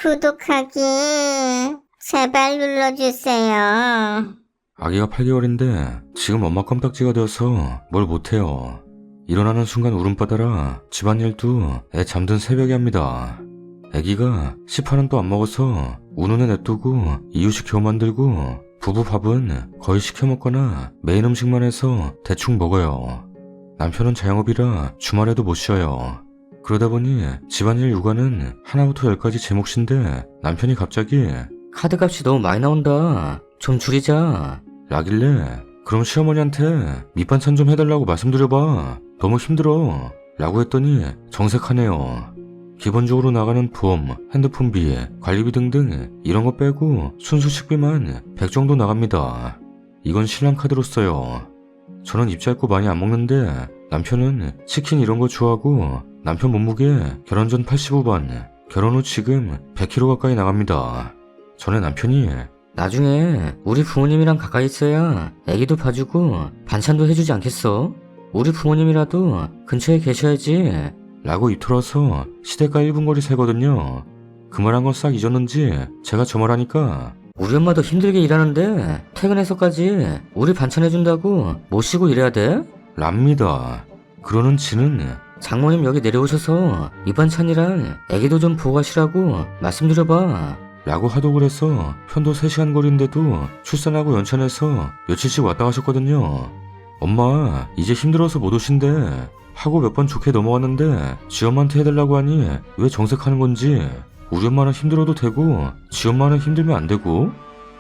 구독하기 제발 눌러주세요. 아기가 8개월인데 지금 엄마 껌딱지가 되어서 뭘 못해요. 일어나는 순간 울음바다라 집안일도 애 잠든 새벽에 합니다. 아기가 시파는 또 안 먹어서 우는 애 냅두고 이유식 겨우 만들고 부부 밥은 거의 시켜 먹거나 메인 음식만 해서 대충 먹어요. 남편은 자영업이라 주말에도 못 쉬어요. 그러다 보니 집안일 육아는 하나부터 열까지 제 몫인데 남편이 갑자기 카드값이 너무 많이 나온다. 좀 줄이자. 라길래 그럼 시어머니한테 밑반찬 좀 해달라고 말씀드려봐. 너무 힘들어. 라고 했더니 정색하네요. 기본적으로 나가는 보험, 핸드폰비, 관리비 등등 이런 거 빼고 순수 식비만 100 정도 나갑니다. 이건 신랑 카드로 써요. 저는 입 짧고 많이 안 먹는데 남편은 치킨 이런 거 좋아하고 남편 몸무게 결혼 전 85반, 결혼 후 지금 100kg 가까이 나갑니다. 전에 남편이 나중에 우리 부모님이랑 가까이 있어야 애기도 봐주고 반찬도 해주지 않겠어? 우리 부모님이라도 근처에 계셔야지. 라고 입틀어서 시댁과 1분 거리 세거든요. 그 말 한 건 싹 잊었는지 제가 저 말하니까 우리 엄마도 힘들게 일하는데 퇴근해서까지 우리 반찬 해준다고 못 쉬고 일해야 돼? 랍니다. 그러는 지는 장모님 여기 내려오셔서 이 반찬이랑 애기도 좀 보고 가시라고 말씀드려봐. 라고 하도 그래서 편도 3시간 거리인데도 출산하고 연차내서 며칠씩 왔다 가셨거든요. 엄마 이제 힘들어서 못 오신대 하고 몇 번 좋게 넘어왔는데 지 엄마한테 해달라고 하니 왜 정색하는 건지. 우리 엄마는 힘들어도 되고 지 엄마는 힘들면 안 되고.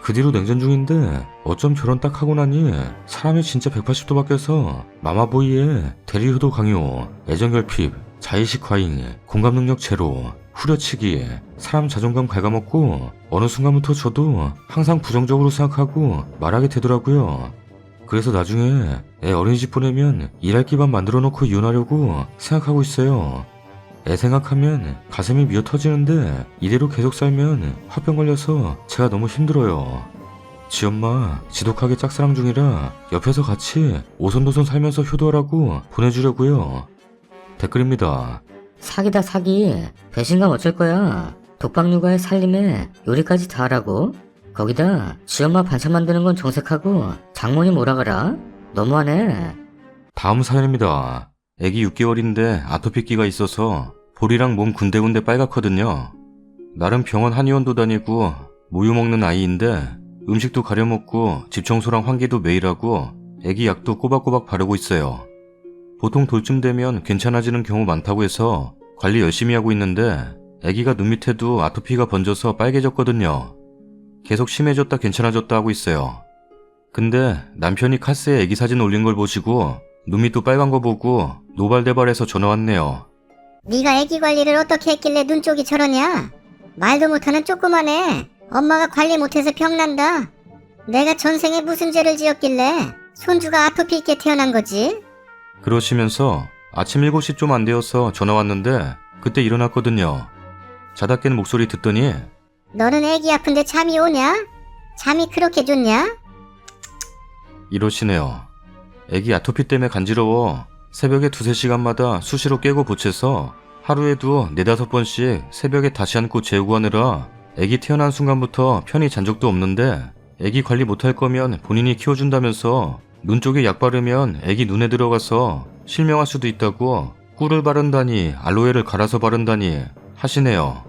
그 뒤로 냉전 중인데 어쩜 결혼 딱 하고 나니 사람이 진짜 180도 바뀌어서 마마보이에 대리효도 강요, 애정결핍, 자의식 과잉, 공감 능력 제로, 후려치기, 사람 자존감 갉아먹고 어느 순간부터 저도 항상 부정적으로 생각하고 말하게 되더라고요. 그래서 나중에 애 어린이집 보내면 일할 기반 만들어 놓고 이혼하려고 생각하고 있어요. 애 생각하면 가슴이 미어 터지는데 이대로 계속 살면 화병 걸려서 제가 너무 힘들어요. 지 엄마 지독하게 짝사랑 중이라 옆에서 같이 오손도손 살면서 효도하라고 보내주려고요. 댓글입니다. 사기다 사기. 배신감 어쩔 거야. 독박 육아에 살림에 요리까지 다 하라고. 거기다 지 엄마 반찬 만드는 건 정색하고 장모님 오라가라. 너무하네. 다음 사연입니다. 애기 6개월인데 아토피기가 있어서 볼이랑 몸 군데군데 빨갛거든요. 나름 병원 한의원도 다니고 모유 먹는 아이인데 음식도 가려 먹고 집 청소랑 환기도 매일 하고 애기 약도 꼬박꼬박 바르고 있어요. 보통 돌쯤 되면 괜찮아지는 경우 많다고 해서 관리 열심히 하고 있는데 애기가 눈 밑에도 아토피가 번져서 빨개졌거든요. 계속 심해졌다 괜찮아졌다 하고 있어요. 근데 남편이 카스에 애기 사진 올린 걸 보시고 눈 밑도 빨간 거 보고 노발대발해서 전화 왔네요. 네가 애기 관리를 어떻게 했길래 눈 쪽이 저러냐? 말도 못하는 조그만해. 엄마가 관리 못해서 병난다. 내가 전생에 무슨 죄를 지었길래 손주가 아토피 있게 태어난 거지? 그러시면서 아침 7시 좀 안 되어서 전화 왔는데 그때 일어났거든요. 자다 깬 목소리 듣더니 너는 애기 아픈데 잠이 오냐? 잠이 그렇게 좋냐? 이러시네요. 애기 아토피 때문에 간지러워 새벽에 2-3시간마다 수시로 깨고 보채서 하루에도 4-5번씩 새벽에 다시 안고 재우고 하느라 애기 태어난 순간부터 편히 잔 적도 없는데 애기 관리 못할 거면 본인이 키워준다면서 눈 쪽에 약 바르면 애기 눈에 들어가서 실명할 수도 있다고 꿀을 바른다니 알로에를 갈아서 바른다니 하시네요.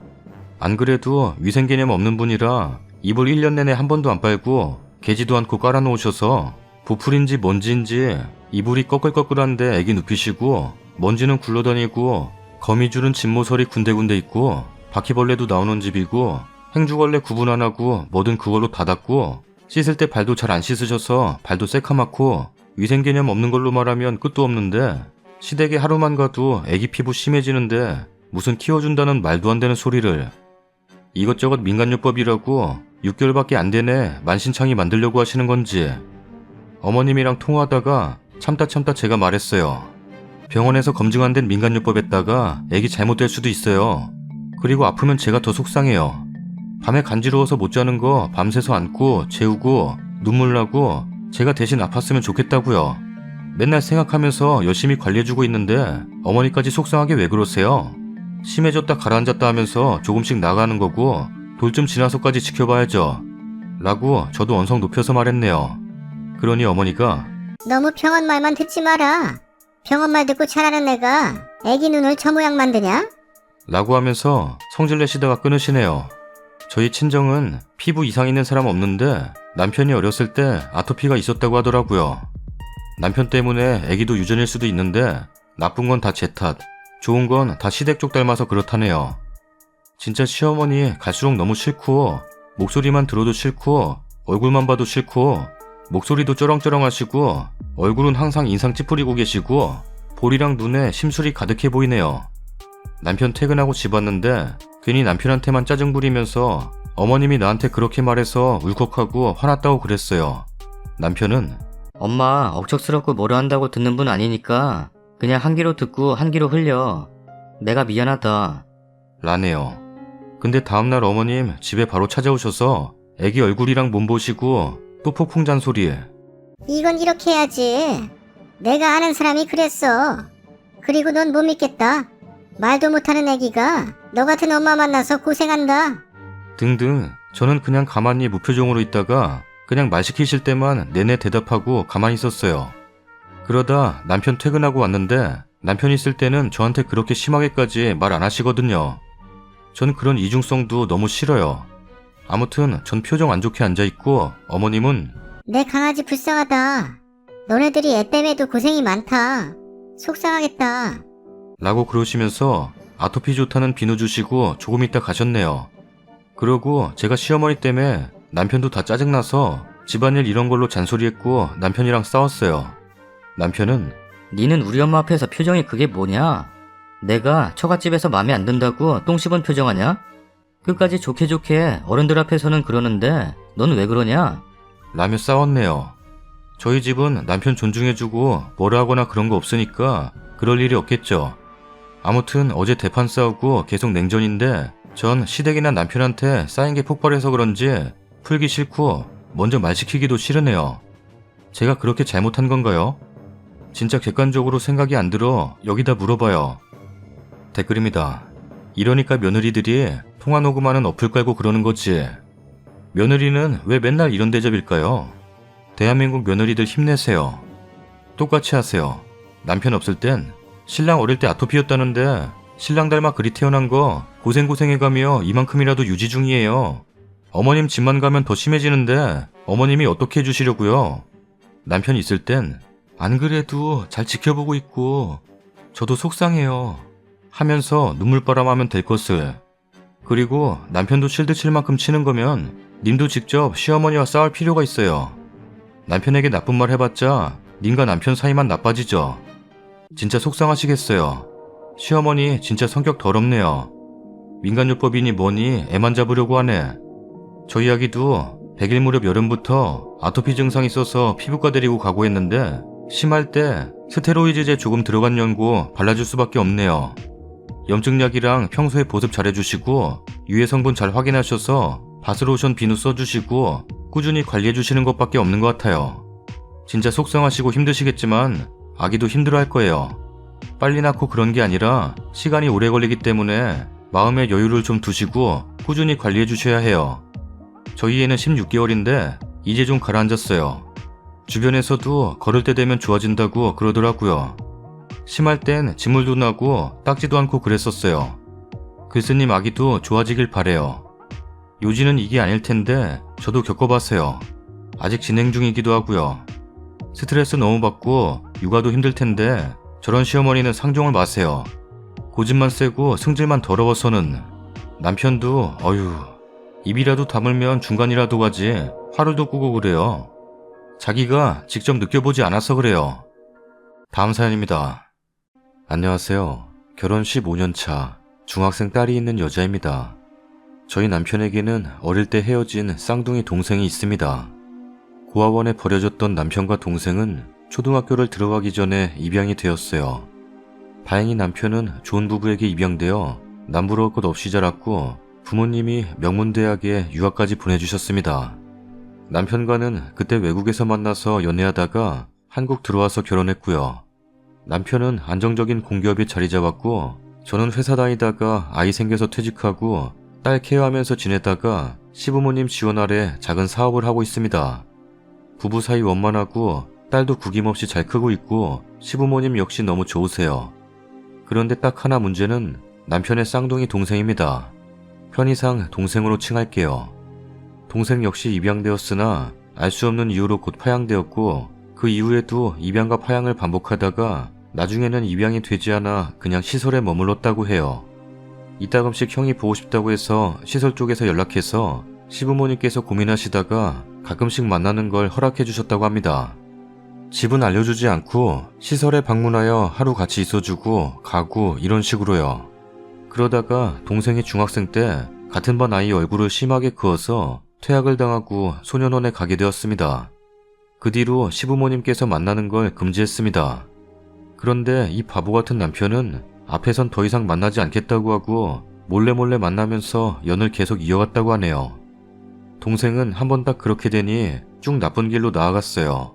안 그래도 위생 개념 없는 분이라 이불 1년 내내 한 번도 안 빨고 개지도 않고 깔아놓으셔서 부풀인지 먼지인지 이불이 꺼끌꺼끌한데 애기 눕히시고 먼지는 굴러다니고 거미줄은 집모서리 군데군데 있고 바퀴벌레도 나오는 집이고 행주걸레 구분 안 하고 뭐든 그걸로 닫았고 씻을 때 발도 잘 안 씻으셔서 발도 새카맣고 위생 개념 없는 걸로 말하면 끝도 없는데 시댁에 하루만 가도 애기 피부 심해지는데 무슨 키워준다는 말도 안 되는 소리를. 이것저것 민간요법이라고 6개월밖에 안 되네 만신창이 만들려고 하시는 건지. 어머님이랑 통화하다가 참다 제가 말했어요. 병원에서 검증 안 된 민간요법 했다가 애기 잘못될 수도 있어요. 그리고 아프면 제가 더 속상해요. 밤에 간지러워서 못 자는 거 밤새서 안고 재우고 눈물 나고 제가 대신 아팠으면 좋겠다고요. 맨날 생각하면서 열심히 관리해주고 있는데 어머니까지 속상하게 왜 그러세요? 심해졌다 가라앉았다 하면서 조금씩 나가는 거고 돌쯤 지나서까지 지켜봐야죠. 라고 저도 언성 높여서 말했네요. 그러니 어머니가 너무 병원 말만 듣지 마라. 병원 말 듣고 자라는 애가 애기 눈을 저 모양 만드냐? 라고 하면서 성질내시다가 끊으시네요. 저희 친정은 피부 이상 있는 사람 없는데 남편이 어렸을 때 아토피가 있었다고 하더라고요. 남편 때문에 애기도 유전일 수도 있는데 나쁜 건 다 제 탓, 좋은 건 다 시댁 쪽 닮아서 그렇다네요. 진짜 시어머니 갈수록 너무 싫고 목소리만 들어도 싫고 얼굴만 봐도 싫고 목소리도 쩌렁쩌렁하시고 얼굴은 항상 인상 찌푸리고 계시고 볼이랑 눈에 심술이 가득해 보이네요. 남편 퇴근하고 집 왔는데 괜히 남편한테만 짜증 부리면서 어머님이 나한테 그렇게 말해서 울컥하고 화났다고 그랬어요. 남편은 엄마 억척스럽고 뭐라 한다고 듣는 분 아니니까 그냥 한 귀로 듣고 한 귀로 흘려. 내가 미안하다. 라네요. 근데 다음날 어머님 집에 바로 찾아오셔서 애기 얼굴이랑 몸 보시고 또 폭풍 잔소리. 이건 이렇게 해야지. 내가 아는 사람이 그랬어. 그리고 넌 못 믿겠다. 말도 못하는 애기가 너 같은 엄마 만나서 고생한다. 등등. 저는 그냥 가만히 무표정으로 있다가 그냥 말 시키실 때만 내내 대답하고 가만히 있었어요. 그러다 남편 퇴근하고 왔는데 남편 있을 때는 저한테 그렇게 심하게까지 말 안 하시거든요. 전 그런 이중성도 너무 싫어요. 아무튼 전 표정 안 좋게 앉아있고 어머님은 내 강아지 불쌍하다. 너네들이 애 때문에도 고생이 많다. 속상하겠다. 라고 그러시면서 아토피 좋다는 비누 주시고 조금 있다 가셨네요. 그러고 제가 시어머니 때문에 남편도 다 짜증나서 집안일 이런 걸로 잔소리했고 남편이랑 싸웠어요. 남편은 니는 우리 엄마 앞에서 표정이 그게 뭐냐? 내가 처갓집에서 마음에 안 든다고 똥 씹은 표정하냐? 끝까지 좋게 좋게 어른들 앞에서는 그러는데 넌 왜 그러냐? 라며 싸웠네요. 저희 집은 남편 존중해주고 뭐라 하거나 그런 거 없으니까 그럴 일이 없겠죠. 아무튼 어제 대판 싸우고 계속 냉전인데 전 시댁이나 남편한테 쌓인 게 폭발해서 그런지 풀기 싫고 먼저 말 시키기도 싫으네요. 제가 그렇게 잘못한 건가요? 진짜 객관적으로 생각이 안 들어 여기다 물어봐요. 댓글입니다. 이러니까 며느리들이 통화 녹음하는 어플 깔고 그러는 거지. 며느리는 왜 맨날 이런 대접일까요? 대한민국 며느리들 힘내세요. 똑같이 하세요. 남편 없을 땐 신랑 어릴 때 아토피였다는데 신랑 닮아 그리 태어난 거 고생고생해가며 이만큼이라도 유지 중이에요. 어머님 집만 가면 더 심해지는데 어머님이 어떻게 해주시려고요? 남편 있을 땐 안 그래도 잘 지켜보고 있고 저도 속상해요 하면서 눈물바람하면 될 것을. 그리고 남편도 실드 칠 만큼 치는 거면 님도 직접 시어머니와 싸울 필요가 있어요. 남편에게 나쁜 말 해봤자 님과 남편 사이만 나빠지죠. 진짜 속상하시겠어요. 시어머니 진짜 성격 더럽네요. 민간요법이니 뭐니 애만 잡으려고 하네. 저희 아기도 100일 무렵 여름부터 아토피 증상이 있어서 피부과 데리고 가고 했는데 심할 때 스테로이드제 조금 들어간 연고 발라줄 수밖에 없네요. 염증약이랑 평소에 보습 잘해주시고 유해 성분 잘 확인하셔서 바스로션 비누 써주시고 꾸준히 관리해주시는 것밖에 없는 것 같아요. 진짜 속상하시고 힘드시겠지만 아기도 힘들어할 거예요. 빨리 낳고 그런 게 아니라 시간이 오래 걸리기 때문에 마음의 여유를 좀 두시고 꾸준히 관리해주셔야 해요. 저희 애는 16개월인데 이제 좀 가라앉았어요. 주변에서도 걸을 때 되면 좋아진다고 그러더라고요. 심할 땐 진물도 나고 닦지도 않고 그랬었어요. 글쓰님 아기도 좋아지길 바래요. 요지는 이게 아닐 텐데 저도 겪어봤어요. 아직 진행 중이기도 하고요. 스트레스 너무 받고 육아도 힘들 텐데 저런 시어머니는 상종을 마세요. 고집만 세고 승질만 더러워서는. 남편도 어휴 입이라도 다물면 중간이라도 가지 화를 돋구고 그래요. 자기가 직접 느껴보지 않아서 그래요. 다음 사연입니다. 안녕하세요. 결혼 15년 차 중학생 딸이 있는 여자입니다. 저희 남편에게는 어릴 때 헤어진 쌍둥이 동생이 있습니다. 고아원에 버려졌던 남편과 동생은 초등학교를 들어가기 전에 입양이 되었어요. 다행히 남편은 좋은 부부에게 입양되어 남부러울 것 없이 자랐고 부모님이 명문대학에 유학까지 보내주셨습니다. 남편과는 그때 외국에서 만나서 연애하다가 한국 들어와서 결혼했고요. 남편은 안정적인 공기업에 자리 잡았고 저는 회사 다니다가 아이 생겨서 퇴직하고 딸 케어하면서 지내다가 시부모님 지원 아래 작은 사업을 하고 있습니다. 부부 사이 원만하고 딸도 구김없이 잘 크고 있고 시부모님 역시 너무 좋으세요. 그런데 딱 하나 문제는 남편의 쌍둥이 동생입니다. 편의상 동생으로 칭할게요. 동생 역시 입양되었으나 알 수 없는 이유로 곧 파양되었고 그 이후에도 입양과 파양을 반복하다가 나중에는 입양이 되지 않아 그냥 시설에 머물렀다고 해요. 이따금씩 형이 보고 싶다고 해서 시설 쪽에서 연락해서 시부모님께서 고민하시다가 가끔씩 만나는 걸 허락해 주셨다고 합니다. 집은 알려주지 않고 시설에 방문하여 하루 같이 있어주고 가고 이런 식으로요. 그러다가 동생이 중학생 때 같은 반 아이 얼굴을 심하게 그어서 퇴학을 당하고 소년원에 가게 되었습니다. 그 뒤로 시부모님께서 만나는 걸 금지했습니다. 그런데 이 바보 같은 남편은 앞에선 더 이상 만나지 않겠다고 하고 몰래 만나면서 연을 계속 이어갔다고 하네요. 동생은 한번 딱 그렇게 되니 쭉 나쁜 길로 나아갔어요.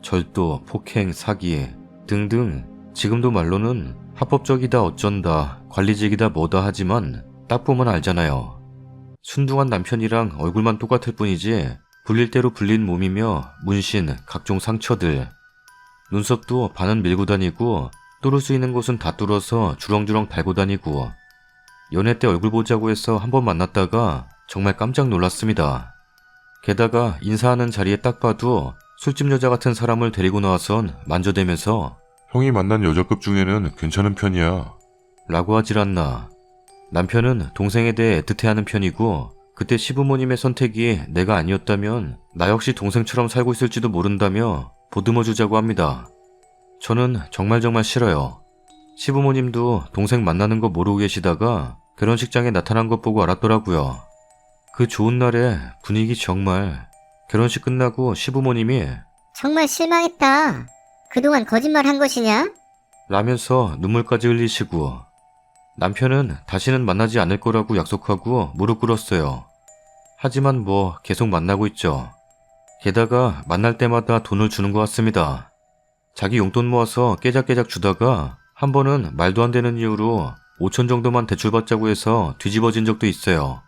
절도, 폭행, 사기 등등 지금도 말로는 합법적이다 어쩐다 관리직이다 뭐다 하지만 딱 보면 알잖아요. 순둥한 남편이랑 얼굴만 똑같을 뿐이지 불릴 대로 불린 몸이며 문신, 각종 상처들 눈썹도 반은 밀고 다니고 뚫을 수 있는 곳은 다 뚫어서 주렁주렁 달고 다니고 연애 때 얼굴 보자고 해서 한번 만났다가 정말 깜짝 놀랐습니다. 게다가 인사하는 자리에 딱 봐도 술집 여자 같은 사람을 데리고 나와선 만져대면서 형이 만난 여자급 중에는 괜찮은 편이야. 라고 하질 않나. 남편은 동생에 대해 애틋해하는 편이고 그때 시부모님의 선택이 내가 아니었다면 나 역시 동생처럼 살고 있을지도 모른다며 보듬어 주자고 합니다. 저는 정말 싫어요. 시부모님도 동생 만나는 거 모르고 계시다가 결혼식장에 나타난 것 보고 알았더라고요. 그 좋은 날에 분위기 정말. 결혼식 끝나고 시부모님이 정말 실망했다. 그동안 거짓말 한 것이냐? 라면서 눈물까지 흘리시고 남편은 다시는 만나지 않을 거라고 약속하고 무릎 꿇었어요. 하지만 뭐 계속 만나고 있죠. 게다가 만날 때마다 돈을 주는 것 같습니다. 자기 용돈 모아서 깨작깨작 주다가 한 번은 말도 안 되는 이유로 5천 정도만 대출받자고 해서 뒤집어진 적도 있어요.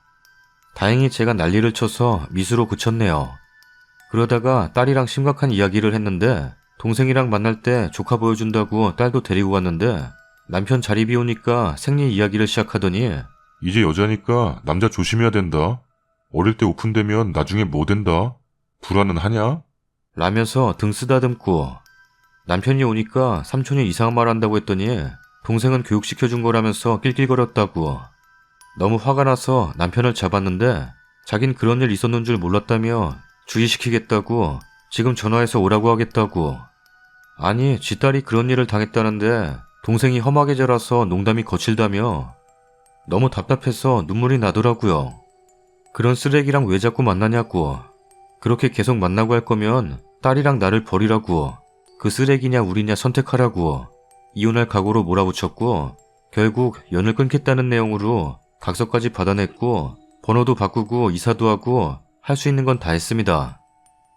다행히 제가 난리를 쳐서 미수로 그쳤네요. 그러다가 딸이랑 심각한 이야기를 했는데 동생이랑 만날 때 조카 보여준다고 딸도 데리고 갔는데 남편 자리 비우니까 생리 이야기를 시작하더니 이제 여자니까 남자 조심해야 된다. 어릴 때 오픈되면 나중에 뭐 된다. 불안은 하냐? 라면서 등 쓰다듬고 남편이 오니까 삼촌이 이상한 말 한다고 했더니 동생은 교육시켜준 거라면서 낄낄거렸다고. 너무 화가 나서 남편을 잡았는데 자긴 그런 일 있었는 줄 몰랐다며 주의시키겠다고 지금 전화해서 오라고 하겠다고. 아니 지 딸이 그런 일을 당했다는데 동생이 험하게 자라서 농담이 거칠다며. 너무 답답해서 눈물이 나더라고요. 그런 쓰레기랑 왜 자꾸 만나냐고. 그렇게 계속 만나고 할 거면 딸이랑 나를 버리라고. 그 쓰레기냐 우리냐 선택하라고. 이혼할 각오로 몰아붙였고 결국 연을 끊겠다는 내용으로 각서까지 받아냈고 번호도 바꾸고 이사도 하고 할 수 있는 건 다 했습니다.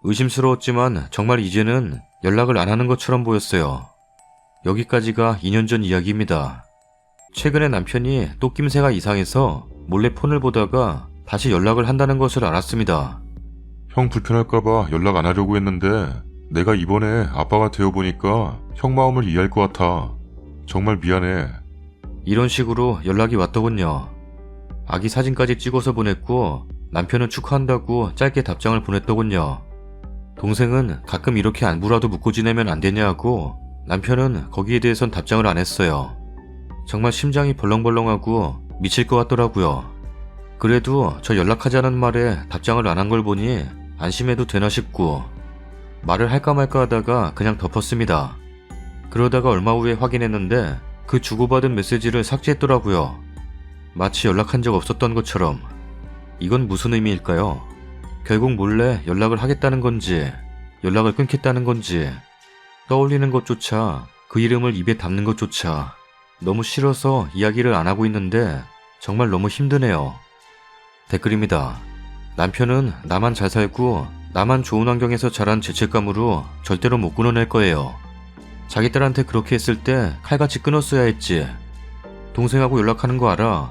의심스러웠지만 정말 이제는 연락을 안 하는 것처럼 보였어요. 여기까지가 2년 전 이야기입니다. 최근에 남편이 또 낌새가 이상해서 몰래 폰을 보다가 다시 연락을 한다는 것을 알았습니다. 형 불편할까봐 연락 안 하려고 했는데 내가 이번에 아빠가 되어보니까 형 마음을 이해할 것 같아. 정말 미안해. 이런 식으로 연락이 왔더군요. 아기 사진까지 찍어서 보냈고 남편은 축하한다고 짧게 답장을 보냈더군요. 동생은 가끔 이렇게 안부라도 묻고 지내면 안 되냐 하고 남편은 거기에 대해선 답장을 안 했어요. 정말 심장이 벌렁벌렁하고 미칠 것 같더라고요. 그래도 저 연락하자는 말에 답장을 안 한 걸 보니 안심해도 되나 싶고 말을 할까 말까 하다가 그냥 덮었습니다. 그러다가 얼마 후에 확인했는데 그 주고받은 메시지를 삭제했더라고요. 마치 연락한 적 없었던 것처럼. 이건 무슨 의미일까요? 결국 몰래 연락을 하겠다는 건지 연락을 끊겠다는 건지 떠올리는 것조차 그 이름을 입에 담는 것조차 너무 싫어서 이야기를 안 하고 있는데 정말 너무 힘드네요. 댓글입니다. 남편은 나만 잘 살고 나만 좋은 환경에서 자란 죄책감으로 절대로 못 끊어낼 거예요. 자기 딸한테 그렇게 했을 때 칼같이 끊었어야 했지. 동생하고 연락하는 거 알아.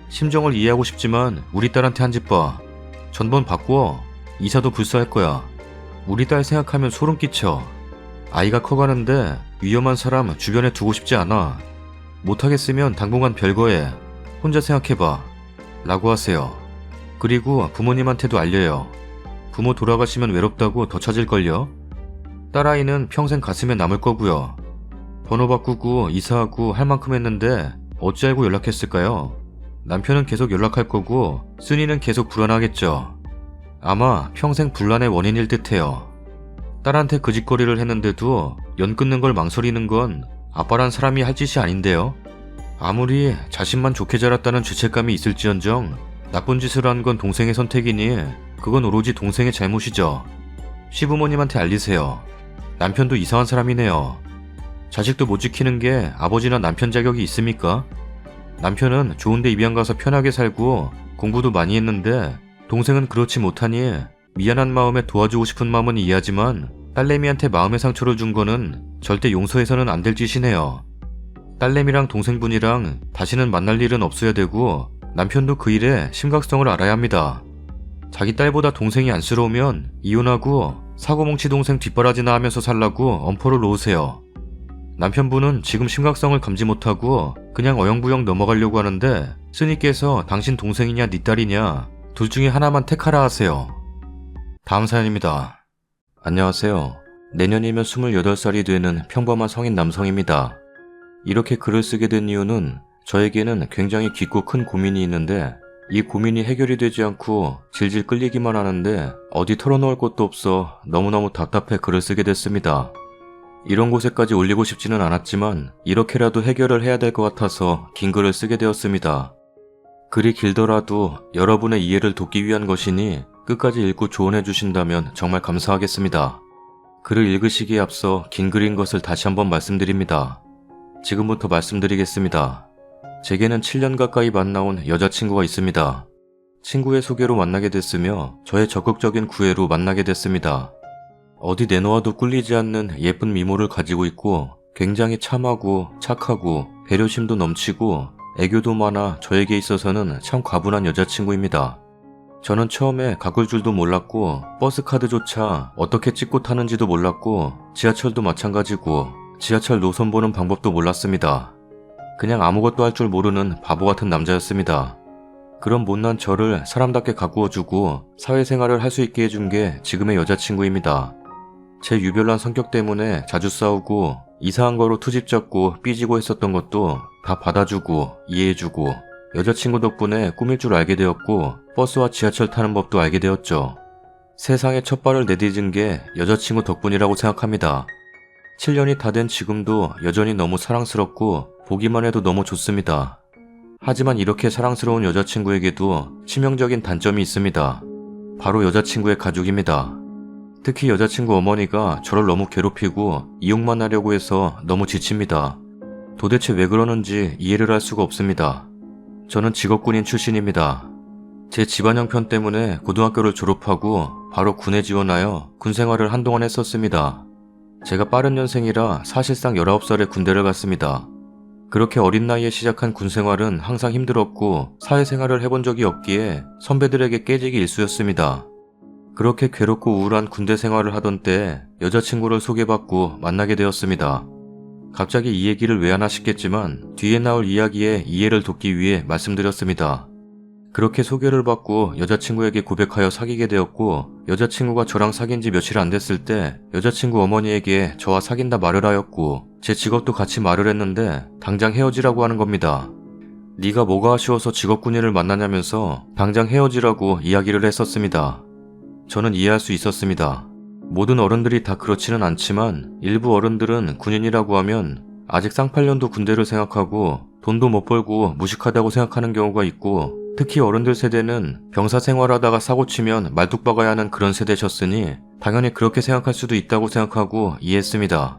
심정을 이해하고 싶지만 우리 딸한테 한 집 봐. 전번 바꿔. 이사도 불사할 거야. 우리 딸 생각하면 소름 끼쳐. 아이가 커가는데 위험한 사람 주변에 두고 싶지 않아. 못하겠으면 당분간 별거해. 혼자 생각해봐. 라고 하세요. 그리고 부모님한테도 알려요. 부모 돌아가시면 외롭다고 더 찾을걸요. 딸아이는 평생 가슴에 남을 거고요. 번호 바꾸고 이사하고 할 만큼 했는데 어찌 알고 연락했을까요? 남편은 계속 연락할 거고 순이는 계속 불안하겠죠. 아마 평생 분란의 원인일 듯해요. 딸한테 그 짓거리를 했는데도 연 끊는 걸 망설이는 건 아빠란 사람이 할 짓이 아닌데요. 아무리 자신만 좋게 자랐다는 죄책감이 있을지언정 나쁜 짓을 한 건 동생의 선택이니 그건 오로지 동생의 잘못이죠. 시부모님한테 알리세요. 남편도 이상한 사람이네요. 자식도 못 지키는 게 아버지나 남편 자격이 있습니까? 남편은 좋은데 입양 가서 편하게 살고 공부도 많이 했는데 동생은 그렇지 못하니 미안한 마음에 도와주고 싶은 마음은 이해하지만 딸내미한테 마음의 상처를 준 거는 절대 용서해서는 안 될 짓이네요. 딸내미랑 동생분이랑 다시는 만날 일은 없어야 되고 남편도 그 일의 심각성을 알아야 합니다. 자기 딸보다 동생이 안쓰러우면 이혼하고 사고뭉치 동생 뒷바라지나 하면서 살라고 엄포를 놓으세요. 남편분은 지금 심각성을 감지 못하고 그냥 어영부영 넘어가려고 하는데 스님께서 당신 동생이냐 네 딸이냐 둘 중에 하나만 택하라 하세요. 다음 사연입니다. 안녕하세요. 내년이면 28살이 되는 평범한 성인 남성입니다. 이렇게 글을 쓰게 된 이유는 저에게는 굉장히 깊고 큰 고민이 있는데 이 고민이 해결이 되지 않고 질질 끌리기만 하는데 어디 털어놓을 곳도 없어 너무너무 답답해 글을 쓰게 됐습니다. 이런 곳에까지 올리고 싶지는 않았지만 이렇게라도 해결을 해야 될 것 같아서 긴 글을 쓰게 되었습니다. 글이 길더라도 여러분의 이해를 돕기 위한 것이니 끝까지 읽고 조언해 주신다면 정말 감사하겠습니다. 글을 읽으시기에 앞서 긴 글인 것을 다시 한번 말씀드립니다. 지금부터 말씀드리겠습니다. 제게는 7년 가까이 만나온 여자친구가 있습니다. 친구의 소개로 만나게 됐으며 저의 적극적인 구애로 만나게 됐습니다. 어디 내놓아도 꿀리지 않는 예쁜 미모를 가지고 있고 굉장히 참하고 착하고 배려심도 넘치고 애교도 많아 저에게 있어서는 참 과분한 여자친구입니다. 저는 처음에 가꿀 줄도 몰랐고 버스카드조차 어떻게 찍고 타는지도 몰랐고 지하철도 마찬가지고 지하철 노선 보는 방법도 몰랐습니다. 그냥 아무것도 할 줄 모르는 바보 같은 남자였습니다. 그런 못난 저를 사람답게 가꾸어주고 사회생활을 할 수 있게 해준 게 지금의 여자친구입니다. 제 유별난 성격 때문에 자주 싸우고 이상한 거로 투집 잡고 삐지고 했었던 것도 다 받아주고 이해해주고 여자친구 덕분에 꾸밀 줄 알게 되었고 버스와 지하철 타는 법도 알게 되었죠. 세상에 첫 발을 내디딘 게 여자친구 덕분이라고 생각합니다. 7년이 다 된 지금도 여전히 너무 사랑스럽고 보기만 해도 너무 좋습니다. 하지만 이렇게 사랑스러운 여자친구에게도 치명적인 단점이 있습니다. 바로 여자친구의 가족입니다. 특히 여자친구 어머니가 저를 너무 괴롭히고 이용만 하려고 해서 너무 지칩니다. 도대체 왜 그러는지 이해를 할 수가 없습니다. 저는 직업군인 출신입니다. 제 집안 형편 때문에 고등학교를 졸업하고 바로 군에 지원하여 군 생활을 한동안 했었습니다. 제가 빠른 년생이라 사실상 19살에 군대를 갔습니다. 그렇게 어린 나이에 시작한 군 생활은 항상 힘들었고 사회생활을 해본 적이 없기에 선배들에게 깨지기 일쑤였습니다. 그렇게 괴롭고 우울한 군대 생활을 하던 때 여자친구를 소개받고 만나게 되었습니다. 갑자기 이 얘기를 왜 하나 싶겠지만 뒤에 나올 이야기에 이해를 돕기 위해 말씀드렸습니다. 그렇게 소개를 받고 여자친구에게 고백하여 사귀게 되었고 여자친구가 저랑 사귄 지 며칠 안 됐을 때 여자친구 어머니에게 저와 사귄다 말을 하였고 제 직업도 같이 말을 했는데 당장 헤어지라고 하는 겁니다. 네가 뭐가 아쉬워서 직업군인을 만나냐면서 당장 헤어지라고 이야기를 했었습니다. 저는 이해할 수 있었습니다. 모든 어른들이 다 그렇지는 않지만 일부 어른들은 군인이라고 하면 아직 쌍팔년도 군대를 생각하고 돈도 못 벌고 무식하다고 생각하는 경우가 있고 특히 어른들 세대는 병사 생활하다가 사고치면 말뚝 박아야 하는 그런 세대셨으니 당연히 그렇게 생각할 수도 있다고 생각하고 이해했습니다.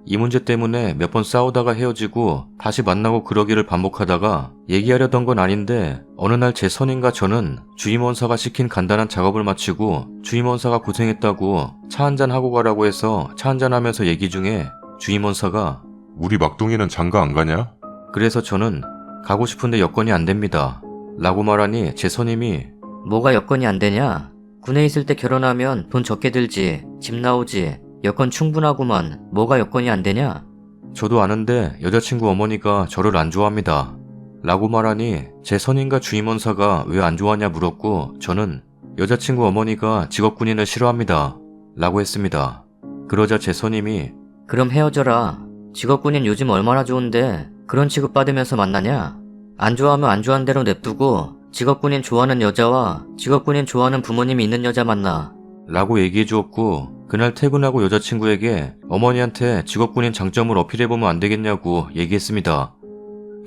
이 문제 때문에 몇 번 싸우다가 헤어지고 다시 만나고 그러기를 반복하다가 얘기하려던 건 아닌데 어느 날 제 선임과 저는 주임원사가 시킨 간단한 작업을 마치고 주임원사가 고생했다고 차 한잔 하고 가라고 해서 차 한잔 하면서 얘기 중에 주임원사가 우리 막둥이는 장가 안 가냐? 그래서 저는 가고 싶은데 여건이 안 됩니다. 라고 말하니 제 선임이 뭐가 여건이 안 되냐? 군에 있을 때 결혼하면 돈 적게 들지, 집 나오지, 여건 충분하구만. 뭐가 여건이 안 되냐? 저도 아는데 여자친구 어머니가 저를 안 좋아합니다. 라고 말하니 제 선임과 주임원사가 왜 안 좋아하냐 물었고 저는 여자친구 어머니가 직업군인을 싫어합니다. 라고 했습니다. 그러자 제 선임이 그럼 헤어져라. 직업군인 요즘 얼마나 좋은데 그런 취급받으면서 만나냐? 안 좋아하면 안 좋아하는 대로 냅두고 직업군인 좋아하는 여자와 직업군인 좋아하는 부모님이 있는 여자 만나. 라고 얘기해 주었고 그날 퇴근하고 여자친구에게 어머니한테 직업군인 장점을 어필해보면 안 되겠냐고 얘기했습니다.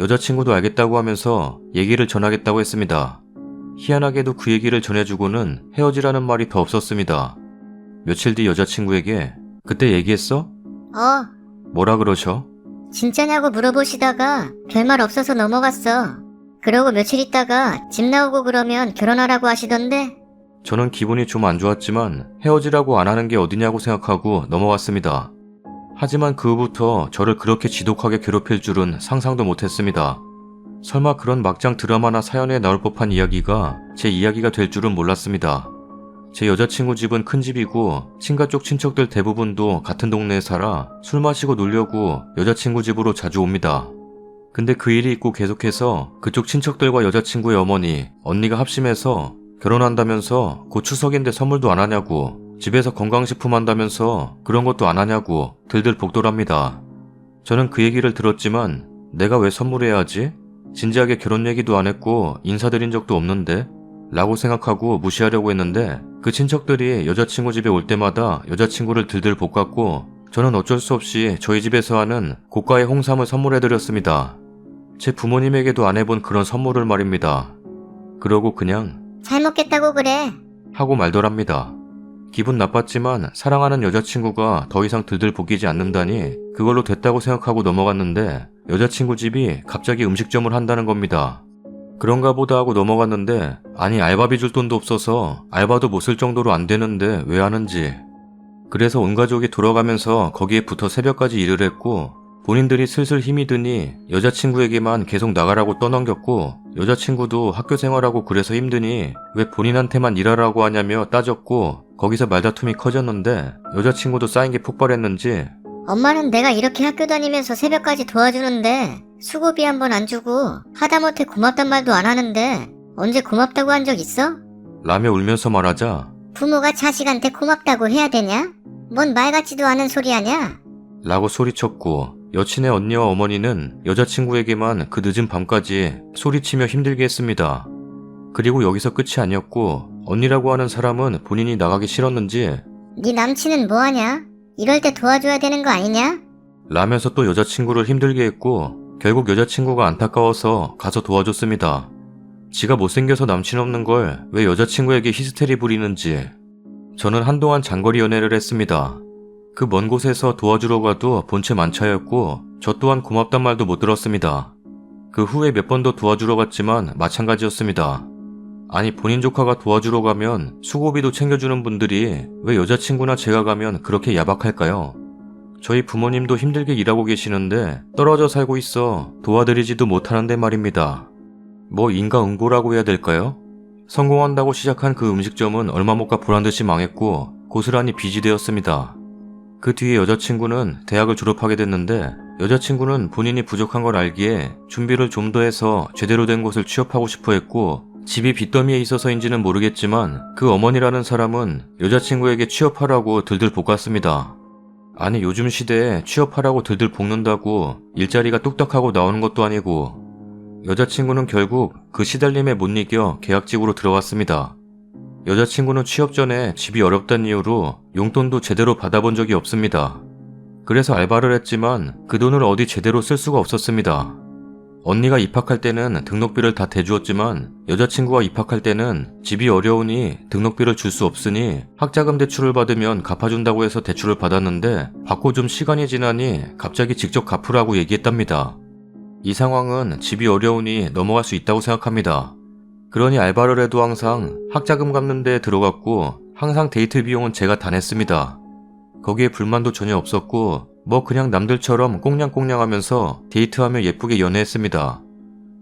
여자친구도 알겠다고 하면서 얘기를 전하겠다고 했습니다. 희한하게도 그 얘기를 전해주고는 헤어지라는 말이 더 없었습니다. 며칠 뒤 여자친구에게 그때 얘기했어? 뭐라 그러셔? 진짜냐고 물어보시다가 별말 없어서 넘어갔어. 그러고 며칠 있다가 집 나오고 그러면 결혼하라고 하시던데. 저는 기분이 좀 안 좋았지만 헤어지라고 안 하는 게 어디냐고 생각하고 넘어갔습니다. 하지만 그 후부터 저를 그렇게 지독하게 괴롭힐 줄은 상상도 못했습니다. 설마 그런 막장 드라마나 사연에 나올 법한 이야기가 제 이야기가 될 줄은 몰랐습니다. 제 여자친구 집은 큰 집이고 친가 쪽 친척들 대부분도 같은 동네에 살아 술 마시고 놀려고 여자친구 집으로 자주 옵니다. 근데 그 일이 있고 계속해서 그쪽 친척들과 여자친구의 어머니, 언니가 합심해서 결혼한다면서 곧 추석인데 선물도 안 하냐고, 집에서 건강식품 한다면서 그런 것도 안 하냐고 들들 복돌합니다. 저는 그 얘기를 들었지만 내가 왜 선물해야 하지? 진지하게 결혼 얘기도 안 했고 인사드린 적도 없는데? 라고 생각하고 무시하려고 했는데 그 친척들이 여자친구 집에 올 때마다 여자친구를 들들 볶았고 저는 어쩔 수 없이 저희 집에서 하는 고가의 홍삼을 선물해드렸습니다. 제 부모님에게도 안 해본 그런 선물을 말입니다. 그러고 그냥 잘 먹겠다고 그래. 하고 말더랍니다. 기분 나빴지만 사랑하는 여자친구가 더 이상 들들 볶이지 않는다니 그걸로 됐다고 생각하고 넘어갔는데 여자친구 집이 갑자기 음식점을 한다는 겁니다. 그런가 보다 하고 넘어갔는데 아니 알바비 줄 돈도 없어서 알바도 못 쓸 정도로 안 되는데 왜 하는지. 그래서 온 가족이 돌아가면서 거기에 붙어 새벽까지 일을 했고 본인들이 슬슬 힘이 드니 여자친구에게만 계속 나가라고 떠넘겼고 여자친구도 학교 생활하고 그래서 힘드니 왜 본인한테만 일하라고 하냐며 따졌고 거기서 말다툼이 커졌는데 여자친구도 쌓인 게 폭발했는지 엄마는 내가 이렇게 학교 다니면서 새벽까지 도와주는데 수고비 한 번 안 주고 하다못해 고맙단 말도 안 하는데 언제 고맙다고 한 적 있어? 라며 울면서 말하자 부모가 자식한테 고맙다고 해야 되냐? 뭔 말 같지도 않은 소리 하냐? 라고 소리쳤고 여친의 언니와 어머니는 여자친구에게만 그 늦은 밤까지 소리치며 힘들게 했습니다. 그리고 여기서 끝이 아니었고 언니라고 하는 사람은 본인이 나가기 싫었는지 네 남친은 뭐하냐? 이럴 때 도와줘야 되는 거 아니냐? 라면서 또 여자친구를 힘들게 했고 결국 여자친구가 안타까워서 가서 도와줬습니다. 지가 못생겨서 남친 없는 걸 왜 여자친구에게 히스테리 부리는지. 저는 한동안 장거리 연애를 했습니다. 그 먼 곳에서 도와주러 가도 본체 만차였고 저 또한 고맙단 말도 못 들었습니다. 그 후에 몇 번 더 도와주러 갔지만 마찬가지였습니다. 아니 본인 조카가 도와주러 가면 수고비도 챙겨주는 분들이 왜 여자친구나 제가 가면 그렇게 야박할까요? 저희 부모님도 힘들게 일하고 계시는데 떨어져 살고 있어 도와드리지도 못하는데 말입니다. 뭐 인과응보라고 해야 될까요? 성공한다고 시작한 그 음식점은 얼마 못 가 보란듯이 망했고 고스란히 빚이 되었습니다. 그 뒤에 여자친구는 대학을 졸업하게 됐는데 여자친구는 본인이 부족한 걸 알기에 준비를 좀 더 해서 제대로 된 곳을 취업하고 싶어 했고 집이 빚더미에 있어서인지는 모르겠지만 그 어머니라는 사람은 여자친구에게 취업하라고 들들 볶았습니다. 아니 요즘 시대에 취업하라고 들들 볶는다고 일자리가 뚝딱하고 나오는 것도 아니고 여자친구는 결국 그 시달림에 못 이겨 계약직으로 들어갔습니다. 여자친구는 취업 전에 집이 어렵다는 이유로 용돈도 제대로 받아본 적이 없습니다. 그래서 알바를 했지만 그 돈을 어디 제대로 쓸 수가 없었습니다. 언니가 입학할 때는 등록비를 다 대주었지만 여자친구가 입학할 때는 집이 어려우니 등록비를 줄 수 없으니 학자금 대출을 받으면 갚아준다고 해서 대출을 받았는데 받고 좀 시간이 지나니 갑자기 직접 갚으라고 얘기했답니다. 이 상황은 집이 어려우니 넘어갈 수 있다고 생각합니다. 그러니 알바를 해도 항상 학자금 갚는 데 들어갔고 항상 데이트 비용은 제가 다 냈습니다. 거기에 불만도 전혀 없었고 뭐 그냥 남들처럼 꽁냥꽁냥하면서 데이트하며 예쁘게 연애했습니다.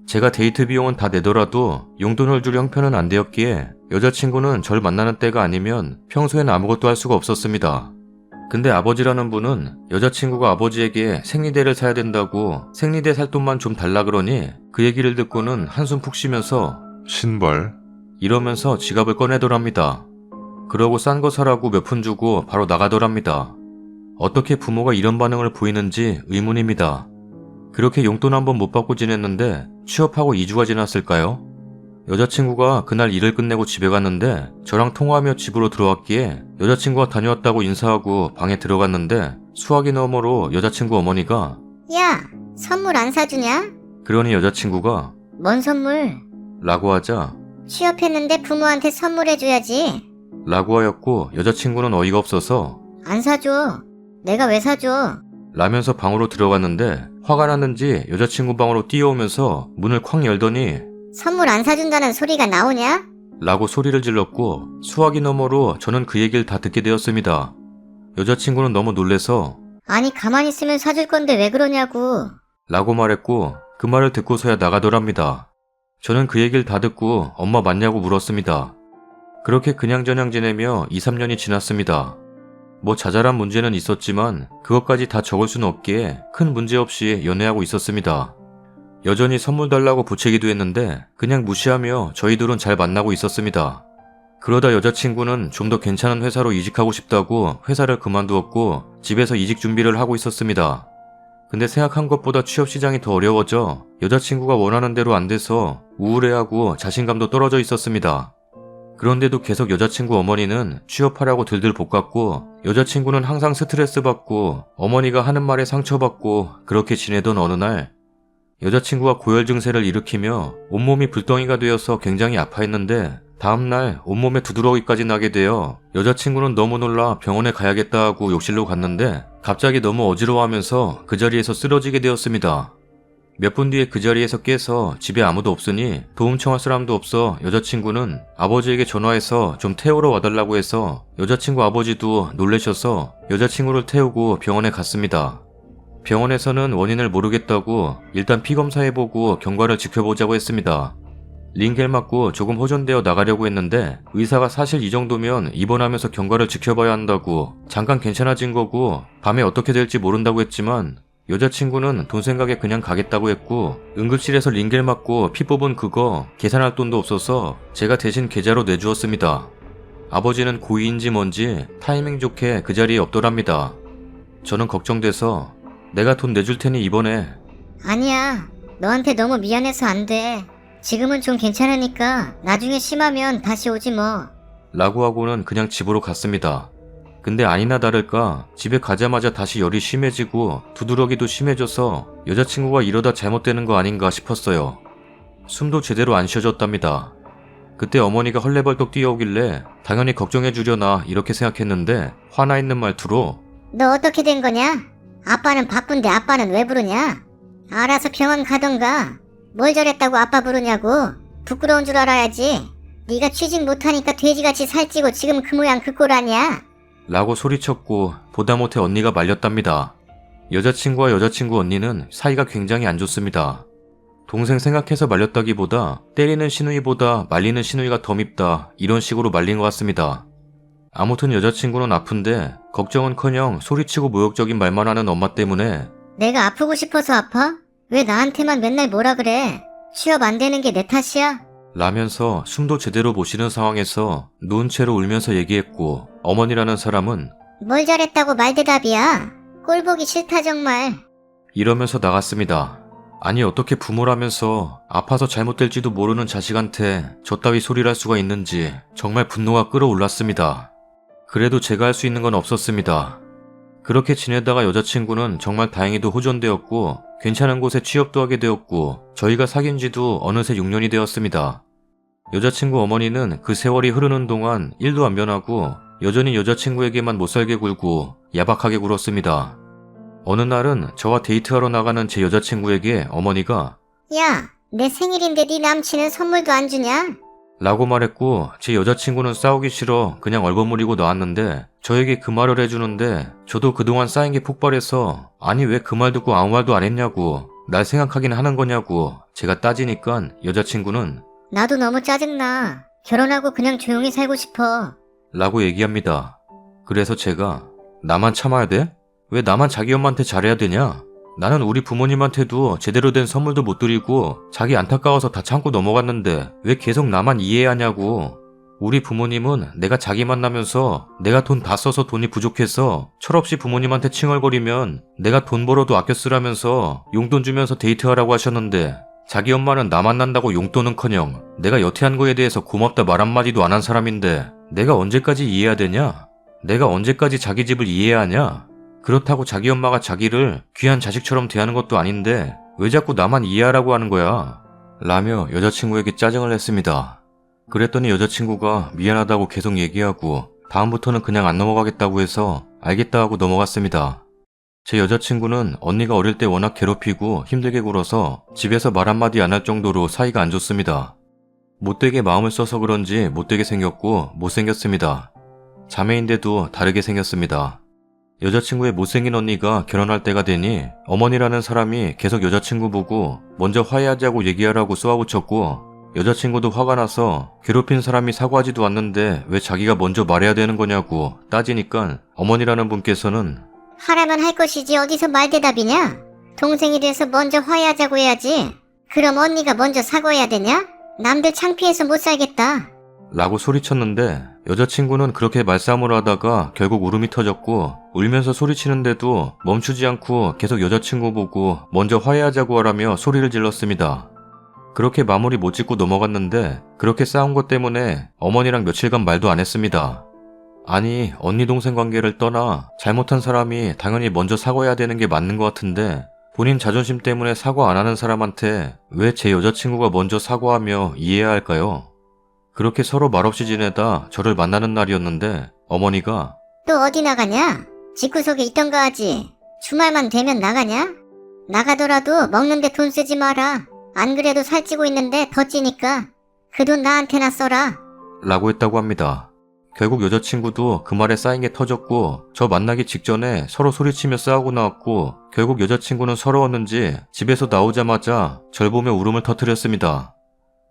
제가 데이트 비용은 다 내더라도 용돈을 줄 형편은 안 되었기에 여자친구는 절 만나는 때가 아니면 평소엔 아무것도 할 수가 없었습니다. 근데 아버지라는 분은 여자친구가 아버지에게 생리대를 사야 된다고 생리대 살 돈만 좀 달라 그러니 그 얘기를 듣고는 한숨 푹 쉬면서 신발? 이러면서 지갑을 꺼내더랍니다. 그러고 싼 거 사라고 몇 푼 주고 바로 나가더랍니다. 어떻게 부모가 이런 반응을 보이는지 의문입니다. 그렇게 용돈 한 번 못 받고 지냈는데 취업하고 2주가 지났을까요? 여자친구가 그날 일을 끝내고 집에 갔는데 저랑 통화하며 집으로 들어왔기에 여자친구가 다녀왔다고 인사하고 방에 들어갔는데 수화기 너머로 여자친구 어머니가 야, 선물 안 사주냐? 그러니 여자친구가 뭔 선물? 라고 하자 취업했는데 부모한테 선물해줘야지. 라고 하였고 여자친구는 어이가 없어서 안 사줘. 내가 왜 사줘? 라면서 방으로 들어갔는데 화가 났는지 여자친구 방으로 뛰어오면서 문을 쾅 열더니 선물 안 사준다는 소리가 나오냐? 라고 소리를 질렀고 수화기 너머로 저는 그 얘기를 다 듣게 되었습니다. 여자친구는 너무 놀래서 아니 가만히 있으면 사줄 건데 왜 그러냐고. 라고 말했고 그 말을 듣고서야 나가더랍니다. 저는 그 얘기를 다 듣고 엄마 맞냐고 물었습니다. 그렇게 그냥저냥 지내며 2, 3년이 지났습니다. 뭐 자잘한 문제는 있었지만 그것까지 다 적을 수는 없기에 큰 문제 없이 연애하고 있었습니다. 여전히 선물 달라고 부채기도 했는데 그냥 무시하며 저희 둘은 잘 만나고 있었습니다. 그러다 여자친구는 좀 더 괜찮은 회사로 이직하고 싶다고 회사를 그만두었고 집에서 이직 준비를 하고 있었습니다. 근데 생각한 것보다 취업 시장이 더 어려워져 여자친구가 원하는 대로 안 돼서 우울해하고 자신감도 떨어져 있었습니다. 그런데도 계속 여자친구 어머니는 취업하라고 들들 볶았고 여자친구는 항상 스트레스 받고 어머니가 하는 말에 상처받고 그렇게 지내던 어느 날 여자친구가 고열 증세를 일으키며 온몸이 불덩이가 되어서 굉장히 아파했는데 다음날 온몸에 두드러기까지 나게 되어 여자친구는 너무 놀라 병원에 가야겠다 하고 욕실로 갔는데 갑자기 너무 어지러워하면서 그 자리에서 쓰러지게 되었습니다. 몇 분 뒤에 그 자리에서 깨서 집에 아무도 없으니 도움 청할 사람도 없어 여자친구는 아버지에게 전화해서 좀 태우러 와달라고 해서 여자친구 아버지도 놀라셔서 여자친구를 태우고 병원에 갔습니다. 병원에서는 원인을 모르겠다고 일단 피 검사해보고 경과를 지켜보자고 했습니다. 링겔 맞고 조금 호전되어 나가려고 했는데 의사가 사실 이 정도면 입원하면서 경과를 지켜봐야 한다고 잠깐 괜찮아진 거고 밤에 어떻게 될지 모른다고 했지만 여자친구는 돈 생각에 그냥 가겠다고 했고 응급실에서 링겔 맞고 피 뽑은 그거 계산할 돈도 없어서 제가 대신 계좌로 내주었습니다. 아버지는 고의인지 뭔지 타이밍 좋게 그 자리에 없더랍니다. 저는 걱정돼서 내가 돈 내줄 테니 입원해. 아니야. 너한테 너무 미안해서 안 돼. 지금은 좀 괜찮으니까 나중에 심하면 다시 오지 뭐. 라고 하고는 그냥 집으로 갔습니다. 근데 아니나 다를까 집에 가자마자 다시 열이 심해지고 두드러기도 심해져서 여자친구가 이러다 잘못되는 거 아닌가 싶었어요. 숨도 제대로 안 쉬어졌답니다. 그때 어머니가 헐레벌떡 뛰어오길래 당연히 걱정해 주려나 이렇게 생각했는데 화나 있는 말투로 너 어떻게 된 거냐? 아빠는 바쁜데 아빠는 왜 부르냐? 알아서 병원 가던가. 뭘 저랬다고 아빠 부르냐고. 부끄러운 줄 알아야지. 네가 취직 못하니까 돼지같이 살찌고 지금 그 모양 그 꼴 아니야? 라고 소리쳤고 보다 못해 언니가 말렸답니다. 여자친구와 여자친구 언니는 사이가 굉장히 안 좋습니다. 동생 생각해서 말렸다기보다 때리는 시누이보다 말리는 시누이가 더 밉다 이런 식으로 말린 것 같습니다. 아무튼 여자친구는 아픈데 걱정은커녕 소리치고 모욕적인 말만 하는 엄마 때문에 내가 아프고 싶어서 아파? 왜 나한테만 맨날 뭐라 그래? 취업 안 되는 게 내 탓이야? 라면서 숨도 제대로 못 쉬는 상황에서 누운 채로 울면서 얘기했고 어머니라는 사람은 뭘 잘했다고 말대답이야? 꼴 보기 싫다 정말. 이러면서 나갔습니다. 아니 어떻게 부모라면서 아파서 잘못될지도 모르는 자식한테 저따위 소리를 할 수가 있는지 정말 분노가 끌어올랐습니다. 그래도 제가 할 수 있는 건 없었습니다. 그렇게 지내다가 여자친구는 정말 다행히도 호전되었고 괜찮은 곳에 취업도 하게 되었고 저희가 사귄 지도 어느새 6년이 되었습니다. 여자친구 어머니는 그 세월이 흐르는 동안 일도 안 변하고 여전히 여자친구에게만 못살게 굴고 야박하게 굴었습니다. 어느 날은 저와 데이트하러 나가는 제 여자친구에게 어머니가 야, 내 생일인데 네 남친은 선물도 안 주냐? 라고 말했고 제 여자친구는 싸우기 싫어 그냥 얼버무리고 나왔는데 저에게 그 말을 해주는데 저도 그동안 쌓인 게 폭발해서 아니 왜 그 말 듣고 아무 말도 안 했냐고 날 생각하긴 하는 거냐고 제가 따지니깐 여자친구는 나도 너무 짜증나. 결혼하고 그냥 조용히 살고 싶어. 라고 얘기합니다. 그래서 제가 나만 참아야 돼? 왜 나만 자기 엄마한테 잘해야 되냐? 나는 우리 부모님한테도 제대로 된 선물도 못 드리고 자기 안타까워서 다 참고 넘어갔는데 왜 계속 나만 이해해야 하냐고. 우리 부모님은 내가 자기 만나면서 내가 돈 다 써서 돈이 부족해서 철없이 부모님한테 칭얼거리면 내가 돈 벌어도 아껴 쓰라면서 용돈 주면서 데이트하라고 하셨는데 자기 엄마는 나 만난다고 용돈은커녕 내가 여태 한 거에 대해서 고맙다 말 한마디도 안 한 사람인데 내가 언제까지 이해해야 되냐? 내가 언제까지 자기 집을 이해해야 하냐? 그렇다고 자기 엄마가 자기를 귀한 자식처럼 대하는 것도 아닌데 왜 자꾸 나만 이해하라고 하는 거야? 라며 여자친구에게 짜증을 냈습니다. 그랬더니 여자친구가 미안하다고 계속 얘기하고 다음부터는 그냥 안 넘어가겠다고 해서 알겠다 하고 넘어갔습니다. 제 여자친구는 언니가 어릴 때 워낙 괴롭히고 힘들게 굴어서 집에서 말 한마디 안 할 정도로 사이가 안 좋습니다. 못되게 마음을 써서 그런지 못되게 생겼고 못생겼습니다. 자매인데도 다르게 생겼습니다. 여자친구의 못생긴 언니가 결혼할 때가 되니 어머니라는 사람이 계속 여자친구 보고 먼저 화해하자고 얘기하라고 쏘아붙였고 여자친구도 화가 나서 괴롭힌 사람이 사과하지도 않는데 왜 자기가 먼저 말해야 되는 거냐고 따지니까 어머니라는 분께서는 하라면 할 것이지 어디서 말대답이냐? 동생이 돼서 먼저 화해하자고 해야지. 그럼 언니가 먼저 사과해야 되냐? 남들 창피해서 못 살겠다. 라고 소리쳤는데 여자친구는 그렇게 말싸움을 하다가 결국 울음이 터졌고 울면서 소리치는데도 멈추지 않고 계속 여자친구 보고 먼저 화해하자고 하라며 소리를 질렀습니다. 그렇게 마무리 못 짓고 넘어갔는데 그렇게 싸운 것 때문에 어머니랑 며칠간 말도 안 했습니다. 아니 언니 동생 관계를 떠나 잘못한 사람이 당연히 먼저 사과해야 되는 게 맞는 것 같은데 본인 자존심 때문에 사과 안 하는 사람한테 왜 제 여자친구가 먼저 사과하며 이해해야 할까요? 그렇게 서로 말없이 지내다 저를 만나는 날이었는데 어머니가 또 어디 나가냐? 집구석에 있던가 하지. 주말만 되면 나가냐? 나가더라도 먹는데 돈 쓰지 마라. 안 그래도 살찌고 있는데 더 찌니까 그 돈 나한테나 써라. 라고 했다고 합니다. 결국 여자친구도 그 말에 쌓인 게 터졌고 저 만나기 직전에 서로 소리치며 싸우고 나왔고 결국 여자친구는 서러웠는지 집에서 나오자마자 절 보며 울음을 터뜨렸습니다.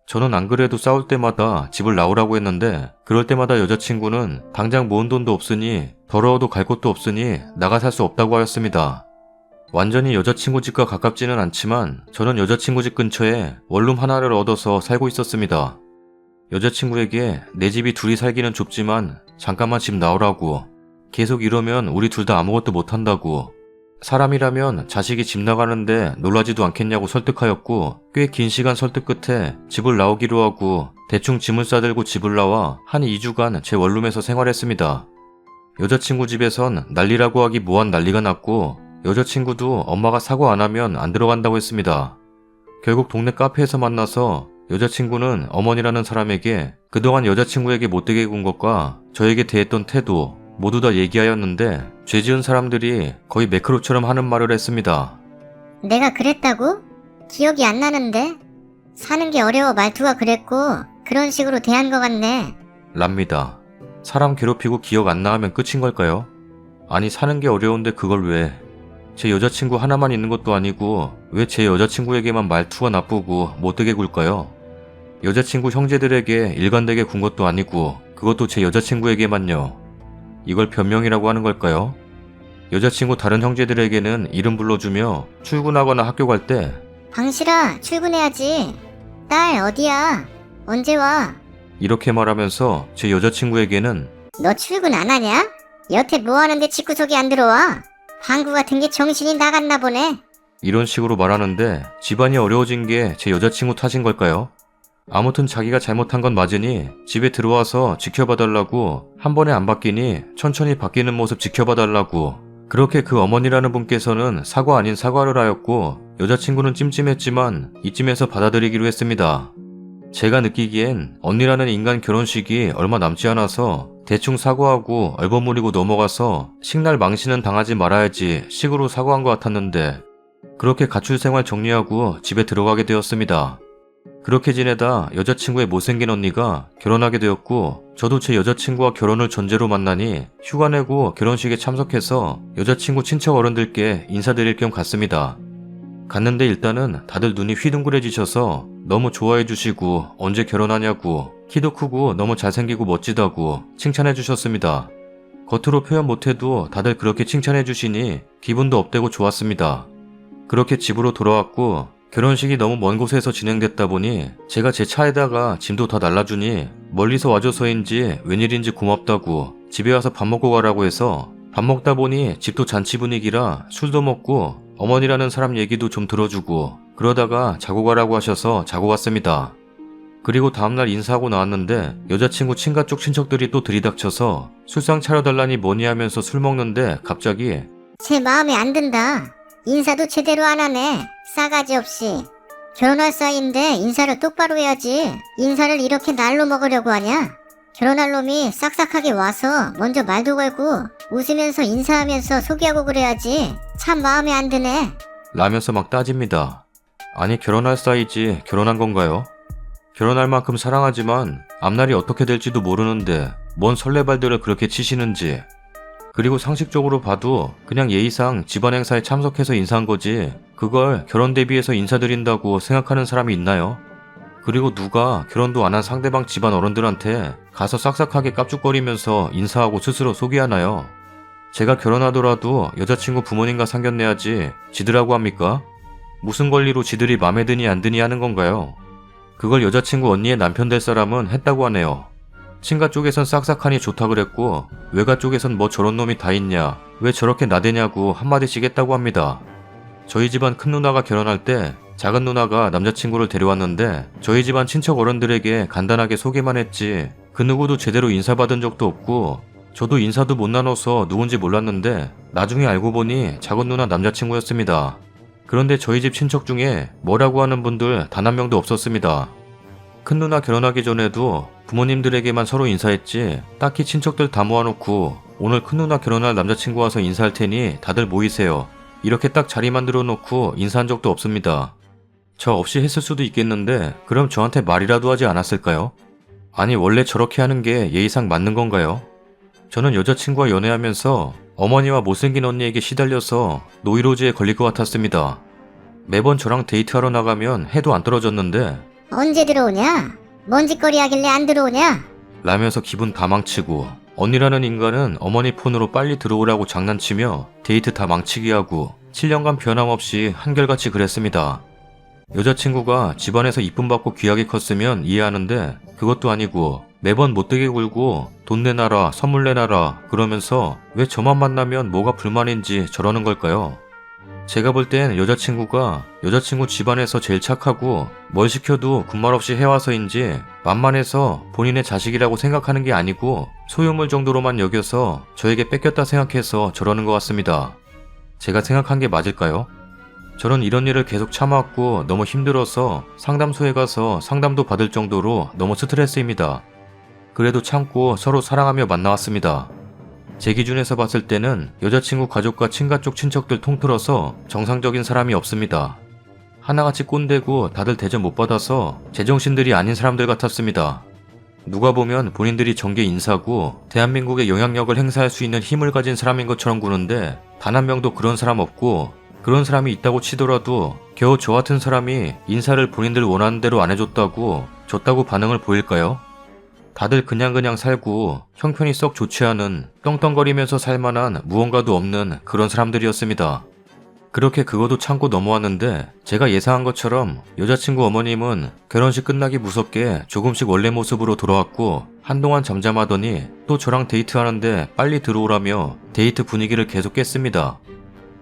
저는 안 그래도 싸울 때마다 집을 나오라고 했는데 그럴 때마다 여자친구는 당장 모은 돈도 없으니 더러워도 갈 곳도 없으니 나가 살 수 없다고 하였습니다. 완전히 여자친구 집과 가깝지는 않지만 저는 여자친구 집 근처에 원룸 하나를 얻어서 살고 있었습니다. 여자친구에게 내 집이 둘이 살기는 좁지만 잠깐만 집 나오라고 계속 이러면 우리 둘 다 아무것도 못한다고 사람이라면 자식이 집 나가는데 놀라지도 않겠냐고 설득하였고 꽤 긴 시간 설득 끝에 집을 나오기로 하고 대충 짐을 싸들고 집을 나와 한 2주간 제 원룸에서 생활했습니다. 여자친구 집에선 난리라고 하기 뭐한 난리가 났고 여자친구도 엄마가 사과 안 하면 안 들어간다고 했습니다. 결국 동네 카페에서 만나서 여자친구는 어머니라는 사람에게 그동안 여자친구에게 못되게 군 것과 저에게 대했던 태도 모두 다 얘기하였는데 죄 지은 사람들이 거의 매크로처럼 하는 말을 했습니다. 내가 그랬다고? 기억이 안 나는데? 사는 게 어려워 말투가 그랬고 그런 식으로 대한 것 같네. 랍니다. 사람 괴롭히고 기억 안 나면 끝인 걸까요? 아니 사는 게 어려운데 그걸 왜? 제 여자친구 하나만 있는 것도 아니고 왜 제 여자친구에게만 말투가 나쁘고 못되게 굴까요? 여자친구 형제들에게 일관되게 군 것도 아니고 그것도 제 여자친구에게만요. 이걸 변명이라고 하는 걸까요? 여자친구 다른 형제들에게는 이름 불러주며 출근하거나 학교 갈 때 방실아 출근해야지. 딸 어디야? 언제 와? 이렇게 말하면서 제 여자친구에게는 너 출근 안 하냐? 여태 뭐 하는데 집구석에 안 들어와? 방구 같은 게 정신이 나갔나 보네. 이런 식으로 말하는데 집안이 어려워진 게 제 여자친구 탓인 걸까요? 아무튼 자기가 잘못한 건 맞으니 집에 들어와서 지켜봐달라고 한 번에 안 바뀌니 천천히 바뀌는 모습 지켜봐달라고 그렇게 그 어머니라는 분께서는 사과 아닌 사과를 하였고 여자친구는 찜찜했지만 이쯤에서 받아들이기로 했습니다. 제가 느끼기엔 언니라는 인간 결혼식이 얼마 남지 않아서 대충 사과하고 얼버무리고 넘어가서 식날 망신은 당하지 말아야지 식으로 사과한 것 같았는데 그렇게 가출 생활 정리하고 집에 들어가게 되었습니다. 그렇게 지내다 여자친구의 못생긴 언니가 결혼하게 되었고 저도 제 여자친구와 결혼을 전제로 만나니 휴가 내고 결혼식에 참석해서 여자친구 친척 어른들께 인사드릴 겸 갔습니다. 갔는데 일단은 다들 눈이 휘둥그레지셔서 너무 좋아해 주시고 언제 결혼하냐고 키도 크고 너무 잘생기고 멋지다고 칭찬해 주셨습니다. 겉으로 표현 못해도 다들 그렇게 칭찬해 주시니 기분도 업되고 좋았습니다. 그렇게 집으로 돌아왔고 결혼식이 너무 먼 곳에서 진행됐다 보니 제가 제 차에다가 짐도 다 날라주니 멀리서 와줘서인지 웬일인지 고맙다고 집에 와서 밥 먹고 가라고 해서 밥 먹다 보니 집도 잔치 분위기라 술도 먹고 어머니라는 사람 얘기도 좀 들어주고 그러다가 자고 가라고 하셔서 자고 갔습니다. 그리고 다음날 인사하고 나왔는데 여자친구 친가 쪽 친척들이 또 들이닥쳐서 술상 차려달라니 뭐니 하면서 술 먹는데 갑자기 제 마음에 안 든다. 인사도 제대로 안 하네. 싸가지 없이. 결혼할 사이인데 인사를 똑바로 해야지. 인사를 이렇게 날로 먹으려고 하냐? 결혼할 놈이 싹싹하게 와서 먼저 말도 걸고 웃으면서 인사하면서 소개하고 그래야지. 참 마음에 안 드네. 라면서 막 따집니다. 아니 결혼할 사이지 결혼한 건가요? 결혼할 만큼 사랑하지만 앞날이 어떻게 될지도 모르는데 뭔 설레발들을 그렇게 치시는지. 그리고 상식적으로 봐도 그냥 예의상 집안 행사에 참석해서 인사한 거지 그걸 결혼 대비해서 인사드린다고 생각하는 사람이 있나요? 그리고 누가 결혼도 안 한 상대방 집안 어른들한테 가서 싹싹하게 깝죽거리면서 인사하고 스스로 소개하나요? 제가 결혼하더라도 여자친구 부모님과 상견례하지 지들하고 합니까? 무슨 권리로 지들이 맘에 드니 안 드니 하는 건가요? 그걸 여자친구 언니의 남편 될 사람은 했다고 하네요. 친가 쪽에선 싹싹하니 좋다 그랬고 외가 쪽에선 뭐 저런 놈이 다 있냐 왜 저렇게 나대냐고 한마디씩 했다고 합니다. 저희 집안 큰 누나가 결혼할 때 작은 누나가 남자친구를 데려왔는데 저희 집안 친척 어른들에게 간단하게 소개만 했지 그 누구도 제대로 인사받은 적도 없고 저도 인사도 못 나눠서 누군지 몰랐는데 나중에 알고 보니 작은 누나 남자친구였습니다. 그런데 저희 집 친척 중에 뭐라고 하는 분들 단 한 명도 없었습니다. 큰 누나 결혼하기 전에도 부모님들에게만 서로 인사했지 딱히 친척들 다 모아놓고 오늘 큰 누나 결혼할 남자친구 와서 인사할 테니 다들 모이세요. 이렇게 딱 자리 만들어 놓고 인사한 적도 없습니다. 저 없이 했을 수도 있겠는데 그럼 저한테 말이라도 하지 않았을까요? 아니 원래 저렇게 하는 게 예의상 맞는 건가요? 저는 여자친구와 연애하면서 어머니와 못생긴 언니에게 시달려서 노이로즈에 걸릴 것 같았습니다. 매번 저랑 데이트하러 나가면 해도 안 떨어졌는데 언제 들어오냐? 뭔 짓거리 하길래 안 들어오냐? 라면서 기분 다 망치고 언니라는 인간은 어머니 폰으로 빨리 들어오라고 장난치며 데이트 다 망치게 하고 7년간 변함없이 한결같이 그랬습니다. 여자친구가 집안에서 이쁨 받고 귀하게 컸으면 이해하는데 그것도 아니고 매번 못되게 굴고 돈 내놔라 선물 내놔라 그러면서 왜 저만 만나면 뭐가 불만인지 저러는 걸까요? 제가 볼 땐 여자친구가 여자친구 집안에서 제일 착하고 뭘 시켜도 군말 없이 해와서인지 만만해서 본인의 자식이라고 생각하는 게 아니고 소유물 정도로만 여겨서 저에게 뺏겼다 생각해서 저러는 것 같습니다. 제가 생각한 게 맞을까요? 저는 이런 일을 계속 참아왔고 너무 힘들어서 상담소에 가서 상담도 받을 정도로 너무 스트레스입니다. 그래도 참고 서로 사랑하며 만나왔습니다. 제 기준에서 봤을 때는 여자친구 가족과 친가 쪽 친척들 통틀어서 정상적인 사람이 없습니다. 하나같이 꼰대고 다들 대접 못 받아서 제정신들이 아닌 사람들 같았습니다. 누가 보면 본인들이 정계 인사고 대한민국의 영향력을 행사할 수 있는 힘을 가진 사람인 것처럼 구는데 단 한 명도 그런 사람 없고 그런 사람이 있다고 치더라도 겨우 저 같은 사람이 인사를 본인들 원하는 대로 안 해줬다고 줬다고 반응을 보일까요? 다들 그냥 살고 형편이 썩 좋지 않은 떵떵거리면서 살만한 무언가도 없는 그런 사람들이었습니다. 그렇게 그거도 참고 넘어왔는데 제가 예상한 것처럼 여자친구 어머님은 결혼식 끝나기 무섭게 조금씩 원래 모습으로 돌아왔고 한동안 잠잠하더니 또 저랑 데이트하는데 빨리 들어오라며 데이트 분위기를 계속 깼습니다.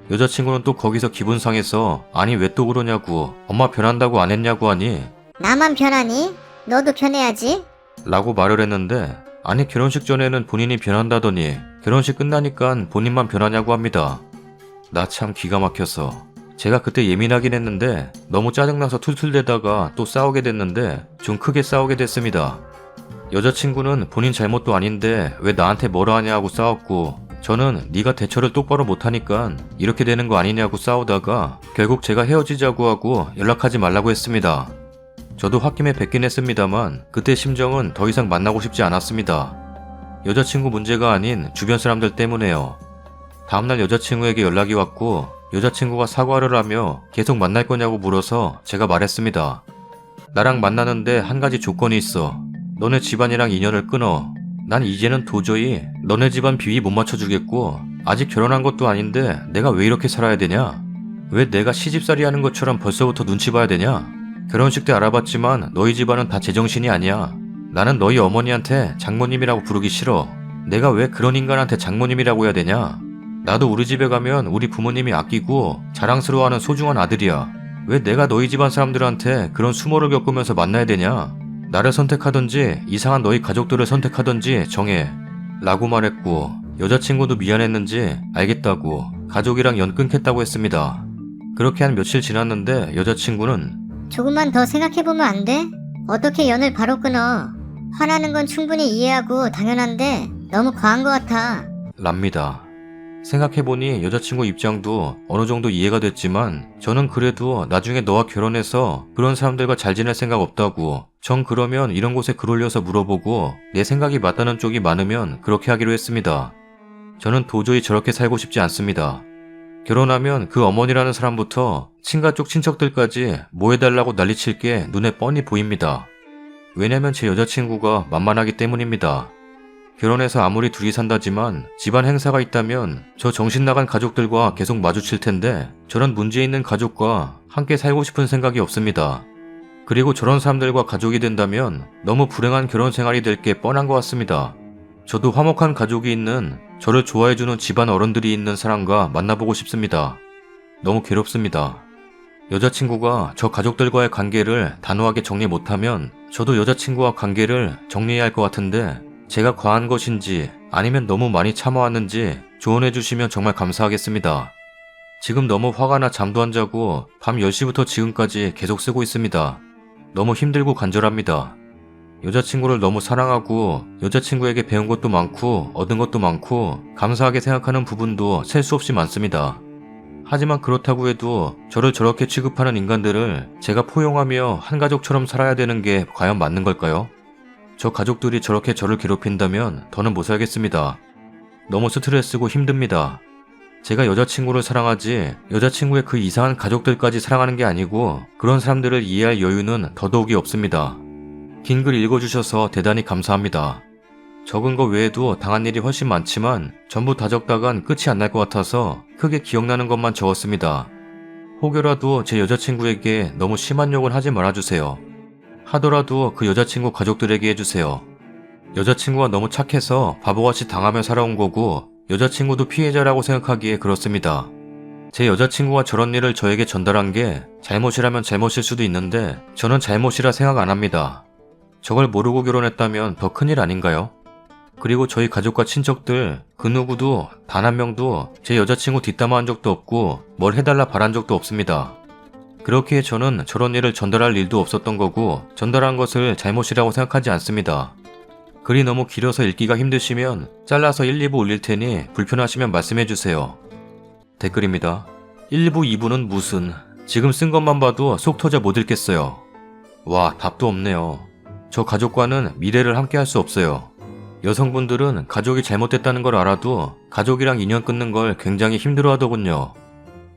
여자친구는 또 거기서 기분 상해서 아니 왜 또 그러냐고 엄마 변한다고 안 했냐고 하니 나만 변하니? 너도 변해야지. 라고 말을 했는데 아니 결혼식 전에는 본인이 변한다더니 결혼식 끝나니깐 본인만 변하냐고 합니다. 나 참 기가 막혀서 제가 그때 예민하긴 했는데 너무 짜증나서 툴툴대다가 또 싸우게 됐는데 좀 크게 싸우게 됐습니다. 여자친구는 본인 잘못도 아닌데 왜 나한테 뭐라 하냐 하고 싸웠고 저는 네가 대처를 똑바로 못하니까 이렇게 되는 거 아니냐고 싸우다가 결국 제가 헤어지자고 하고 연락하지 말라고 했습니다. 저도 홧김에 뵙긴 했습니다만 그때 심정은 더 이상 만나고 싶지 않았습니다. 여자친구 문제가 아닌 주변 사람들 때문에요. 다음날 여자친구에게 연락이 왔고 여자친구가 사과를 하며 계속 만날 거냐고 물어서 제가 말했습니다. 나랑 만나는데 한 가지 조건이 있어. 너네 집안이랑 인연을 끊어. 난 이제는 도저히 너네 집안 비위 못 맞춰주겠고 아직 결혼한 것도 아닌데 내가 왜 이렇게 살아야 되냐? 왜 내가 시집살이 하는 것처럼 벌써부터 눈치 봐야 되냐? 결혼식 때 알아봤지만 너희 집안은 다 제정신이 아니야. 나는 너희 어머니한테 장모님이라고 부르기 싫어. 내가 왜 그런 인간한테 장모님이라고 해야 되냐? 나도 우리 집에 가면 우리 부모님이 아끼고 자랑스러워하는 소중한 아들이야. 왜 내가 너희 집안 사람들한테 그런 수모를 겪으면서 만나야 되냐? 나를 선택하든지 이상한 너희 가족들을 선택하든지 정해. 라고 말했고 여자친구도 미안했는지 알겠다고 가족이랑 연 끊겠다고 했습니다. 그렇게 한 며칠 지났는데 여자친구는 조금만 더 생각해보면 안 돼? 어떻게 연을 바로 끊어? 화나는 건 충분히 이해하고 당연한데 너무 과한 것 같아. 랍니다. 생각해보니 여자친구 입장도 어느 정도 이해가 됐지만 저는 그래도 나중에 너와 결혼해서 그런 사람들과 잘 지낼 생각 없다고, 전 그러면 이런 곳에 글 올려서 물어보고 내 생각이 맞다는 쪽이 많으면 그렇게 하기로 했습니다. 저는 도저히 저렇게 살고 싶지 않습니다. 결혼하면 그 어머니라는 사람부터 친가 쪽 친척들까지 뭐 해달라고 난리칠 게 눈에 뻔히 보입니다. 왜냐면 제 여자친구가 만만하기 때문입니다. 결혼해서 아무리 둘이 산다지만 집안 행사가 있다면 저 정신 나간 가족들과 계속 마주칠 텐데 저런 문제 있는 가족과 함께 살고 싶은 생각이 없습니다. 그리고 저런 사람들과 가족이 된다면 너무 불행한 결혼 생활이 될 게 뻔한 것 같습니다. 저도 화목한 가족이 있는, 저를 좋아해주는 집안 어른들이 있는 사람과 만나보고 싶습니다. 너무 괴롭습니다. 여자친구가 저 가족들과의 관계를 단호하게 정리 못하면 저도 여자친구와 관계를 정리해야 할 것 같은데 제가 과한 것인지 아니면 너무 많이 참아왔는지 조언해 주시면 정말 감사하겠습니다. 지금 너무 화가 나 잠도 안 자고 밤 10시부터 지금까지 계속 쓰고 있습니다. 너무 힘들고 간절합니다. 여자친구를 너무 사랑하고 여자친구에게 배운 것도 많고 얻은 것도 많고 감사하게 생각하는 부분도 셀 수 없이 많습니다. 하지만 그렇다고 해도 저를 저렇게 취급하는 인간들을 제가 포용하며 한 가족처럼 살아야 되는 게 과연 맞는 걸까요? 저 가족들이 저렇게 저를 괴롭힌다면 더는 못 살겠습니다. 너무 스트레스고 힘듭니다. 제가 여자친구를 사랑하지 여자친구의 그 이상한 가족들까지 사랑하는 게 아니고 그런 사람들을 이해할 여유는 더더욱이 없습니다. 긴 글 읽어주셔서 대단히 감사합니다. 적은 거 외에도 당한 일이 훨씬 많지만 전부 다 적다간 끝이 안 날 것 같아서 크게 기억나는 것만 적었습니다. 혹여라도 제 여자친구에게 너무 심한 욕은 하지 말아주세요. 하더라도 그 여자친구 가족들에게 해주세요. 여자친구가 너무 착해서 바보같이 당하며 살아온 거고 여자친구도 피해자라고 생각하기에 그렇습니다. 제 여자친구가 저런 일을 저에게 전달한 게 잘못이라면 잘못일 수도 있는데 저는 잘못이라 생각 안 합니다. 저걸 모르고 결혼했다면 더 큰일 아닌가요? 그리고 저희 가족과 친척들 그 누구도 단 한 명도 제 여자친구 뒷담화한 적도 없고 뭘 해달라 바란 적도 없습니다. 그렇기에 저는 저런 일을 전달할 일도 없었던 거고 전달한 것을 잘못이라고 생각하지 않습니다. 글이 너무 길어서 읽기가 힘드시면 잘라서 1, 2부 올릴 테니 불편하시면 말씀해주세요. 댓글입니다. 1부, 2부는 무슨, 지금 쓴 것만 봐도 속 터져 못 읽겠어요. 와, 답도 없네요. 저 가족과는 미래를 함께 할 수 없어요. 여성분들은 가족이 잘못됐다는 걸 알아도 가족이랑 인연 끊는 걸 굉장히 힘들어 하더군요.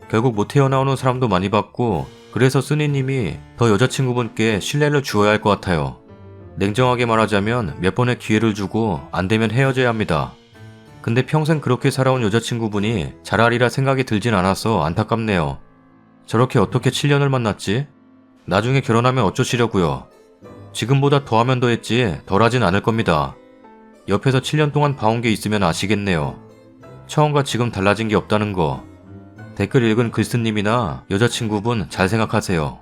결국 못 헤어나오는 사람도 많이 봤고 그래서 쓰니님이 더 여자친구분께 신뢰를 주어야 할 것 같아요. 냉정하게 말하자면 몇 번의 기회를 주고 안 되면 헤어져야 합니다. 근데 평생 그렇게 살아온 여자친구분이 잘하리라 생각이 들진 않아서 안타깝네요. 저렇게 어떻게 7년을 만났지? 나중에 결혼하면 어쩌시려고요? 지금보다 더하면 더했지 덜하진 않을 겁니다. 옆에서 7년 동안 봐온 게 있으면 아시겠네요. 처음과 지금 달라진 게 없다는 거. 댓글 읽은 글쓴님이나 여자친구분 잘 생각하세요.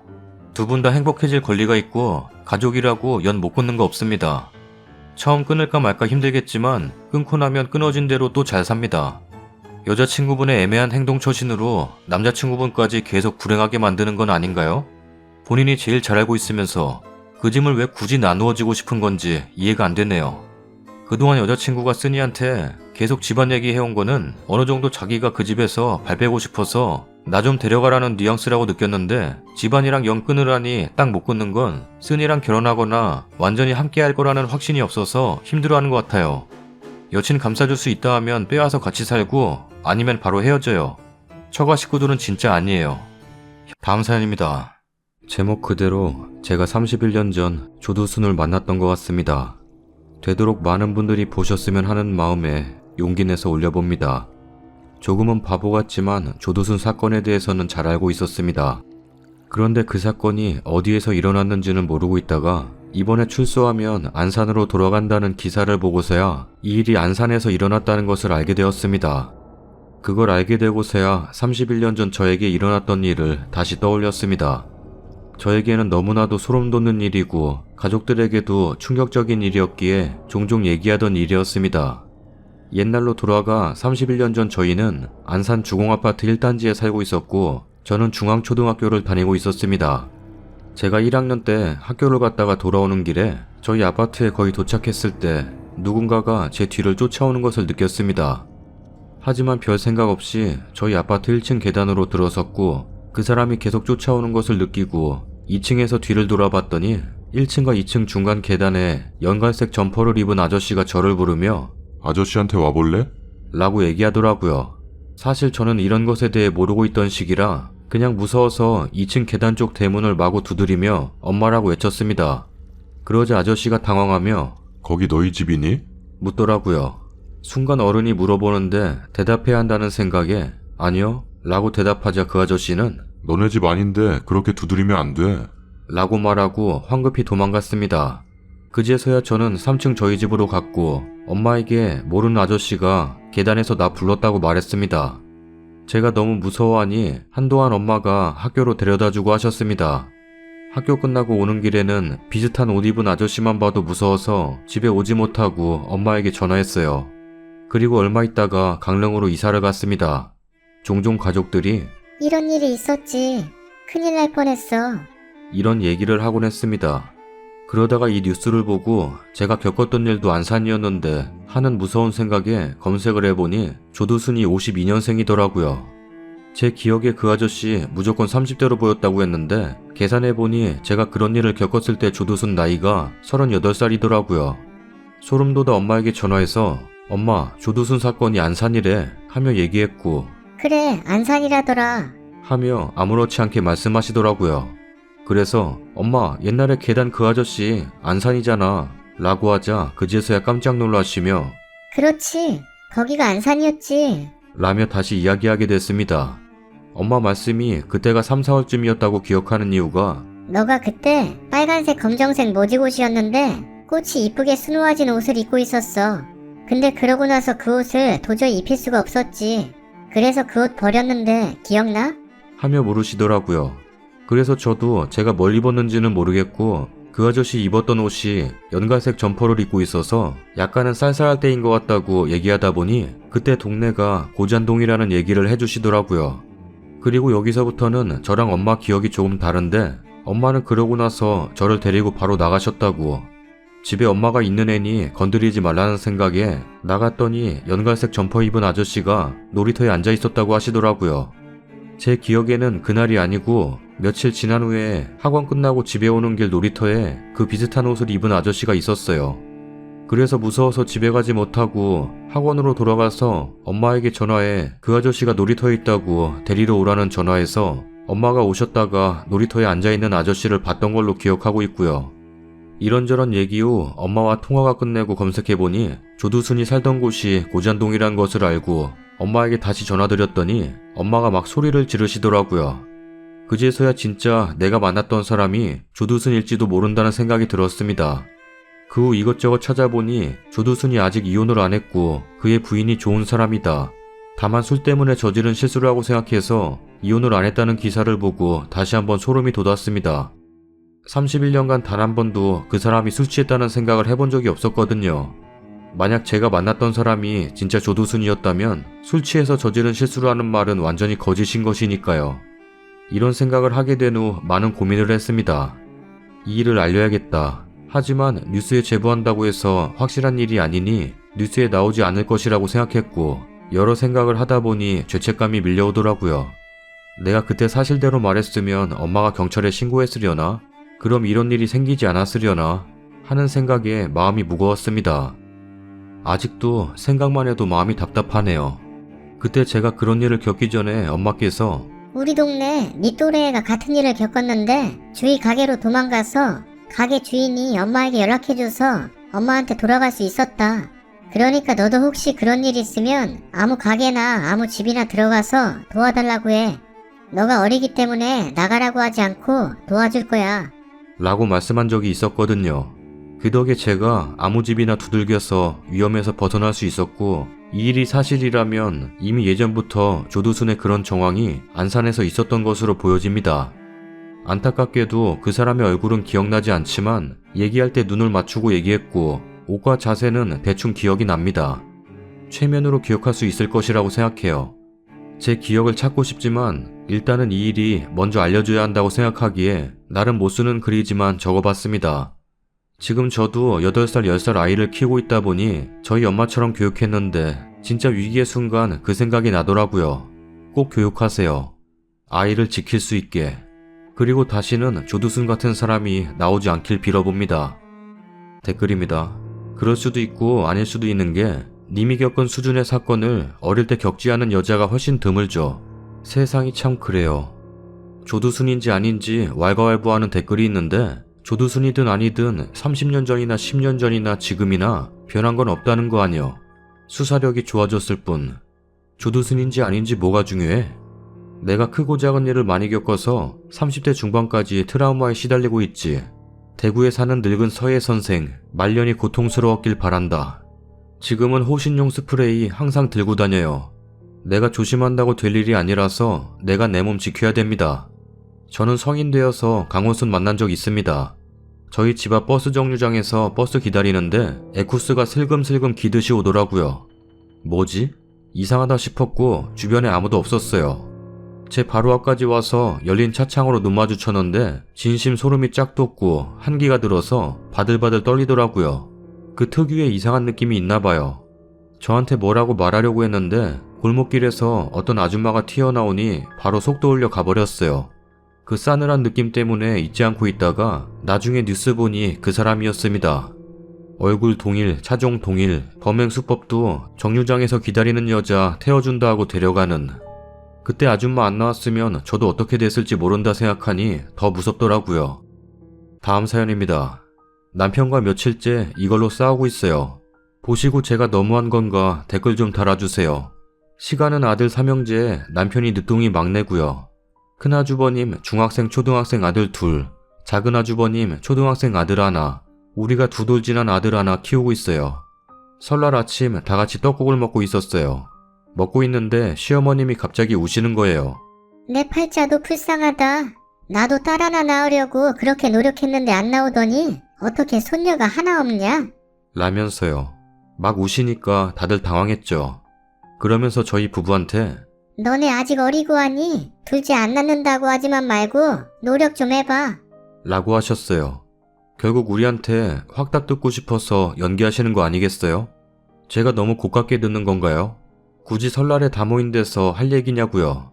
두 분 다 행복해질 권리가 있고 가족이라고 연 못 끊는 거 없습니다. 처음 끊을까 말까 힘들겠지만 끊고 나면 끊어진 대로 또 잘 삽니다. 여자친구분의 애매한 행동 처신으로 남자친구분까지 계속 불행하게 만드는 건 아닌가요? 본인이 제일 잘 알고 있으면서 그 짐을 왜 굳이 나누어지고 싶은 건지 이해가 안 되네요. 그동안 여자친구가 쓰니한테 계속 집안 얘기해온 거는 어느 정도 자기가 그 집에서 발 빼고 싶어서 나 좀 데려가라는 뉘앙스라고 느꼈는데 집안이랑 연 끊으라니 딱 못 끊는 건 쓰니랑 결혼하거나 완전히 함께 할 거라는 확신이 없어서 힘들어하는 것 같아요. 여친 감싸줄 수 있다 하면 빼와서 같이 살고 아니면 바로 헤어져요. 처가 식구들은 진짜 아니에요. 다음 사연입니다. 제목 그대로 제가 31년 전 조두순을 만났던 것 같습니다. 되도록 많은 분들이 보셨으면 하는 마음에 용기 내서 올려봅니다. 조금은 바보 같지만 조두순 사건에 대해서는 잘 알고 있었습니다. 그런데 그 사건이 어디에서 일어났는지는 모르고 있다가 이번에 출소하면 안산으로 돌아간다는 기사를 보고서야 이 일이 안산에서 일어났다는 것을 알게 되었습니다. 그걸 알게 되고서야 31년 전 저에게 일어났던 일을 다시 떠올렸습니다. 저에게는 너무나도 소름 돋는 일이고 가족들에게도 충격적인 일이었기에 종종 얘기하던 일이었습니다. 옛날로 돌아가 31년 전 저희는 안산 주공아파트 1단지에 살고 있었고 저는 중앙초등학교를 다니고 있었습니다. 제가 1학년 때 학교를 갔다가 돌아오는 길에 저희 아파트에 거의 도착했을 때 누군가가 제 뒤를 쫓아오는 것을 느꼈습니다. 하지만 별 생각 없이 저희 아파트 1층 계단으로 들어섰고 그 사람이 계속 쫓아오는 것을 느끼고 2층에서 뒤를 돌아봤더니 1층과 2층 중간 계단에 연갈색 점퍼를 입은 아저씨가 저를 부르며 아저씨한테 와볼래? 라고 얘기하더라고요. 사실 저는 이런 것에 대해 모르고 있던 시기라 그냥 무서워서 2층 계단 쪽 대문을 마구 두드리며 엄마라고 외쳤습니다. 그러자 아저씨가 당황하며 거기 너희 집이니? 묻더라고요. 순간 어른이 물어보는데 대답해야 한다는 생각에 아니요 라고 대답하자 그 아저씨는 너네 집 아닌데 그렇게 두드리면 안 돼. 라고 말하고 황급히 도망갔습니다. 그제서야 저는 3층 저희 집으로 갔고 엄마에게 모르는 아저씨가 계단에서 나 불렀다고 말했습니다. 제가 너무 무서워하니 한동안 엄마가 학교로 데려다주고 하셨습니다. 학교 끝나고 오는 길에는 비슷한 옷 입은 아저씨만 봐도 무서워서 집에 오지 못하고 엄마에게 전화했어요. 그리고 얼마 있다가 강릉으로 이사를 갔습니다. 종종 가족들이 이런 일이 있었지. 큰일 날 뻔했어. 이런 얘기를 하곤 했습니다. 그러다가 이 뉴스를 보고 제가 겪었던 일도 안산이었는데 하는 무서운 생각에 검색을 해보니 조두순이 52년생이더라고요. 제 기억에 그 아저씨 무조건 30대로 보였다고 했는데 계산해보니 제가 그런 일을 겪었을 때 조두순 나이가 38살이더라고요. 소름 돋아 엄마에게 전화해서 엄마 조두순 사건이 안산이래 하며 얘기했고 그래, 안산이라더라. 하며 아무렇지 않게 말씀하시더라고요. 그래서 엄마 옛날에 계단 그 아저씨 안산이잖아 라고 하자 그제서야 깜짝 놀라시며 그렇지. 거기가 안산이었지. 라며 다시 이야기하게 됐습니다. 엄마 말씀이 그때가 3, 4월쯤이었다고 기억하는 이유가 너가 그때 빨간색 검정색 모지옷이었는데 꽃이 이쁘게 수놓아진 옷을 입고 있었어. 근데 그러고 나서 그 옷을 도저히 입힐 수가 없었지. 그래서 그 옷 버렸는데 기억나? 하며 물으시더라고요. 그래서 저도 제가 뭘 입었는지는 모르겠고 그 아저씨 입었던 옷이 연갈색 점퍼를 입고 있어서 약간은 쌀쌀할 때인 것 같다고 얘기하다 보니 그때 동네가 고잔동이라는 얘기를 해주시더라고요. 그리고 여기서부터는 저랑 엄마 기억이 조금 다른데 엄마는 그러고 나서 저를 데리고 바로 나가셨다고. 집에 엄마가 있는 애니 건드리지 말라는 생각에 나갔더니 연갈색 점퍼 입은 아저씨가 놀이터에 앉아 있었다고 하시더라고요. 제 기억에는 그날이 아니고 며칠 지난 후에 학원 끝나고 집에 오는 길 놀이터에 그 비슷한 옷을 입은 아저씨가 있었어요. 그래서 무서워서 집에 가지 못하고 학원으로 돌아가서 엄마에게 전화해 그 아저씨가 놀이터에 있다고 데리러 오라는 전화해서 엄마가 오셨다가 놀이터에 앉아있는 아저씨를 봤던 걸로 기억하고 있고요. 이런저런 얘기 후 엄마와 통화가 끝내고 검색해보니 조두순이 살던 곳이 고잔동이란 것을 알고 엄마에게 다시 전화드렸더니 엄마가 막 소리를 지르시더라고요. 그제서야 진짜 내가 만났던 사람이 조두순일지도 모른다는 생각이 들었습니다. 그 후 이것저것 찾아보니 조두순이 아직 이혼을 안 했고 그의 부인이 좋은 사람이다. 다만 술 때문에 저지른 실수라고 생각해서 이혼을 안 했다는 기사를 보고 다시 한번 소름이 돋았습니다. 31년간 단 한 번도 그 사람이 술 취했다는 생각을 해본 적이 없었거든요. 만약 제가 만났던 사람이 진짜 조두순이었다면 술 취해서 저지른 실수라는 말은 완전히 거짓인 것이니까요. 이런 생각을 하게 된 후 많은 고민을 했습니다. 이 일을 알려야겠다. 하지만 뉴스에 제보한다고 해서 확실한 일이 아니니 뉴스에 나오지 않을 것이라고 생각했고 여러 생각을 하다 보니 죄책감이 밀려오더라고요. 내가 그때 사실대로 말했으면 엄마가 경찰에 신고했으려나? 그럼 이런 일이 생기지 않았으려나? 하는 생각에 마음이 무거웠습니다. 아직도 생각만 해도 마음이 답답하네요. 그때 제가 그런 일을 겪기 전에 엄마께서 우리 동네 네 또래 애가 같은 일을 겪었는데 주위 가게로 도망가서 가게 주인이 엄마에게 연락해줘서 엄마한테 돌아갈 수 있었다. 그러니까 너도 혹시 그런 일 있으면 아무 가게나 아무 집이나 들어가서 도와달라고 해. 너가 어리기 때문에 나가라고 하지 않고 도와줄 거야. 라고 말씀한 적이 있었거든요. 그 덕에 제가 아무 집이나 두들겨서 위험에서 벗어날 수 있었고 이 일이 사실이라면 이미 예전부터 조두순의 그런 정황이 안산에서 있었던 것으로 보여집니다. 안타깝게도 그 사람의 얼굴은 기억나지 않지만 얘기할 때 눈을 맞추고 얘기했고 옷과 자세는 대충 기억이 납니다. 최면으로 기억할 수 있을 것이라고 생각해요. 제 기억을 찾고 싶지만 일단은 이 일이 먼저 알려줘야 한다고 생각하기에 나름 못쓰는 글이지만 적어봤습니다. 지금 저도 8살, 10살 아이를 키우고 있다 보니 저희 엄마처럼 교육했는데 진짜 위기의 순간 그 생각이 나더라고요. 꼭 교육하세요. 아이를 지킬 수 있게. 그리고 다시는 조두순 같은 사람이 나오지 않길 빌어봅니다. 댓글입니다. 그럴 수도 있고 아닐 수도 있는 게 님이 겪은 수준의 사건을 어릴 때 겪지 않은 여자가 훨씬 드물죠. 세상이 참 그래요. 조두순인지 아닌지 왈가왈부하는 댓글이 있는데 조두순이든 아니든 30년 전이나 10년 전이나 지금이나 변한 건 없다는 거 아니요. 수사력이 좋아졌을 뿐. 조두순인지 아닌지 뭐가 중요해? 내가 크고 작은 일을 많이 겪어서 30대 중반까지 트라우마에 시달리고 있지. 대구에 사는 늙은 서예 선생, 말년이 고통스러웠길 바란다. 지금은 호신용 스프레이 항상 들고 다녀요. 내가 조심한다고 될 일이 아니라서 내가 내 몸 지켜야 됩니다. 저는 성인 되어서 강호순 만난 적 있습니다. 저희 집 앞 버스 정류장에서 버스 기다리는데 에쿠스가 슬금슬금 기듯이 오더라고요. 뭐지? 이상하다 싶었고 주변에 아무도 없었어요. 제 바로 앞까지 와서 열린 차창으로 눈 마주쳤는데 진심 소름이 쫙 돋고 한기가 들어서 바들바들 떨리더라고요. 그 특유의 이상한 느낌이 있나 봐요. 저한테 뭐라고 말하려고 했는데 골목길에서 어떤 아줌마가 튀어나오니 바로 속도 올려 가버렸어요. 그 싸늘한 느낌 때문에 잊지 않고 있다가 나중에 뉴스 보니 그 사람이었습니다. 얼굴 동일, 차종 동일, 범행 수법도 정류장에서 기다리는 여자 태워준다 하고 데려가는. 그때 아줌마 안 나왔으면 저도 어떻게 됐을지 모른다 생각하니 더 무섭더라고요. 다음 사연입니다. 남편과 며칠째 이걸로 싸우고 있어요. 보시고 제가 너무한 건가 댓글 좀 달아주세요. 시간은 아들 삼형제에 남편이 늦둥이 막내고요. 큰아주버님 중학생 초등학생 아들 둘, 작은아주버님 초등학생 아들 하나, 우리가 2돌 지난 아들 하나 키우고 있어요. 설날 아침 다 같이 떡국을 먹고 있었어요. 먹고 있는데 시어머님이 갑자기 우시는 거예요. 내 팔자도 불쌍하다. 나도 딸 하나 낳으려고 그렇게 노력했는데 안 나오더니 어떻게 손녀가 하나 없냐? 라면서요. 막 우시니까 다들 당황했죠. 그러면서 저희 부부한테 너네 아직 어리고 하니 둘째 안 낳는다고 하지만 말고 노력 좀 해봐. 라고 하셨어요. 결국 우리한테 확답 듣고 싶어서 연기하시는 거 아니겠어요? 제가 너무 고깝게 듣는 건가요? 굳이 설날에 다 모인 데서 할 얘기냐고요.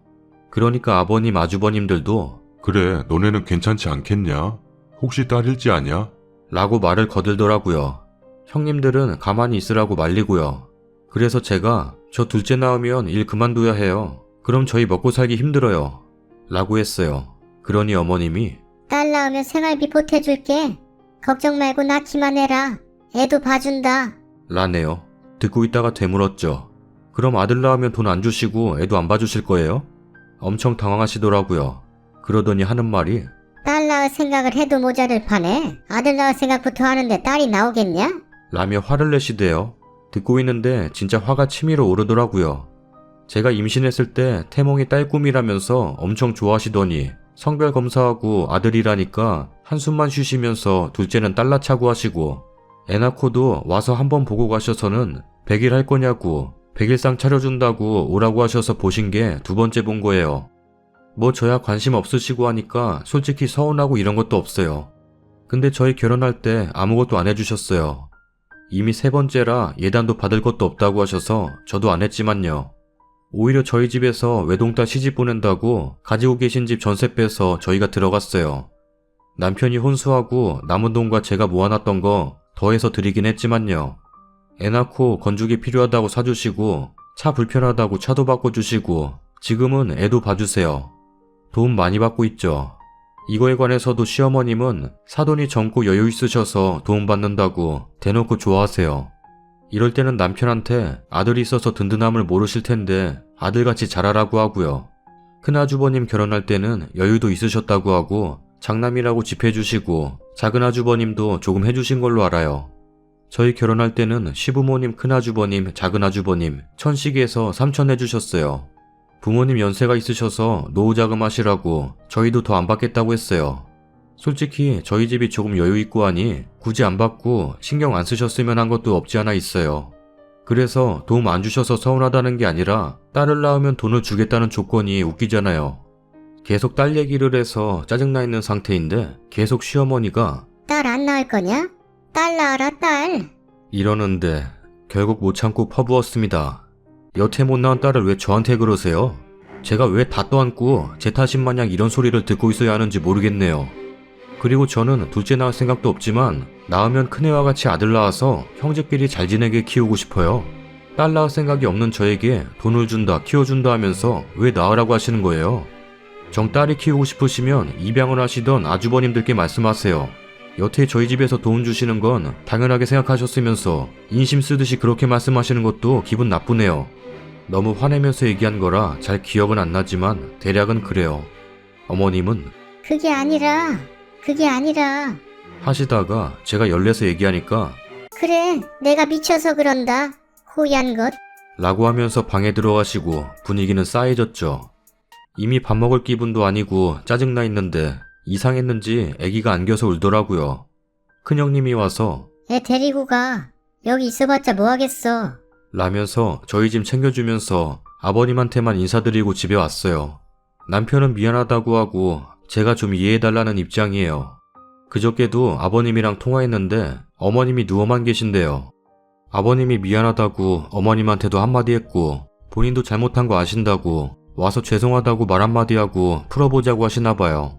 그러니까 아버님 아주버님들도 그래, 너네는 괜찮지 않겠냐? 혹시 딸일지 아냐? 라고 말을 거들더라고요. 형님들은 가만히 있으라고 말리고요. 그래서 제가 저 둘째 낳으면 일 그만둬야 해요. 그럼 저희 먹고 살기 힘들어요. 라고 했어요. 그러니 어머님이 딸 낳으면 생활비 보태줄게. 걱정 말고 낳기만 해라. 애도 봐준다. 라네요. 듣고 있다가 되물었죠. 그럼 아들 낳으면 돈 안 주시고 애도 안 봐주실 거예요? 엄청 당황하시더라고요. 그러더니 하는 말이 딸 낳을 생각을 해도 모자를 파네. 아들 낳을 생각부터 하는데 딸이 나오겠냐? 라며 화를 내시대요. 듣고 있는데 진짜 화가 치밀어 오르더라고요. 제가 임신했을 때 태몽이 딸 꿈이라면서 엄청 좋아하시더니 성별 검사하고 아들이라니까 한숨만 쉬시면서 둘째는 딸 낳자고 하시고 애 낳고도 와서 한번 보고 가셔서는 100일 할 거냐고 100일상 차려준다고 오라고 하셔서 보신 게 2번째 본 거예요. 뭐 저야 관심 없으시고 하니까 솔직히 서운하고 이런 것도 없어요. 근데 저희 결혼할 때 아무것도 안 해주셨어요. 이미 3번째라 예단도 받을 것도 없다고 하셔서 저도 안 했지만요. 오히려 저희 집에서 외동딸 시집 보낸다고 가지고 계신 집 전세 빼서 저희가 들어갔어요. 남편이 혼수하고 남은 돈과 제가 모아놨던 거 더해서 드리긴 했지만요. 애 낳고 건축이 필요하다고 사주시고 차 불편하다고 차도 바꿔주시고 지금은 애도 봐주세요. 도움 많이 받고 있죠. 이거에 관해서도 시어머님은 사돈이 젊고 여유 있으셔서 도움받는다고 대놓고 좋아하세요. 이럴 때는 남편한테 아들이 있어서 든든함을 모르실 텐데 아들같이 잘하라고 하고요. 큰아주버님 결혼할 때는 여유도 있으셨다고 하고 장남이라고 집해주시고 작은아주버님도 조금 해주신 걸로 알아요. 저희 결혼할 때는 시부모님, 큰아주버님, 작은아주버님 천식에서 3천 해주셨어요. 부모님 연세가 있으셔서 노후자금 하시라고 저희도 더 안 받겠다고 했어요. 솔직히 저희 집이 조금 여유 있고 하니 굳이 안 받고 신경 안 쓰셨으면 한 것도 없지 않아 있어요. 그래서 도움 안 주셔서 서운하다는 게 아니라 딸을 낳으면 돈을 주겠다는 조건이 웃기잖아요. 계속 딸 얘기를 해서 짜증나 있는 상태인데 계속 시어머니가 딸 안 낳을 거냐? 딸 낳아라 딸. 이러는데 결국 못 참고 퍼부었습니다. 여태 못 낳은 딸을 왜 저한테 그러세요? 제가 왜 다 떠안고 제 탓인 마냥 이런 소리를 듣고 있어야 하는지 모르겠네요. 그리고 저는 둘째 낳을 생각도 없지만 낳으면 큰애와 같이 아들 낳아서 형제끼리 잘 지내게 키우고 싶어요. 딸 낳을 생각이 없는 저에게 돈을 준다 키워준다 하면서 왜 낳으라고 하시는 거예요? 정 딸이 키우고 싶으시면 입양을 하시던 아주버님들께 말씀하세요. 여태 저희 집에서 도움 주시는 건 당연하게 생각하셨으면서 인심 쓰듯이 그렇게 말씀하시는 것도 기분 나쁘네요. 너무 화내면서 얘기한 거라 잘 기억은 안 나지만 대략은 그래요. 어머님은 그게 아니라 하시다가 제가 열내서 얘기하니까 그래 내가 미쳐서 그런다. 호얀 것. 라고 하면서 방에 들어가시고 분위기는 싸해졌죠. 이미 밥 먹을 기분도 아니고 짜증나 있는데 이상했는지 아기가 안겨서 울더라고요. 큰형님이 와서 애 데리고 가. 여기 있어봤자 뭐하겠어. 라면서 저희 짐 챙겨주면서 아버님한테만 인사드리고 집에 왔어요. 남편은 미안하다고 하고 제가 좀 이해해달라는 입장이에요. 그저께도 아버님이랑 통화했는데 어머님이 누워만 계신데요. 아버님이 미안하다고 어머님한테도 한마디 했고 본인도 잘못한 거 아신다고 와서 죄송하다고 말 한마디 하고 풀어보자고 하시나봐요.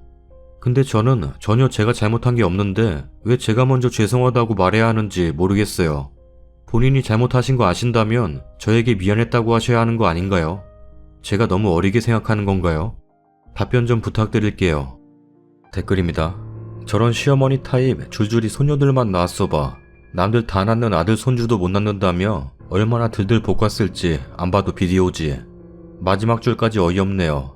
근데 저는 전혀 제가 잘못한 게 없는데 왜 제가 먼저 죄송하다고 말해야 하는지 모르겠어요. 본인이 잘못하신 거 아신다면 저에게 미안했다고 하셔야 하는 거 아닌가요? 제가 너무 어리게 생각하는 건가요? 답변 좀 부탁드릴게요. 댓글입니다. 저런 시어머니 타입 줄줄이 소녀들만 낳았어봐. 남들 다 낳는 아들 손주도 못 낳는다며 얼마나 들들 볶았을지 안 봐도 비디오지. 마지막 줄까지 어이없네요.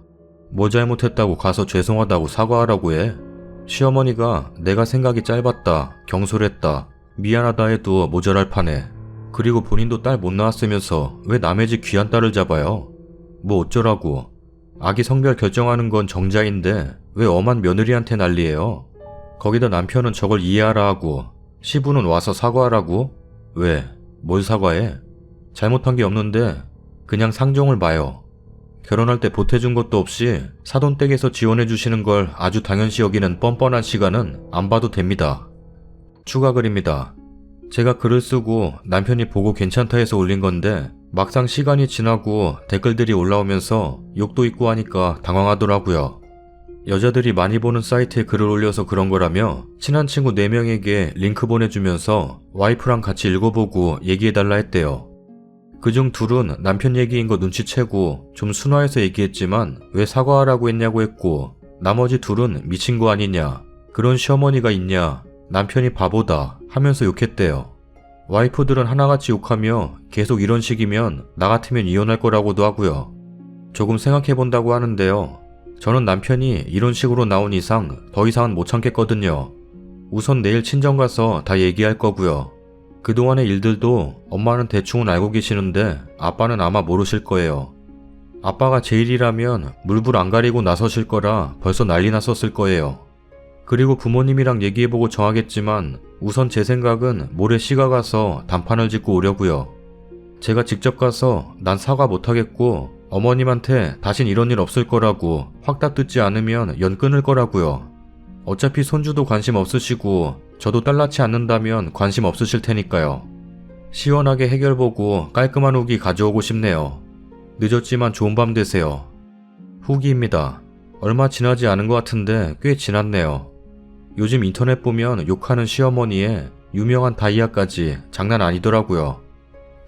뭐 잘못했다고 가서 죄송하다고 사과하라고 해? 시어머니가 내가 생각이 짧았다, 경솔했다, 미안하다 해도 모자랄 판에. 그리고 본인도 딸 못 낳았으면서 왜 남의 집 귀한 딸을 잡아요? 뭐 어쩌라고. 아기 성별 결정하는 건 정자인데 왜 엄한 며느리한테 난리예요? 거기다 남편은 저걸 이해하라 하고 시부는 와서 사과하라고? 왜? 뭘 사과해? 잘못한 게 없는데 그냥 상종을 봐요. 결혼할 때 보태준 것도 없이 사돈댁에서 지원해주시는 걸 아주 당연시 여기는 뻔뻔한 시간은 안 봐도 됩니다. 추가 글입니다. 제가 글을 쓰고 남편이 보고 괜찮다 해서 올린 건데 막상 시간이 지나고 댓글들이 올라오면서 욕도 있고 하니까 당황하더라고요. 여자들이 많이 보는 사이트에 글을 올려서 그런 거라며 친한 친구 4명에게 링크 보내주면서 와이프랑 같이 읽어보고 얘기해달라 했대요. 그중 둘은 남편 얘기인 거 눈치채고 좀 순화해서 얘기했지만 왜 사과하라고 했냐고 했고 나머지 둘은 미친 거 아니냐, 그런 시어머니가 있냐, 남편이 바보다 하면서 욕했대요. 와이프들은 하나같이 욕하며 계속 이런 식이면 나 같으면 이혼할 거라고도 하고요. 조금 생각해본다고 하는데요. 저는 남편이 이런 식으로 나온 이상 더 이상은 못 참겠거든요. 우선 내일 친정 가서 다 얘기할 거고요. 그동안의 일들도 엄마는 대충은 알고 계시는데 아빠는 아마 모르실 거예요. 아빠가 제 일이라면 물불 안 가리고 나서실 거라 벌써 난리 났었을 거예요. 그리고 부모님이랑 얘기해보고 정하겠지만 우선 제 생각은 모레 시가 가서 단판을 짓고 오려고요. 제가 직접 가서 난 사과 못하겠고 어머님한테 다신 이런 일 없을 거라고 확답 듣지 않으면 연 끊을 거라고요. 어차피 손주도 관심 없으시고 저도 딸 낳지 않는다면 관심 없으실 테니까요. 시원하게 해결 보고 깔끔한 후기 가져오고 싶네요. 늦었지만 좋은 밤 되세요. 후기입니다. 얼마 지나지 않은 것 같은데 꽤 지났네요. 요즘 인터넷 보면 욕하는 시어머니에 유명한 다이아까지 장난 아니더라고요.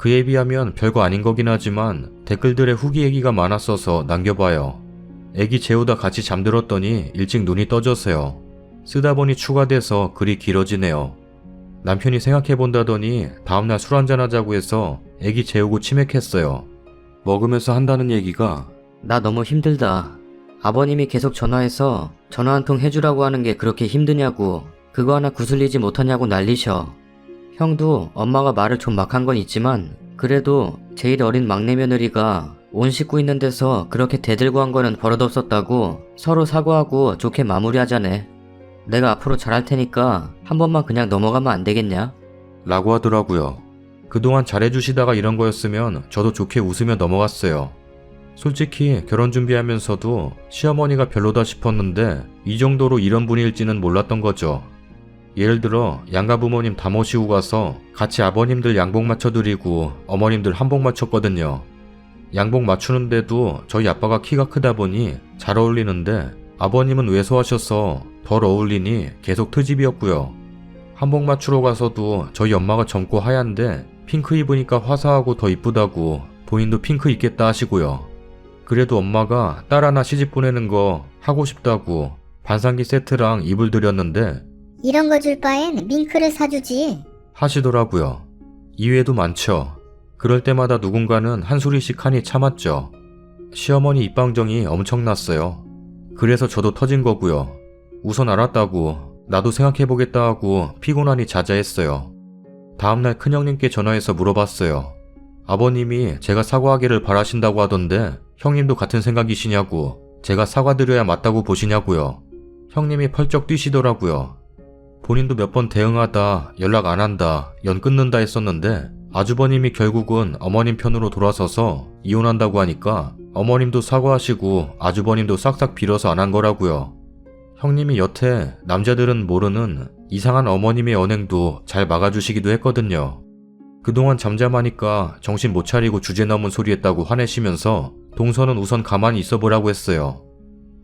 그에 비하면 별거 아닌 거긴 하지만 댓글들에 후기 얘기가 많았어서 남겨봐요. 애기 재우다 같이 잠들었더니 일찍 눈이 떠져서요. 쓰다 보니 추가돼서 글이 길어지네요. 남편이 생각해본다더니 다음날 술 한잔하자고 해서 애기 재우고 치맥했어요. 먹으면서 한다는 얘기가 나 너무 힘들다. 아버님이 계속 전화해서 전화 한 통 해주라고 하는 게 그렇게 힘드냐고, 그거 하나 구슬리지 못하냐고 난리셔. 형도 엄마가 말을 좀 막한 건 있지만 그래도 제일 어린 막내 며느리가 온 식구 있는 데서 그렇게 대들고 한 거는 버릇없었다고 서로 사과하고 좋게 마무리하자네. 내가 앞으로 잘할 테니까 한 번만 그냥 넘어가면 안 되겠냐? 라고 하더라고요. 그동안 잘해주시다가 이런 거였으면 저도 좋게 웃으며 넘어갔어요. 솔직히 결혼 준비하면서도 시어머니가 별로다 싶었는데 이 정도로 이런 분일지는 몰랐던 거죠. 예를 들어 양가 부모님 다 모시고 가서 같이 아버님들 양복 맞춰드리고 어머님들 한복 맞췄거든요. 양복 맞추는데도 저희 아빠가 키가 크다 보니 잘 어울리는데 아버님은 왜소하셔서 덜 어울리니 계속 트집이었고요. 한복 맞추러 가서도 저희 엄마가 젊고 하얀데 핑크 입으니까 화사하고 더 이쁘다고 본인도 핑크 입겠다 하시고요. 그래도 엄마가 딸 하나 시집 보내는 거 하고 싶다고 반상기 세트랑 이불 드렸는데 이런 거 줄 바엔 밍크를 사주지. 하시더라고요. 이외에도 많죠. 그럴 때마다 누군가는 한 소리씩 하니 참았죠. 시어머니 입방정이 엄청났어요. 그래서 저도 터진 거고요. 우선 알았다고 나도 생각해보겠다 하고 피곤하니 자자했어요. 다음날 큰형님께 전화해서 물어봤어요. 아버님이 제가 사과하기를 바라신다고 하던데 형님도 같은 생각이시냐고, 제가 사과드려야 맞다고 보시냐고요. 형님이 펄쩍 뛰시더라고요. 본인도 몇 번 대응하다 연락 안 한다, 연 끊는다 했었는데 아주버님이 결국은 어머님 편으로 돌아서서 이혼한다고 하니까 어머님도 사과하시고 아주버님도 싹싹 빌어서 안 한 거라고요. 형님이 여태 남자들은 모르는 이상한 어머님의 언행도 잘 막아주시기도 했거든요. 그동안 잠잠하니까 정신 못 차리고 주제 넘은 소리 했다고 화내시면서 동서는 우선 가만히 있어보라고 했어요.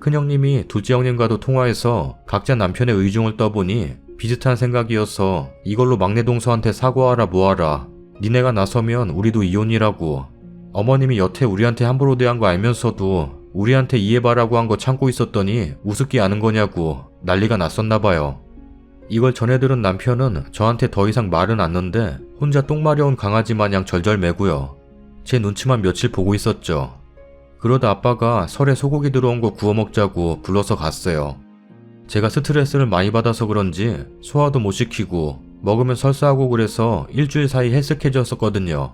큰형님이 둘째 형님과도 통화해서 각자 남편의 의중을 떠보니 비슷한 생각이어서 이걸로 막내 동서한테 사과하라 뭐하라, 니네가 나서면 우리도 이혼이라고, 어머님이 여태 우리한테 함부로 대한 거 알면서도 우리한테 이해봐라고 한 거 참고 있었더니 우습게 아는 거냐고 난리가 났었나봐요. 이걸 전해들은 남편은 저한테 더 이상 말은 않는데 혼자 똥 마려운 강아지 마냥 절절매고요. 제 눈치만 며칠 보고 있었죠. 그러다 아빠가 설에 소고기 들어온 거 구워 먹자고 불러서 갔어요. 제가 스트레스를 많이 받아서 그런지 소화도 못 시키고 먹으면 설사하고 그래서 일주일 사이 헬쓱해졌었거든요.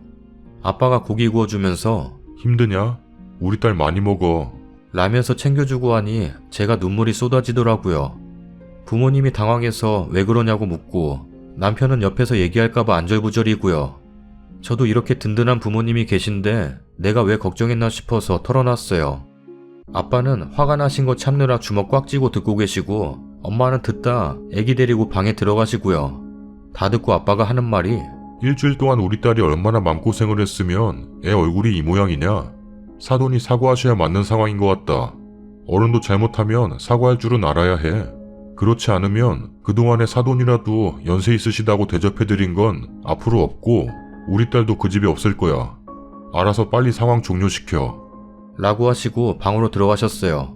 아빠가 고기 구워주면서 힘드냐? 우리 딸 많이 먹어. 라면서 챙겨주고 하니 제가 눈물이 쏟아지더라고요. 부모님이 당황해서 왜 그러냐고 묻고 남편은 옆에서 얘기할까봐 안절부절이고요. 저도 이렇게 든든한 부모님이 계신데 내가 왜 걱정했나 싶어서 털어놨어요. 아빠는 화가 나신 거 참느라 주먹 꽉 쥐고 듣고 계시고 엄마는 듣다 애기 데리고 방에 들어가시고요. 다 듣고 아빠가 하는 말이 일주일 동안 우리 딸이 얼마나 맘고생을 했으면 애 얼굴이 이 모양이냐? 사돈이 사과하셔야 맞는 상황인 것 같다. 어른도 잘못하면 사과할 줄은 알아야 해. 그렇지 않으면 그동안의 사돈이라도 연세 있으시다고 대접해드린 건 앞으로 없고 우리 딸도 그 집에 없을 거야. 알아서 빨리 상황 종료시켜. 라고 하시고 방으로 들어가셨어요.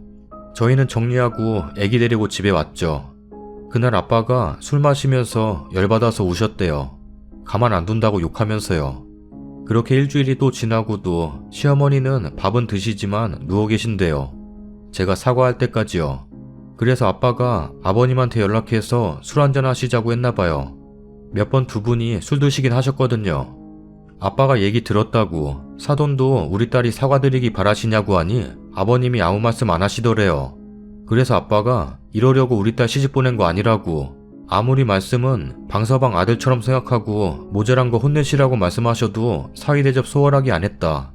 저희는 정리하고 애기 데리고 집에 왔죠. 그날 아빠가 술 마시면서 열받아서 우셨대요. 가만 안 둔다고 욕하면서요. 그렇게 일주일이 또 지나고도 시어머니는 밥은 드시지만 누워 계신대요. 제가 사과할 때까지요. 그래서 아빠가 아버님한테 연락해서 술 한잔 하시자고 했나봐요. 몇 번 두 분이 술 드시긴 하셨거든요. 아빠가 얘기 들었다고 사돈도 우리 딸이 사과드리기 바라시냐고 하니 아버님이 아무 말씀 안 하시더래요. 그래서 아빠가 이러려고 우리 딸 시집 보낸 거 아니라고, 아무리 말씀은 방서방 아들처럼 생각하고 모자란 거 혼내시라고 말씀하셔도 사위대접 소홀하게 안 했다.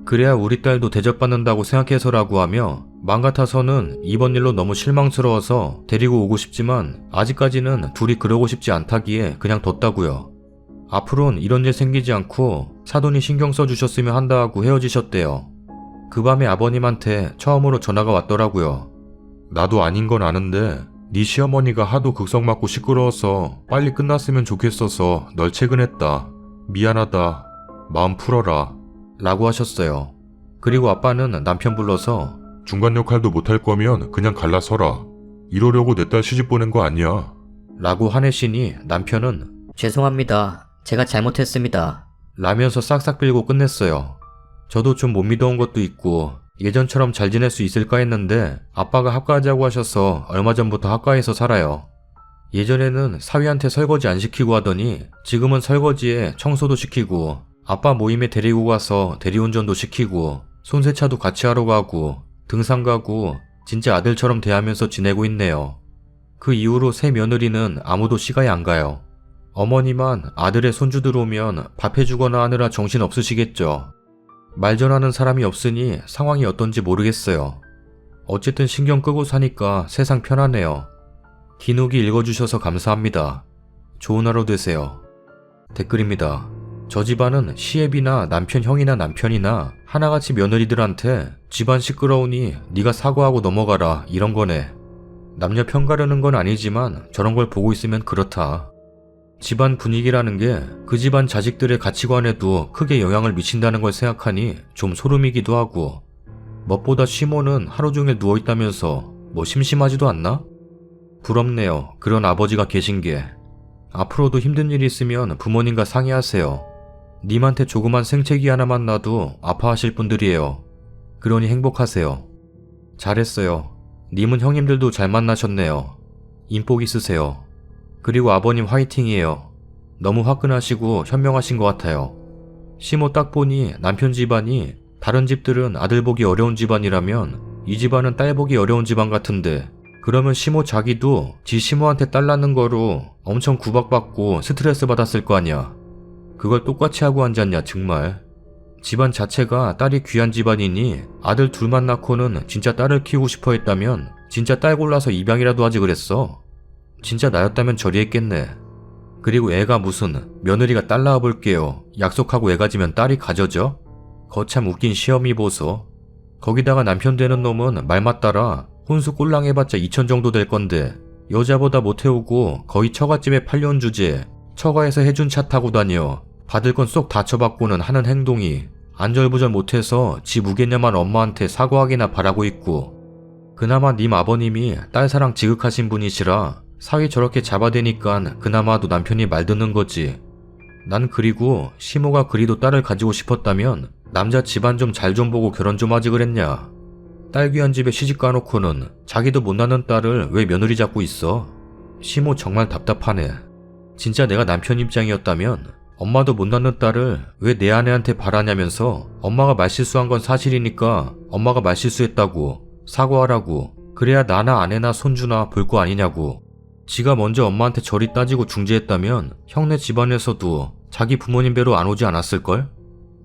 그래야 우리 딸도 대접받는다고 생각해서라고 하며 맘 같아서는 이번 일로 너무 실망스러워서 데리고 오고 싶지만 아직까지는 둘이 그러고 싶지 않다기에 그냥 뒀다고요. 앞으로는 이런 일 생기지 않고 사돈이 신경 써주셨으면 한다 하고 헤어지셨대요. 그 밤에 아버님한테 처음으로 전화가 왔더라고요. 나도 아닌 건 아는데 네 시어머니가 하도 극성 맞고 시끄러워서 빨리 끝났으면 좋겠어서 널 채근했다. 미안하다. 마음 풀어라. 라고 하셨어요. 그리고 아빠는 남편 불러서 중간 역할도 못할 거면 그냥 갈라서라. 이러려고 내 딸 시집 보낸 거 아니야. 라고 화내시니 남편은 죄송합니다. 제가 잘못했습니다. 라면서 싹싹 빌고 끝냈어요. 저도 좀 못 믿어온 것도 있고 예전처럼 잘 지낼 수 있을까 했는데 아빠가 합가하자고 하셔서 얼마 전부터 합가해서 살아요. 예전에는 사위한테 설거지 안 시키고 하더니 지금은 설거지에 청소도 시키고 아빠 모임에 데리고 가서 대리운전도 시키고 손세차도 같이 하러 가고 등산 가고 진짜 아들처럼 대하면서 지내고 있네요. 그 이후로 새 며느리는 아무도 시가에 안 가요. 어머니만 아들의 손주 들어오면 밥 해주거나 하느라 정신 없으시겠죠. 말 전하는 사람이 없으니 상황이 어떤지 모르겠어요. 어쨌든 신경 끄고 사니까 세상 편하네요. 긴 후기 읽어주셔서 감사합니다. 좋은 하루 되세요. 댓글입니다. 저 집안은 시애비나 남편 형이나 남편이나 하나같이 며느리들한테 집안 시끄러우니 네가 사과하고 넘어가라 이런 거네. 남녀 편가르는 건 아니지만 저런 걸 보고 있으면 그렇다. 집안 분위기라는 게 그 집안 자식들의 가치관에도 크게 영향을 미친다는 걸 생각하니 좀 소름이기도 하고, 무엇보다 시모는 하루 종일 누워있다면서 뭐 심심하지도 않나? 부럽네요. 그런 아버지가 계신 게. 앞으로도 힘든 일 있으면 부모님과 상의하세요. 님한테 조그만 생채기 하나만 놔도 아파하실 분들이에요. 그러니 행복하세요. 잘했어요. 님은 형님들도 잘 만나셨네요. 인복 있으세요. 그리고 아버님 화이팅이에요. 너무 화끈하시고 현명하신 것 같아요. 시모 딱 보니 남편 집안이 다른 집들은 아들 보기 어려운 집안이라면 이 집안은 딸 보기 어려운 집안 같은데, 그러면 시모 자기도 지 시모한테 딸 낳는 거로 엄청 구박받고 스트레스 받았을 거 아니야. 그걸 똑같이 하고 앉았냐 정말. 집안 자체가 딸이 귀한 집안이니 아들 둘만 낳고는 진짜 딸을 키우고 싶어 했다면 진짜 딸 골라서 입양이라도 하지 그랬어. 진짜 나였다면 저리 했겠네. 그리고 애가 무슨 며느리가 딸 낳아볼게요 약속하고 애 가지면 딸이 가져져? 거참 웃긴 시어미 보소. 거기다가 남편 되는 놈은 말 맞따라 혼수 꼴랑 해봤자 2천 정도 될 건데 여자보다 못 해오고 거의 처갓집에 팔려온 주제에 처가에서 해준 차 타고 다녀 받을 건 쏙 다 쳐받고는 하는 행동이 안절부절 못해서 지 무겠냐만 엄마한테 사과하기나 바라고 있고, 그나마 님 아버님이 딸 사랑 지극하신 분이시라 사위 저렇게 잡아대니깐 그나마도 남편이 말 듣는 거지. 난 그리고 시모가 그리도 딸을 가지고 싶었다면 남자 집안 좀 잘 좀 보고 결혼 좀 하지 그랬냐. 딸 귀한 집에 시집 가놓고는 자기도 못 낳는 딸을 왜 며느리 잡고 있어. 시모 정말 답답하네. 진짜 내가 남편 입장이었다면 엄마도 못 낳는 딸을 왜 내 아내한테 바라냐면서 엄마가 말실수한 건 사실이니까 엄마가 말실수했다고 사과하라고, 그래야 나나 아내나 손주나 볼 거 아니냐고. 지가 먼저 엄마한테 저리 따지고 중재했다면 형네 집안에서도 자기 부모님 배로 안 오지 않았을걸?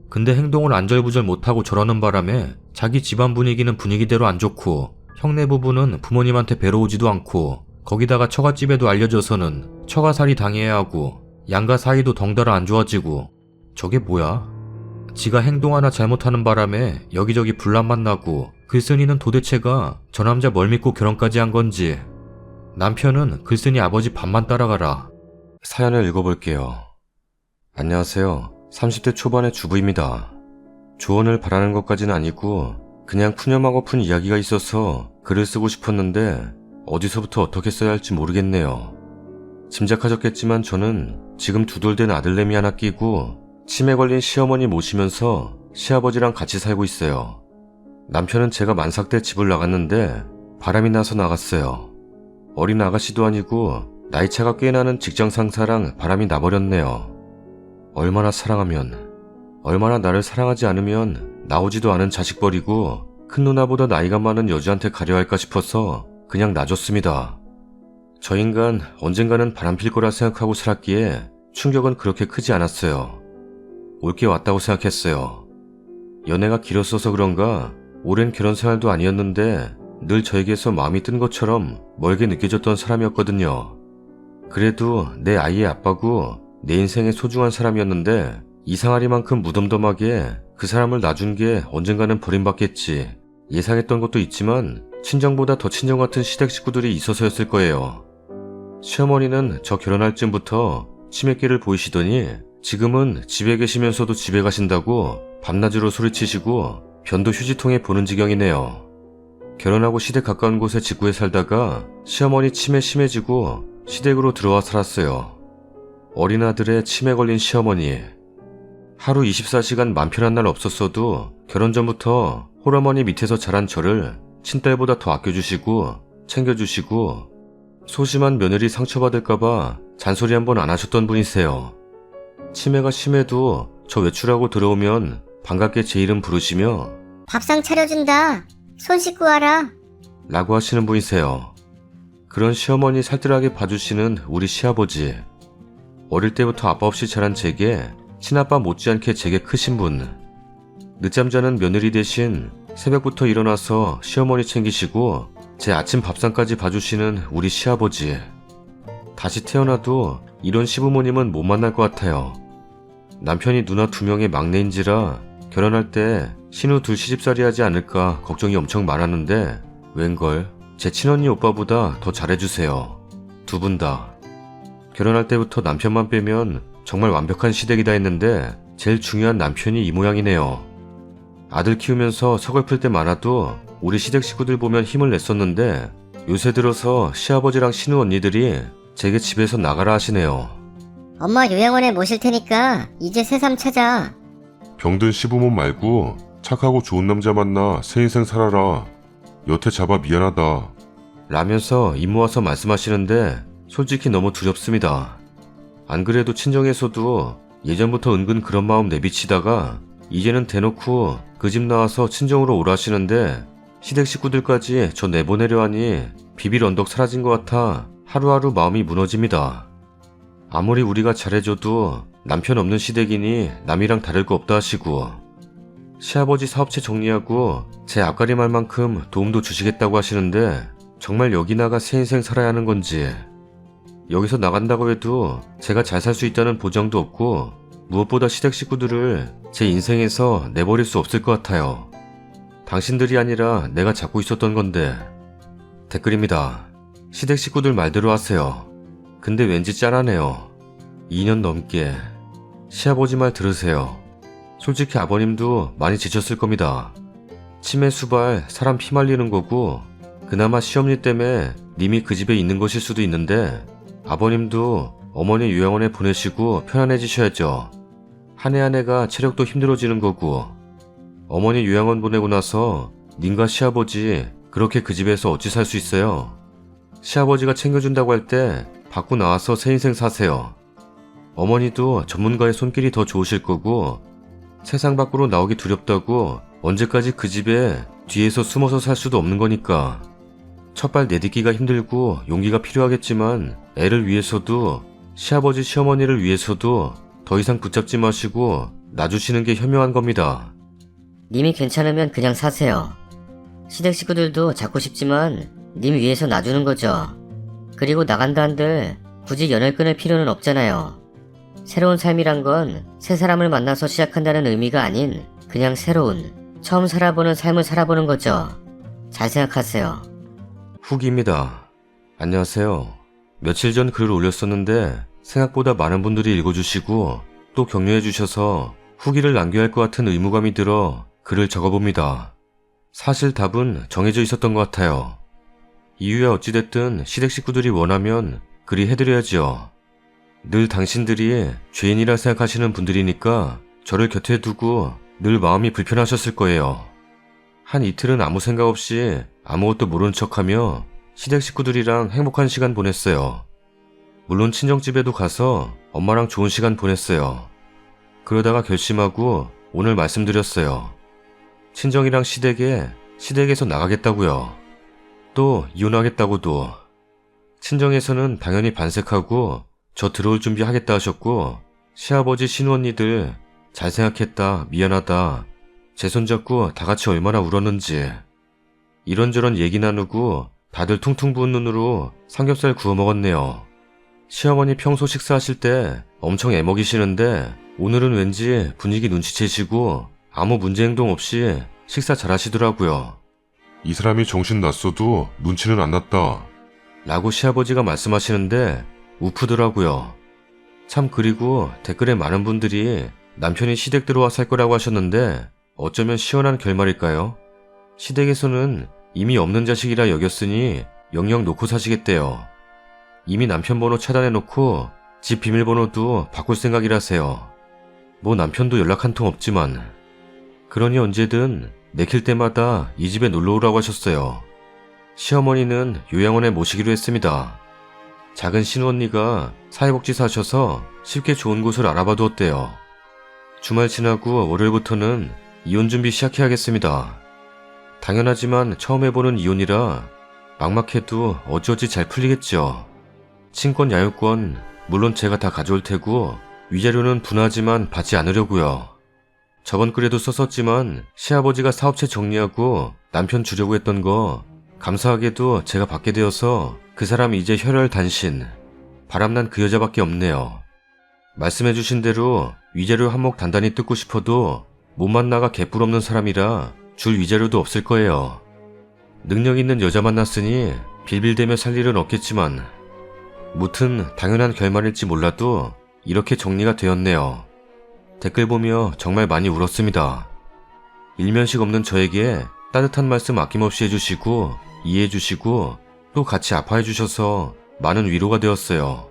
근데 행동을 안절부절 못하고 저러는 바람에 자기 집안 분위기는 분위기대로 안 좋고 형네 부부는 부모님한테 배로 오지도 않고, 거기다가 처갓집에도 알려져서는 처가살이 당해야 하고 양가 사이도 덩달아 안 좋아지고. 저게 뭐야? 지가 행동 하나 잘못하는 바람에 여기저기 분란만 나고 글쓴이는 도대체가 저 남자 뭘 믿고 결혼까지 한 건지. 남편은 글쓴이 아버지 밥만 따라가라. 사연을 읽어볼게요. 안녕하세요. 30대 초반의 주부입니다. 조언을 바라는 것까지는 아니고 그냥 푸념하고픈 이야기가 있어서 글을 쓰고 싶었는데 어디서부터 어떻게 써야 할지 모르겠네요. 짐작하셨겠지만 저는 지금 두돌된 아들내미 하나 끼고 치매 걸린 시어머니 모시면서 시아버지랑 같이 살고 있어요. 남편은 제가 만삭 때 집을 나갔는데 바람이 나서 나갔어요. 어린 아가씨도 아니고 나이차가 꽤 나는 직장 상사랑 바람이 나버렸네요. 얼마나 사랑하면, 얼마나 나를 사랑하지 않으면 나오지도 않은 자식 버리고 큰 누나보다 나이가 많은 여자한테 가려 할까 싶어서 그냥 놔줬습니다. 저 인간 언젠가는 바람필 거라 생각하고 살았기에 충격은 그렇게 크지 않았어요. 올 게 왔다고 생각했어요. 연애가 길었어서 그런가 오랜 결혼 생활도 아니었는데 늘 저에게서 마음이 뜬 것처럼 멀게 느껴졌던 사람이었거든요. 그래도 내 아이의 아빠고 내 인생의 소중한 사람이었는데 이상하리만큼 무덤덤하게 그 사람을 놔준 게 언젠가는 버림받겠지 예상했던 것도 있지만 친정보다 더 친정 같은 시댁 식구들이 있어서였을 거예요. 시어머니는 저 결혼할 쯤부터 치매기를 보이시더니 지금은 집에 계시면서도 집에 가신다고 밤낮으로 소리치시고 변도 휴지통에 보는 지경이네요. 결혼하고 시댁 가까운 곳에 직구에 살다가 시어머니 치매 심해지고 시댁으로 들어와 살았어요. 어린 아들의 치매 걸린 시어머니. 하루 24시간 맘 편한 날 없었어도 결혼 전부터 홀어머니 밑에서 자란 저를 친딸보다 더 아껴주시고 챙겨주시고 소심한 며느리 상처받을까봐 잔소리 한 번 안 하셨던 분이세요. 치매가 심해도 저 외출하고 들어오면 반갑게 제 이름 부르시며 밥상 차려준다. 손 씻고 와라. 라고 하시는 분이세요. 그런 시어머니 살뜰하게 봐주시는 우리 시아버지. 어릴 때부터 아빠 없이 자란 제게 친아빠 못지않게 제게 크신 분. 늦잠 자는 며느리 대신 새벽부터 일어나서 시어머니 챙기시고 제 아침 밥상까지 봐주시는 우리 시아버지. 다시 태어나도 이런 시부모님은 못 만날 것 같아요. 남편이 누나 2명의 막내인지라 결혼할 때 신우 둘 시집살이 하지 않을까 걱정이 엄청 많았는데 웬걸 제 친언니 오빠보다 더 잘해주세요. 두 분 다. 결혼할 때부터 남편만 빼면 정말 완벽한 시댁이다 했는데 제일 중요한 남편이 이 모양이네요. 아들 키우면서 서글플 때 많아도 우리 시댁 식구들 보면 힘을 냈었는데 요새 들어서 시아버지랑 신우 언니들이 제게 집에서 나가라 하시네요. 엄마 요양원에 모실 테니까 이제 새삼 찾아. 병든 시부모 말고 착하고 좋은 남자 만나 새 인생 살아라. 여태 잡아 미안하다. 라면서 입 모아서 말씀하시는데 솔직히 너무 두렵습니다. 안 그래도 친정에서도 예전부터 은근 그런 마음 내비치다가 이제는 대놓고 그 집 나와서 친정으로 오라 하시는데 시댁 식구들까지 저 내보내려 하니 비빌 언덕 사라진 것 같아 하루하루 마음이 무너집니다. 아무리 우리가 잘해줘도 남편 없는 시댁이니 남이랑 다를 거 없다 하시고 시아버지 사업체 정리하고 제 앞가림 할 만큼 도움도 주시겠다고 하시는데 정말 여기 나가 새 인생 살아야 하는 건지 여기서 나간다고 해도 제가 잘 살 수 있다는 보장도 없고 무엇보다 시댁 식구들을 제 인생에서 내버릴 수 없을 것 같아요. 당신들이 아니라 내가 잡고 있었던 건데. 댓글입니다. 시댁 식구들 말대로 하세요. 근데 왠지 짠하네요. 2년 넘게. 시아버지 말 들으세요. 솔직히 아버님도 많이 지쳤을 겁니다. 치매 수발 사람 피 말리는 거고 그나마 시어머니 때문에 님이 그 집에 있는 것일 수도 있는데 아버님도 어머니 요양원에 보내시고 편안해지셔야죠. 한 해 한 해가 체력도 힘들어지는 거고 어머니 요양원 보내고 나서 님과 시아버지 그렇게 그 집에서 어찌 살 수 있어요. 시아버지가 챙겨준다고 할 때 밖으로 나와서 새 인생 사세요. 어머니도 전문가의 손길이 더 좋으실 거고 세상 밖으로 나오기 두렵다고 언제까지 그 집에 뒤에서 숨어서 살 수도 없는 거니까. 첫발 내딛기가 힘들고 용기가 필요하겠지만 애를 위해서도 시아버지 시어머니를 위해서도 더 이상 붙잡지 마시고 놔주시는 게 현명한 겁니다. 님이 괜찮으면 그냥 사세요. 시댁 식구들도 잡고 싶지만 님 위해서 놔주는 거죠. 그리고 나간다 한들 굳이 연을 끊을 필요는 없잖아요. 새로운 삶이란 건 새 사람을 만나서 시작한다는 의미가 아닌 그냥 새로운, 처음 살아보는 삶을 살아보는 거죠. 잘 생각하세요. 후기입니다. 안녕하세요. 며칠 전 글을 올렸었는데 생각보다 많은 분들이 읽어주시고 또 격려해주셔서 후기를 남겨야 할 것 같은 의무감이 들어 글을 적어봅니다. 사실 답은 정해져 있었던 것 같아요. 이유야 어찌됐든 시댁 식구들이 원하면 그리 해드려야지요. 늘 당신들이 죄인이라 생각하시는 분들이니까 저를 곁에 두고 늘 마음이 불편하셨을 거예요. 한 이틀은 아무 생각 없이 아무것도 모른 척하며 시댁 식구들이랑 행복한 시간 보냈어요. 물론 친정집에도 가서 엄마랑 좋은 시간 보냈어요. 그러다가 결심하고 오늘 말씀드렸어요. 친정이랑 시댁에서 나가겠다고요. 또 이혼하겠다고도. 친정에서는 당연히 반색하고 저 들어올 준비 하겠다 하셨고 시아버지 신우 언니들 잘 생각했다 미안하다 제 손잡고 다 같이 얼마나 울었는지 이런저런 얘기 나누고 다들 퉁퉁 부은 눈으로 삼겹살 구워 먹었네요. 시어머니 평소 식사하실 때 엄청 애먹이시는데 오늘은 왠지 분위기 눈치채시고 아무 문제 행동 없이 식사 잘 하시더라고요. 이 사람이 정신 났어도 눈치는 안 났다. 라고 시아버지가 말씀하시는데 우프더라고요. 참 그리고 댓글에 많은 분들이 남편이 시댁 들어와 살 거라고 하셨는데 어쩌면 시원한 결말일까요? 시댁에서는 이미 없는 자식이라 여겼으니 영영 놓고 사시겠대요. 이미 남편 번호 차단해놓고 집 비밀번호도 바꿀 생각이라세요. 뭐 남편도 연락 한 통 없지만. 그러니 언제든 내킬 때마다 이 집에 놀러오라고 하셨어요. 시어머니는 요양원에 모시기로 했습니다. 작은 신우언니가 사회복지사 하셔서 쉽게 좋은 곳을 알아봐 두었대요. 주말 지나고 월요일부터는 이혼 준비 시작해야겠습니다. 당연하지만 처음 해보는 이혼이라 막막해도 어찌어찌 잘 풀리겠죠. 친권 야유권 물론 제가 다 가져올 테고 위자료는 분하지만 받지 않으려고요. 저번 글에도 썼었지만 시아버지가 사업체 정리하고 남편 주려고 했던 거 감사하게도 제가 받게 되어서 그 사람 이제 혈혈 단신, 바람난 그 여자밖에 없네요. 말씀해주신 대로 위자료 한몫 단단히 뜯고 싶어도 못 만나가 개뿔 없는 사람이라 줄 위자료도 없을 거예요. 능력 있는 여자 만났으니 빌빌대며 살 일은 없겠지만 무튼 당연한 결말일지 몰라도 이렇게 정리가 되었네요. 댓글 보며 정말 많이 울었습니다. 일면식 없는 저에게 따뜻한 말씀 아낌없이 해주시고 이해해주시고 또 같이 아파해주셔서 많은 위로가 되었어요.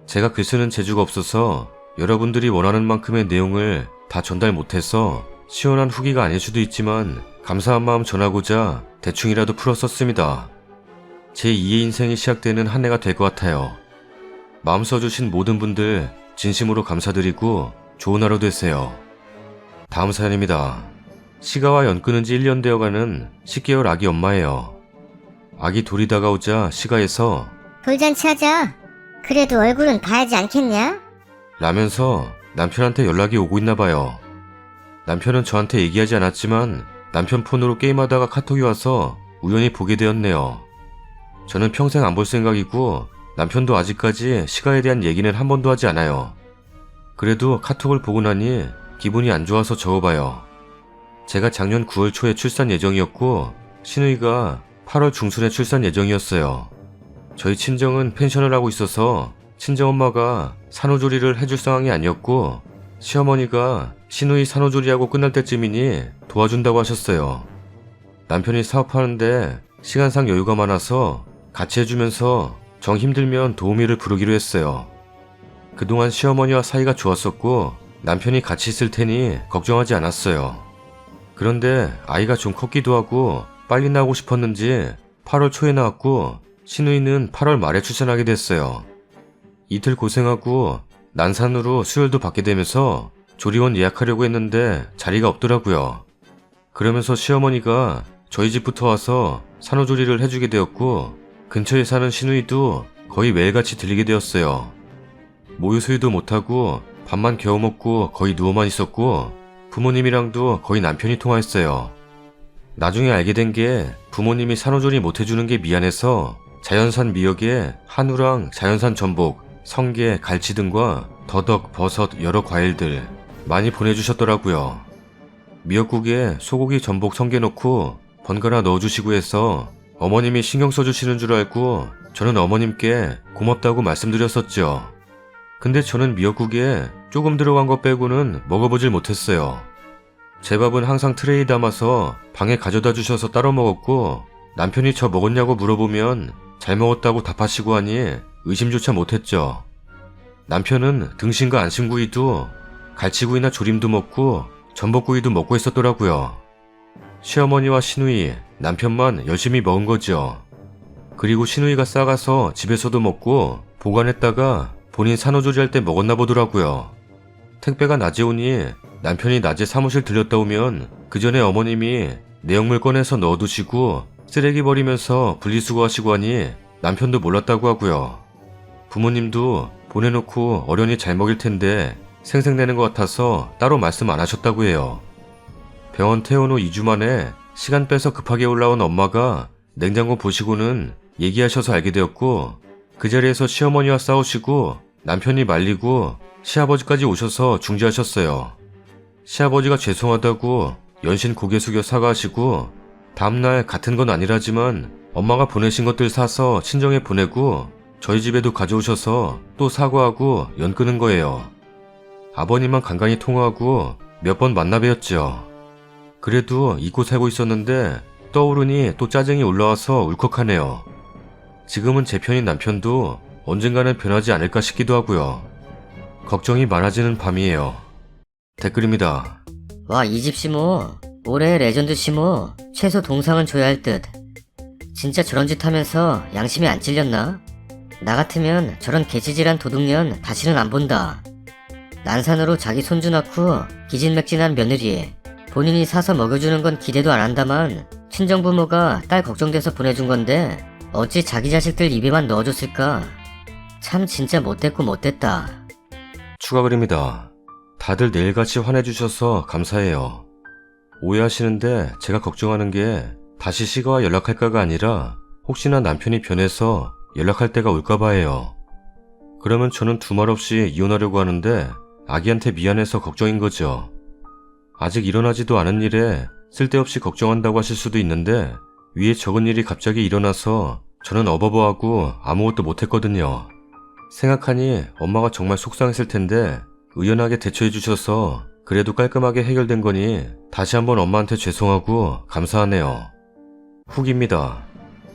제가 글 쓰는 재주가 없어서 여러분들이 원하는 만큼의 내용을 다 전달 못해서 시원한 후기가 아닐 수도 있지만 감사한 마음 전하고자 대충이라도 풀었었습니다. 제 2의 인생이 시작되는 한 해가 될 것 같아요. 마음 써주신 모든 분들 진심으로 감사드리고 좋은 하루 되세요. 다음 사연입니다. 시가와 연 끊은 지 1년 되어가는 10개월 아기 엄마예요. 아기 돌이 다가오자 시가에서 돌잔치 하자. 그래도 얼굴은 봐야지 않겠냐? 라면서 남편한테 연락이 오고 있나 봐요. 남편은 저한테 얘기하지 않았지만 남편 폰으로 게임하다가 카톡이 와서 우연히 보게 되었네요. 저는 평생 안 볼 생각이고 남편도 아직까지 시가에 대한 얘기는 한 번도 하지 않아요. 그래도 카톡을 보고 나니 기분이 안 좋아서 적어봐요. 제가 작년 9월 초에 출산 예정이었고 신우이가 8월 중순에 출산 예정이었어요. 저희 친정은 펜션을 하고 있어서 친정엄마가 산후조리를 해줄 상황이 아니었고 시어머니가 신우이 산후조리하고 끝날 때쯤이니 도와준다고 하셨어요. 남편이 사업하는데 시간상 여유가 많아서 같이 해주면서 정 힘들면 도우미를 부르기로 했어요. 그동안 시어머니와 사이가 좋았었고 남편이 같이 있을 테니 걱정하지 않았어요. 그런데 아이가 좀 컸기도 하고 빨리 나오고 싶었는지 8월 초에 나왔고 신우이는 8월 말에 출산하게 됐어요. 이틀 고생하고 난산으로 수혈도 받게 되면서 조리원 예약하려고 했는데 자리가 없더라고요. 그러면서 시어머니가 저희 집부터 와서 산후조리를 해주게 되었고 근처에 사는 신우이도 거의 매일같이 들리게 되었어요. 모유수유도 못하고 밥만 겨우 먹고 거의 누워만 있었고 부모님이랑도 거의 남편이 통화했어요. 나중에 알게 된 게 부모님이 산후조리 못해주는 게 미안해서 자연산 미역에 한우랑 자연산 전복, 성게, 갈치 등과 더덕, 버섯, 여러 과일들 많이 보내주셨더라고요. 미역국에 소고기, 전복, 성게 넣고 번갈아 넣어주시고 해서 어머님이 신경 써주시는 줄 알고 저는 어머님께 고맙다고 말씀드렸었죠. 근데 저는 미역국에 조금 들어간 것 빼고는 먹어보질 못했어요. 제 밥은 항상 트레이 담아서 방에 가져다 주셔서 따로 먹었고 남편이 저 먹었냐고 물어보면 잘 먹었다고 답하시고 하니 의심조차 못했죠. 남편은 등심과 안심구이도 갈치구이나 조림도 먹고 전복구이도 먹고 있었더라고요. 시어머니와 시누이, 남편만 열심히 먹은 거죠. 그리고 시누이가 싸가서 집에서도 먹고 보관했다가 본인 산후조리할 때 먹었나 보더라고요. 택배가 낮에 오니 남편이 낮에 사무실 들렸다 오면 그 전에 어머님이 내용물 꺼내서 넣어두시고 쓰레기 버리면서 분리수거하시고 하니 남편도 몰랐다고 하고요. 부모님도 보내놓고 어련히 잘 먹일 텐데 생색내는 것 같아서 따로 말씀 안 하셨다고 해요. 병원 퇴원 후 2주 만에 시간 빼서 급하게 올라온 엄마가 냉장고 보시고는 얘기하셔서 알게 되었고 그 자리에서 시어머니와 싸우시고 남편이 말리고 시아버지까지 오셔서 중재하셨어요. 시아버지가 죄송하다고 연신 고개 숙여 사과하시고 다음날 같은 건 아니라지만 엄마가 보내신 것들 사서 친정에 보내고 저희 집에도 가져오셔서 또 사과하고 연 끄는 거예요. 아버님만 간간히 통화하고 몇 번 만나 뵈었죠. 그래도 잊고 살고 있었는데 떠오르니 또 짜증이 올라와서 울컥하네요. 지금은 제 편인 남편도 언젠가는 변하지 않을까 싶기도 하고요. 걱정이 많아지는 밤이에요. 댓글입니다. 와, 이 집 시모. 올해 레전드 시모. 최소 동상은 줘야 할 듯. 진짜 저런 짓 하면서 양심이 안 찔렸나? 나 같으면 저런 개치질한 도둑년 다시는 안 본다. 난산으로 자기 손주 낳고 기진맥진한 며느리. 본인이 사서 먹여주는 건 기대도 안 한다만 친정부모가 딸 걱정돼서 보내준 건데 어찌 자기 자식들 입에만 넣어줬을까? 참 진짜 못됐고 못됐다. 추가 글입니다. 다들 내일같이 화내주셔서 감사해요. 오해하시는데 제가 걱정하는 게 다시 시가와 연락할까가 아니라 혹시나 남편이 변해서 연락할 때가 올까봐 해요. 그러면 저는 두말 없이 이혼하려고 하는데 아기한테 미안해서 걱정인 거죠. 아직 일어나지도 않은 일에 쓸데없이 걱정한다고 하실 수도 있는데 위에 적은 일이 갑자기 일어나서 저는 어버버하고 아무것도 못했거든요. 생각하니 엄마가 정말 속상했을 텐데 의연하게 대처해 주셔서 그래도 깔끔하게 해결된 거니 다시 한번 엄마한테 죄송하고 감사하네요. 후기입니다.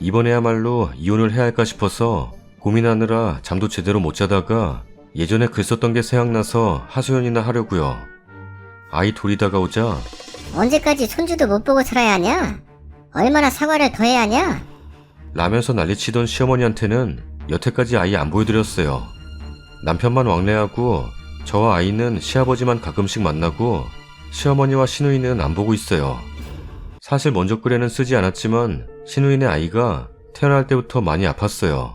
이번에야말로 이혼을 해야 할까 싶어서 고민하느라 잠도 제대로 못 자다가 예전에 글 썼던 게 생각나서 하소연이나 하려고요. 아이 돌이 다가오자 언제까지 손주도 못 보고 살아야 하냐? 얼마나 사과를 더 해야 하냐? 라면서 난리치던 시어머니한테는 여태까지 아이 안 보여드렸어요. 남편만 왕래하고 저와 아이는 시아버지만 가끔씩 만나고 시어머니와 시누이는 안 보고 있어요. 사실 먼저 글에는 쓰지 않았지만 시누이네 아이가 태어날 때부터 많이 아팠어요.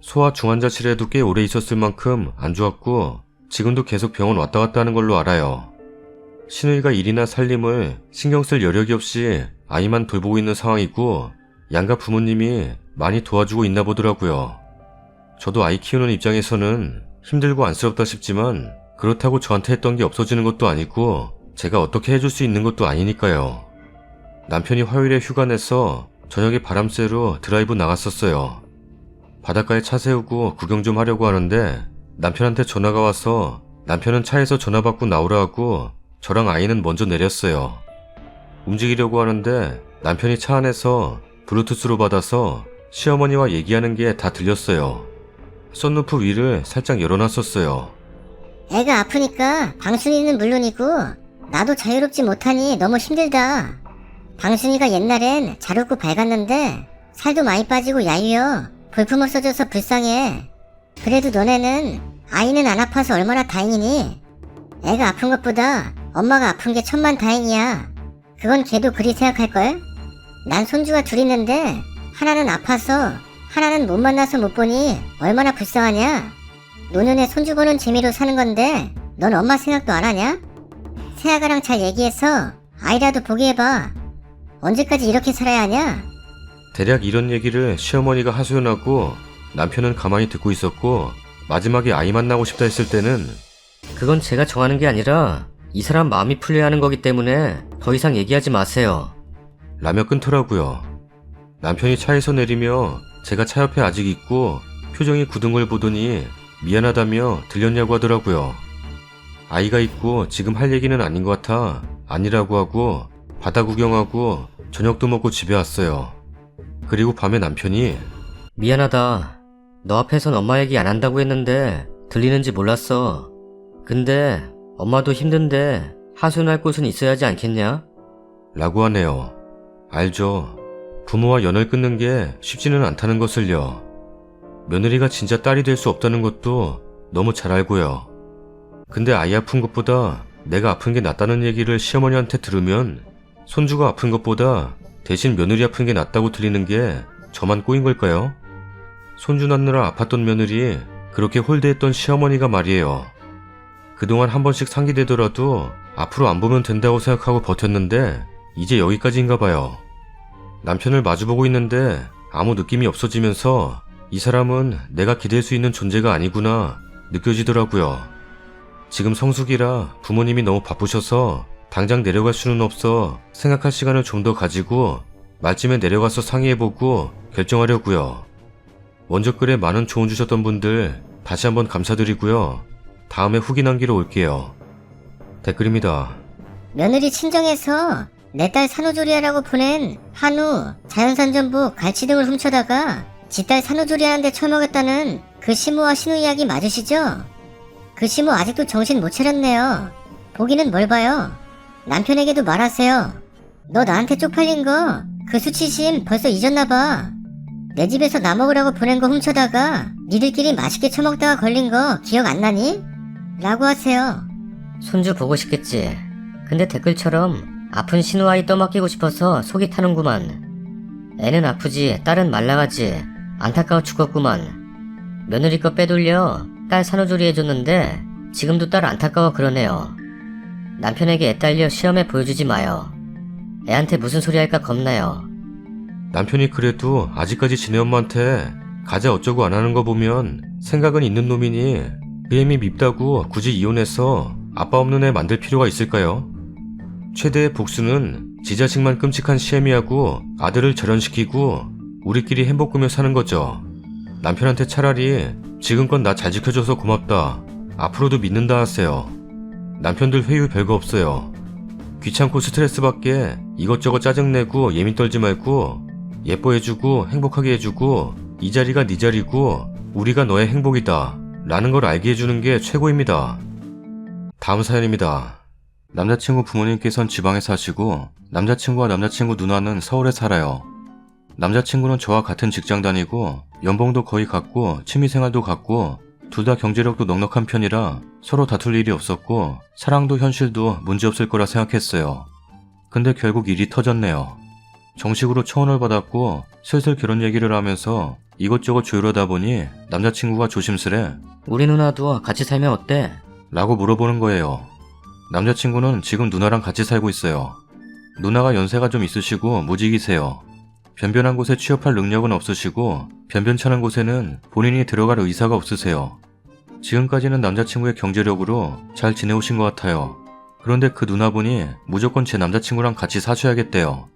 소아 중환자실에도 꽤 오래 있었을 만큼 안 좋았고 지금도 계속 병원 왔다 갔다 하는 걸로 알아요. 시누이가 일이나 살림을 신경 쓸 여력이 없이 아이만 돌보고 있는 상황이고 양가 부모님이 많이 도와주고 있나 보더라고요. 저도 아이 키우는 입장에서는 힘들고 안쓰럽다 싶지만 그렇다고 저한테 했던 게 없어지는 것도 아니고 제가 어떻게 해줄 수 있는 것도 아니니까요. 남편이 화요일에 휴가 내서 저녁에 바람 쐬러 드라이브 나갔었어요. 바닷가에 차 세우고 구경 좀 하려고 하는데 남편한테 전화가 와서 남편은 차에서 전화 받고 나오라 하고 저랑 아이는 먼저 내렸어요. 움직이려고 하는데 남편이 차 안에서 블루투스로 받아서 시어머니와 얘기하는 게 다 들렸어요. 썬루프 위를 살짝 열어놨었어요. 애가 아프니까 방순이는 물론이고 나도 자유롭지 못하니 너무 힘들다. 방순이가 옛날엔 잘 웃고 밝았는데 살도 많이 빠지고 야유여 볼품 없어져서 불쌍해. 그래도 너네는 아이는 안 아파서 얼마나 다행이니? 애가 아픈 것보다 엄마가 아픈 게 천만다행이야. 그건 걔도 그리 생각할걸? 난 손주가 둘 있는데 하나는 아파서 하나는 못 만나서 못 보니 얼마나 불쌍하냐? 노년에 손주 보는 재미로 사는 건데 넌 엄마 생각도 안 하냐? 새아가랑 잘 얘기해서 아이라도 보게 해봐. 언제까지 이렇게 살아야 하냐? 대략 이런 얘기를 시어머니가 하소연하고 남편은 가만히 듣고 있었고 마지막에 아이 만나고 싶다 했을 때는 그건 제가 정하는 게 아니라 이 사람 마음이 풀려야 하는 거기 때문에 더 이상 얘기하지 마세요. 라며 끊더라고요. 남편이 차에서 내리며 제가 차 옆에 아직 있고 표정이 굳은 걸 보더니 미안하다며 들렸냐고 하더라고요. 아이가 있고 지금 할 얘기는 아닌 것 같아 아니라고 하고 바다 구경하고 저녁도 먹고 집에 왔어요. 그리고 밤에 남편이 미안하다. 너 앞에선 엄마 얘기 안 한다고 했는데 들리는지 몰랐어. 근데 엄마도 힘든데 하소연할 곳은 있어야 하지 않겠냐? 라고 하네요. 알죠. 부모와 연을 끊는 게 쉽지는 않다는 것을요. 며느리가 진짜 딸이 될 수 없다는 것도 너무 잘 알고요. 근데 아이 아픈 것보다 내가 아픈 게 낫다는 얘기를 시어머니한테 들으면 손주가 아픈 것보다 대신 며느리 아픈 게 낫다고 들리는 게 저만 꼬인 걸까요? 손주 낳느라 아팠던 며느리 그렇게 홀대했던 시어머니가 말이에요. 그동안 한 번씩 상기되더라도 앞으로 안 보면 된다고 생각하고 버텼는데 이제 여기까지인가 봐요. 남편을 마주보고 있는데 아무 느낌이 없어지면서 이 사람은 내가 기댈 수 있는 존재가 아니구나 느껴지더라고요. 지금 성수기라 부모님이 너무 바쁘셔서 당장 내려갈 수는 없어 생각할 시간을 좀 더 가지고 말쯤에 내려가서 상의해보고 결정하려고요. 먼저 글에 많은 조언 주셨던 분들 다시 한번 감사드리고요. 다음에 후기 남기러 올게요. 댓글입니다. 며느리 친정에서 내 딸 산후조리하라고 보낸 한우, 자연산전복, 갈치 등을 훔쳐다가 지 딸 산후조리하는데 처먹었다는 그 시모와 신우 이야기 맞으시죠? 그 시모 아직도 정신 못 차렸네요. 보기는 뭘 봐요. 남편에게도 말하세요. 너 나한테 쪽팔린 거 그 수치심 벌써 잊었나봐. 내 집에서 나 먹으라고 보낸 거 훔쳐다가 니들끼리 맛있게 처먹다가 걸린 거 기억 안 나니? 라고 하세요. 손주 보고 싶겠지. 근데 댓글처럼 아픈 신우아이 떠맡기고 싶어서 속이 타는구만. 애는 아프지 딸은 말라가지 안타까워 죽었구만. 며느리 거 빼돌려 딸 산후조리 해줬는데 지금도 딸 안타까워 그러네요. 남편에게 애 딸려 시험에 보여주지 마요. 애한테 무슨 소리 할까 겁나요. 남편이 그래도 아직까지 지네 엄마한테 가자 어쩌고 안 하는 거 보면 생각은 있는 놈이니 그 애미 밉다고 굳이 이혼해서 아빠 없는 애 만들 필요가 있을까요? 최대의 복수는 지 자식만 끔찍한 시애미하고 아들을 절연시키고 우리끼리 행복꾸며 사는 거죠. 남편한테 차라리 지금껏 나 잘 지켜줘서 고맙다. 앞으로도 믿는다 하세요. 남편들 회유 별거 없어요. 귀찮고 스트레스 받게 이것저것 짜증내고 예민 떨지 말고 예뻐해주고 행복하게 해주고 이 자리가 네 자리고 우리가 너의 행복이다 라는 걸 알게 해주는 게 최고입니다. 다음 사연입니다. 남자친구 부모님께선 지방에 사시고 남자친구와 남자친구 누나는 서울에 살아요. 남자친구는 저와 같은 직장 다니고 연봉도 거의 같고 취미생활도 같고 둘 다 경제력도 넉넉한 편이라 서로 다툴 일이 없었고 사랑도 현실도 문제없을 거라 생각했어요. 근데 결국 일이 터졌네요. 정식으로 초혼을 받았고 슬슬 결혼 얘기를 하면서 이것저것 조율하다 보니 남자친구가 조심스레 우리 누나도 같이 살면 어때? 라고 물어보는 거예요. 남자친구는 지금 누나랑 같이 살고 있어요. 누나가 연세가 좀 있으시고 무직이세요. 변변한 곳에 취업할 능력은 없으시고 변변찮은 곳에는 본인이 들어갈 의사가 없으세요. 지금까지는 남자친구의 경제력으로 잘 지내오신 것 같아요. 그런데 그 누나분이 무조건 제 남자친구랑 같이 사셔야겠대요.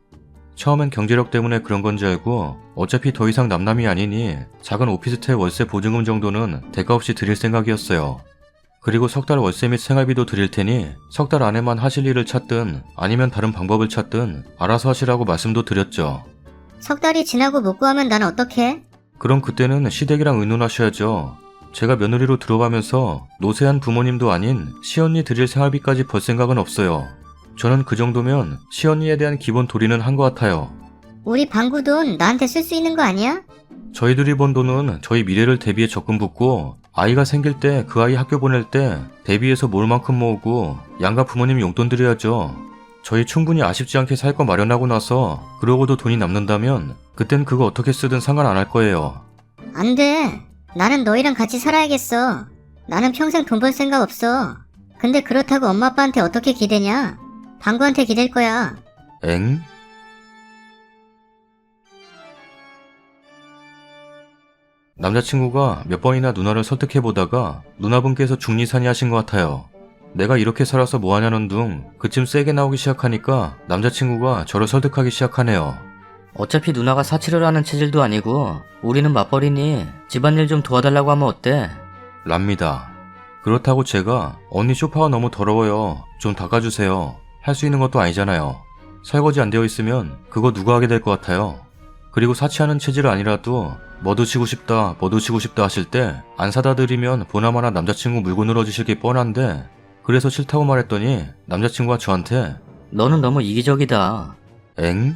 처음엔 경제력 때문에 그런 건지 알고 어차피 더 이상 남남이 아니니 작은 오피스텔 월세 보증금 정도는 대가 없이 드릴 생각이었어요. 그리고 석 달 월세 및 생활비도 드릴 테니 석 달 안에만 하실 일을 찾든 아니면 다른 방법을 찾든 알아서 하시라고 말씀도 드렸죠. 석 달이 지나고 못 구하면 난 어떡해? 그럼 그때는 시댁이랑 의논하셔야죠. 제가 며느리로 들어가면서 노쇠한 부모님도 아닌 시언니 드릴 생활비까지 벌 생각은 없어요. 저는 그 정도면 시언니에 대한 기본 도리는 한 것 같아요. 우리 방구 돈 나한테 쓸 수 있는 거 아니야? 저희들이 번 돈은 저희 미래를 대비해 적금 붓고 아이가 생길 때 그 아이 학교 보낼 때 대비해서 모을 만큼 모으고 양가 부모님 용돈 드려야죠. 저희 충분히 아쉽지 않게 살 거 마련하고 나서 그러고도 돈이 남는다면 그땐 그거 어떻게 쓰든 상관 안 할 거예요. 안 돼. 나는 너희랑 같이 살아야겠어. 나는 평생 돈 벌 생각 없어. 근데 그렇다고 엄마 아빠한테 어떻게 기대냐? 방구한테 기댈 거야. 엥? 남자친구가 몇 번이나 누나를 설득해보다가 누나분께서 중리산이 하신 것 같아요. 내가 이렇게 살아서 뭐하냐는 둥 그쯤 세게 나오기 시작하니까 남자친구가 저를 설득하기 시작하네요. 어차피 누나가 사치를 하는 체질도 아니고 우리는 맞벌이니 집안일 좀 도와달라고 하면 어때? 랍니다. 그렇다고 제가 언니 소파가 너무 더러워요. 좀 닦아주세요. 할 수 있는 것도 아니잖아요. 설거지 안 되어 있으면 그거 누가 하게 될 것 같아요. 그리고 사치하는 체질 아니라도 뭐 드시고 싶다 하실 때 안 사다 드리면 보나마나 남자친구 물고 늘어지실 게 뻔한데 그래서 싫다고 말했더니 남자친구가 저한테 너는 너무 이기적이다. 엥?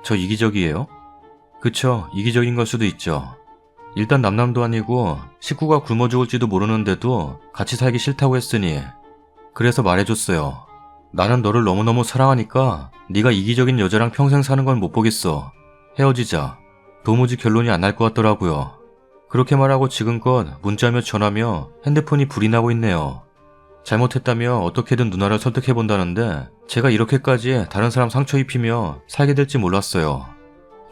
저 이기적이에요? 그쵸, 이기적인 걸 수도 있죠. 일단 남남도 아니고 식구가 굶어 죽을지도 모르는데도 같이 살기 싫다고 했으니 그래서 말해줬어요. 나는 너를 너무너무 사랑하니까 네가 이기적인 여자랑 평생 사는 건 못 보겠어. 헤어지자. 도무지 결론이 안 날 것 같더라고요. 그렇게 말하고 지금껏 문자며 전화며 핸드폰이 불이 나고 있네요. 잘못했다며 어떻게든 누나를 설득해본다는데 제가 이렇게까지 다른 사람 상처 입히며 살게 될지 몰랐어요.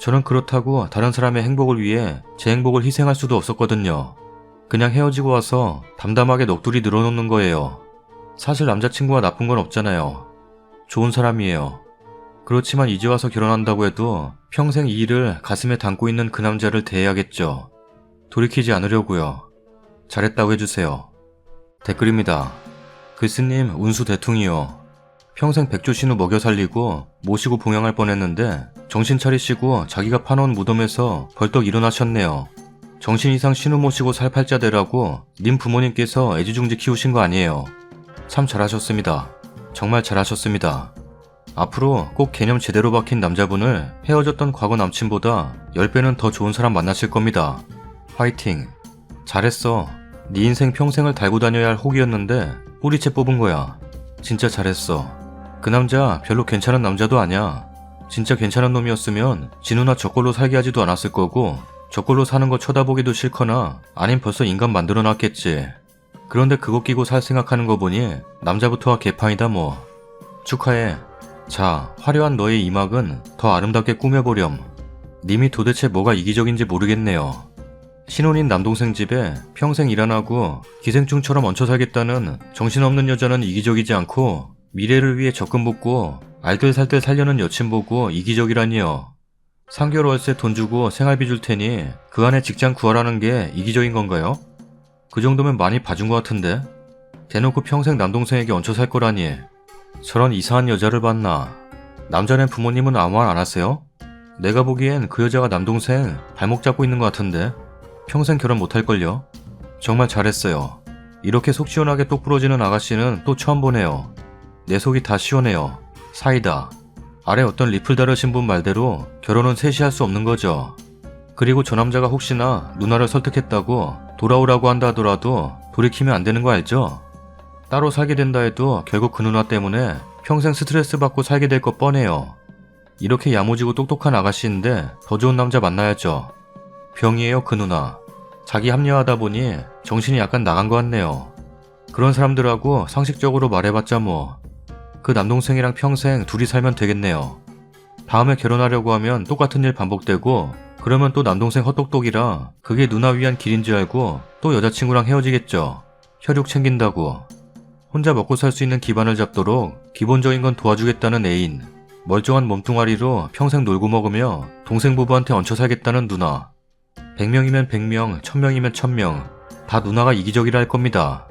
저는 그렇다고 다른 사람의 행복을 위해 제 행복을 희생할 수도 없었거든요. 그냥 헤어지고 와서 담담하게 넋두리 늘어놓는 거예요. 사실 남자친구가 나쁜 건 없잖아요. 좋은 사람이에요. 그렇지만 이제 와서 결혼한다고 해도 평생 이 일을 가슴에 담고 있는 그 남자를 대해야겠죠. 돌이키지 않으려고요. 잘했다고 해주세요. 댓글입니다. 글쓰님 운수 대퉁이요. 평생 백조신우 먹여 살리고 모시고 봉양할 뻔했는데 정신 차리시고 자기가 파놓은 무덤에서 벌떡 일어나셨네요. 정신 이상 신우 모시고 살 팔자 되라고 님 부모님께서 애지중지 키우신 거 아니에요. 참 잘하셨습니다. 정말 잘하셨습니다. 앞으로 꼭 개념 제대로 박힌 남자분을 헤어졌던 과거 남친보다 10배는 더 좋은 사람 만나실 겁니다. 화이팅. 잘했어. 네 인생 평생을 달고 다녀야 할 혹이었는데 뿌리채 뽑은 거야. 진짜 잘했어. 그 남자 별로 괜찮은 남자도 아니야. 진짜 괜찮은 놈이었으면 진우나 저꼴로 살게 하지도 않았을 거고 저꼴로 사는 거 쳐다보기도 싫거나 아님 벌써 인간 만들어놨겠지. 그런데 그거 끼고 살 생각하는 거 보니 남자부터가 개판이다 뭐. 축하해. 자, 화려한 너의 이막은 더 아름답게 꾸며보렴. 님이 도대체 뭐가 이기적인지 모르겠네요. 신혼인 남동생 집에 평생 일 안 하고 기생충처럼 얹혀 살겠다는 정신없는 여자는 이기적이지 않고 미래를 위해 적금 붓고 알뜰살뜰 살려는 여친 보고 이기적이라니요. 3개월 월세 돈 주고 생활비 줄 테니 그 안에 직장 구하라는 게 이기적인 건가요? 그 정도면 많이 봐준 것 같은데? 대놓고 평생 남동생에게 얹혀 살 거라니. 저런 이상한 여자를 봤나? 남자네 부모님은 아무 말 안 하세요? 내가 보기엔 그 여자가 남동생 발목 잡고 있는 것 같은데 평생 결혼 못할걸요? 정말 잘했어요. 이렇게 속 시원하게 똑 부러지는 아가씨는 또 처음 보네요. 내 속이 다 시원해요. 사이다. 아래 어떤 리플 다르신 분 말대로 결혼은 셋이 할 수 없는 거죠. 그리고 저 남자가 혹시나 누나를 설득했다고 돌아오라고 한다 하더라도 돌이키면 안 되는 거 알죠? 따로 살게 된다 해도 결국 그 누나 때문에 평생 스트레스 받고 살게 될 거 뻔해요. 이렇게 야무지고 똑똑한 아가씨인데 더 좋은 남자 만나야죠. 병이에요 그 누나. 자기 합리화하다 보니 정신이 약간 나간 것 같네요. 그런 사람들하고 상식적으로 말해봤자 뭐. 그 남동생이랑 평생 둘이 살면 되겠네요. 다음에 결혼하려고 하면 똑같은 일 반복되고 그러면 또 남동생 헛똑똑이라 그게 누나 위한 길인 줄 알고 또 여자친구랑 헤어지겠죠. 혈육 챙긴다고. 혼자 먹고 살 수 있는 기반을 잡도록 기본적인 건 도와주겠다는 애인. 멀쩡한 몸뚱아리로 평생 놀고 먹으며 동생 부부한테 얹혀 살겠다는 누나. 100명이면 100명, 1000명이면 1000명. 다 누나가 이기적이라 할 겁니다.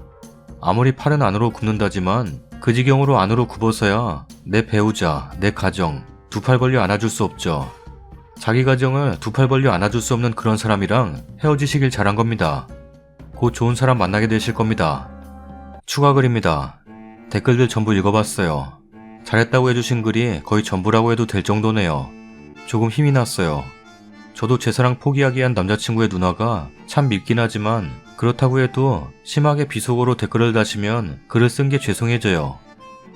아무리 팔은 안으로 굽는다지만 그 지경으로 안으로 굽어서야 내 배우자, 내 가정 두 팔 벌려 안아줄 수 없죠. 자기 가정을 두 팔 벌려 안아줄 수 없는 그런 사람이랑 헤어지시길 잘한 겁니다. 곧 좋은 사람 만나게 되실 겁니다. 추가 글입니다. 댓글들 전부 읽어봤어요. 잘했다고 해주신 글이 거의 전부라고 해도 될 정도네요. 조금 힘이 났어요. 저도 제 사랑 포기하기 위한 남자친구의 누나가 참 밉긴 하지만 그렇다고 해도 심하게 비속어로 댓글을 다시면 글을 쓴 게 죄송해져요.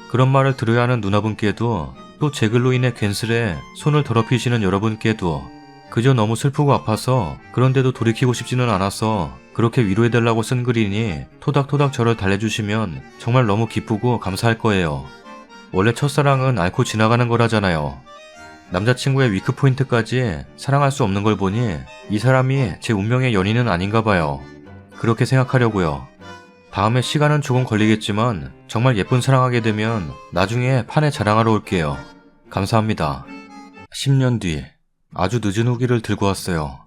그런 말을 들어야 하는 누나분께도 또 제 글로 인해 괜스레 손을 더럽히시는 여러분께도 그저 너무 슬프고 아파서 그런데도 돌이키고 싶지는 않아서 그렇게 위로해달라고 쓴 글이니 토닥토닥 저를 달래주시면 정말 너무 기쁘고 감사할 거예요. 원래 첫사랑은 앓고 지나가는 거라잖아요. 남자친구의 위크포인트까지 사랑할 수 없는 걸 보니 이 사람이 제 운명의 연인은 아닌가 봐요. 그렇게 생각하려고요. 다음에 시간은 조금 걸리겠지만 정말 예쁜 사랑하게 되면 나중에 판에 자랑하러 올게요. 감사합니다. 10년 뒤 아주 늦은 후기를 들고 왔어요.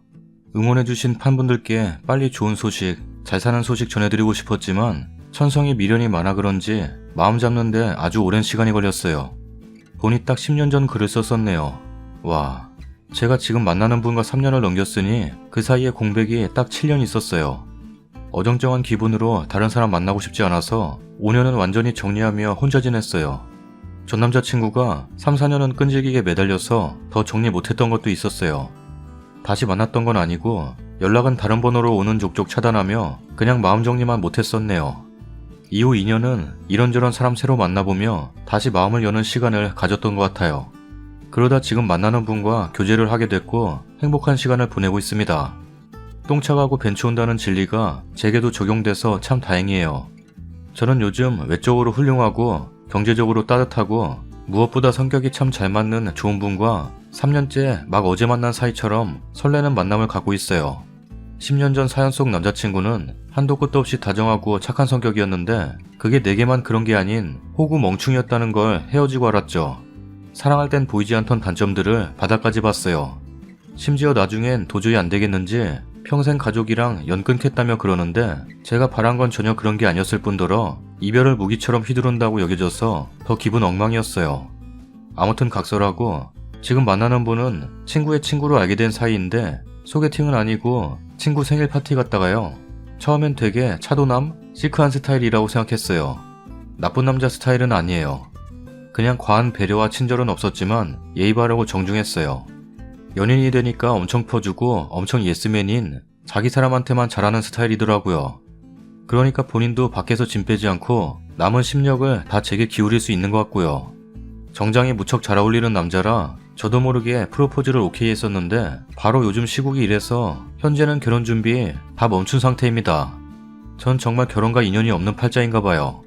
응원해주신 팬분들께 빨리 좋은 소식, 잘 사는 소식 전해드리고 싶었지만 천성이 미련이 많아 그런지 마음 잡는데 아주 오랜 시간이 걸렸어요. 보니 딱 10년 전 글을 썼었네요. 와, 제가 지금 만나는 분과 3년을 넘겼으니 그 사이에 공백이 딱 7년 있었어요. 어정쩡한 기분으로 다른 사람 만나고 싶지 않아서 5년은 완전히 정리하며 혼자 지냈어요. 전 남자친구가 3, 4년은 끈질기게 매달려서 더 정리 못했던 것도 있었어요. 다시 만났던 건 아니고 연락은 다른 번호로 오는 족족 차단하며 그냥 마음 정리만 못했었네요. 이후 2년은 이런저런 사람 새로 만나보며 다시 마음을 여는 시간을 가졌던 것 같아요. 그러다 지금 만나는 분과 교제를 하게 됐고 행복한 시간을 보내고 있습니다. 똥차가고 벤치 온다는 진리가 제게도 적용돼서 참 다행이에요. 저는 요즘 외적으로 훌륭하고 경제적으로 따뜻하고 무엇보다 성격이 참 잘 맞는 좋은 분과 3년째 막 어제 만난 사이처럼 설레는 만남을 갖고 있어요. 10년 전 사연 속 남자친구는 한도 끝도 없이 다정하고 착한 성격이었는데 그게 내게만 그런 게 아닌 호구 멍충이었다는 걸 헤어지고 알았죠. 사랑할 땐 보이지 않던 단점들을 바닥까지 봤어요. 심지어 나중엔 도저히 안 되겠는지 평생 가족이랑 연 끊겠다며 그러는데 제가 바란 건 전혀 그런 게 아니었을 뿐더러 이별을 무기처럼 휘두른다고 여겨져서 더 기분 엉망이었어요. 아무튼 각설하고 지금 만나는 분은 친구의 친구로 알게 된 사이인데 소개팅은 아니고 친구 생일 파티 갔다가요. 처음엔 되게 차도남, 시크한 스타일이라고 생각했어요. 나쁜 남자 스타일은 아니에요. 그냥 과한 배려와 친절은 없었지만 예의 바르고 정중했어요. 연인이 되니까 엄청 퍼주고 엄청 예스맨인 자기 사람한테만 잘하는 스타일이더라고요. 그러니까 본인도 밖에서 짐 빼지 않고 남은 심력을 다 제게 기울일 수 있는 것 같고요. 정장이 무척 잘 어울리는 남자라 저도 모르게 프로포즈를 오케이 했었는데 바로 요즘 시국이 이래서 현재는 결혼 준비 다 멈춘 상태입니다. 전 정말 결혼과 인연이 없는 팔자인가 봐요.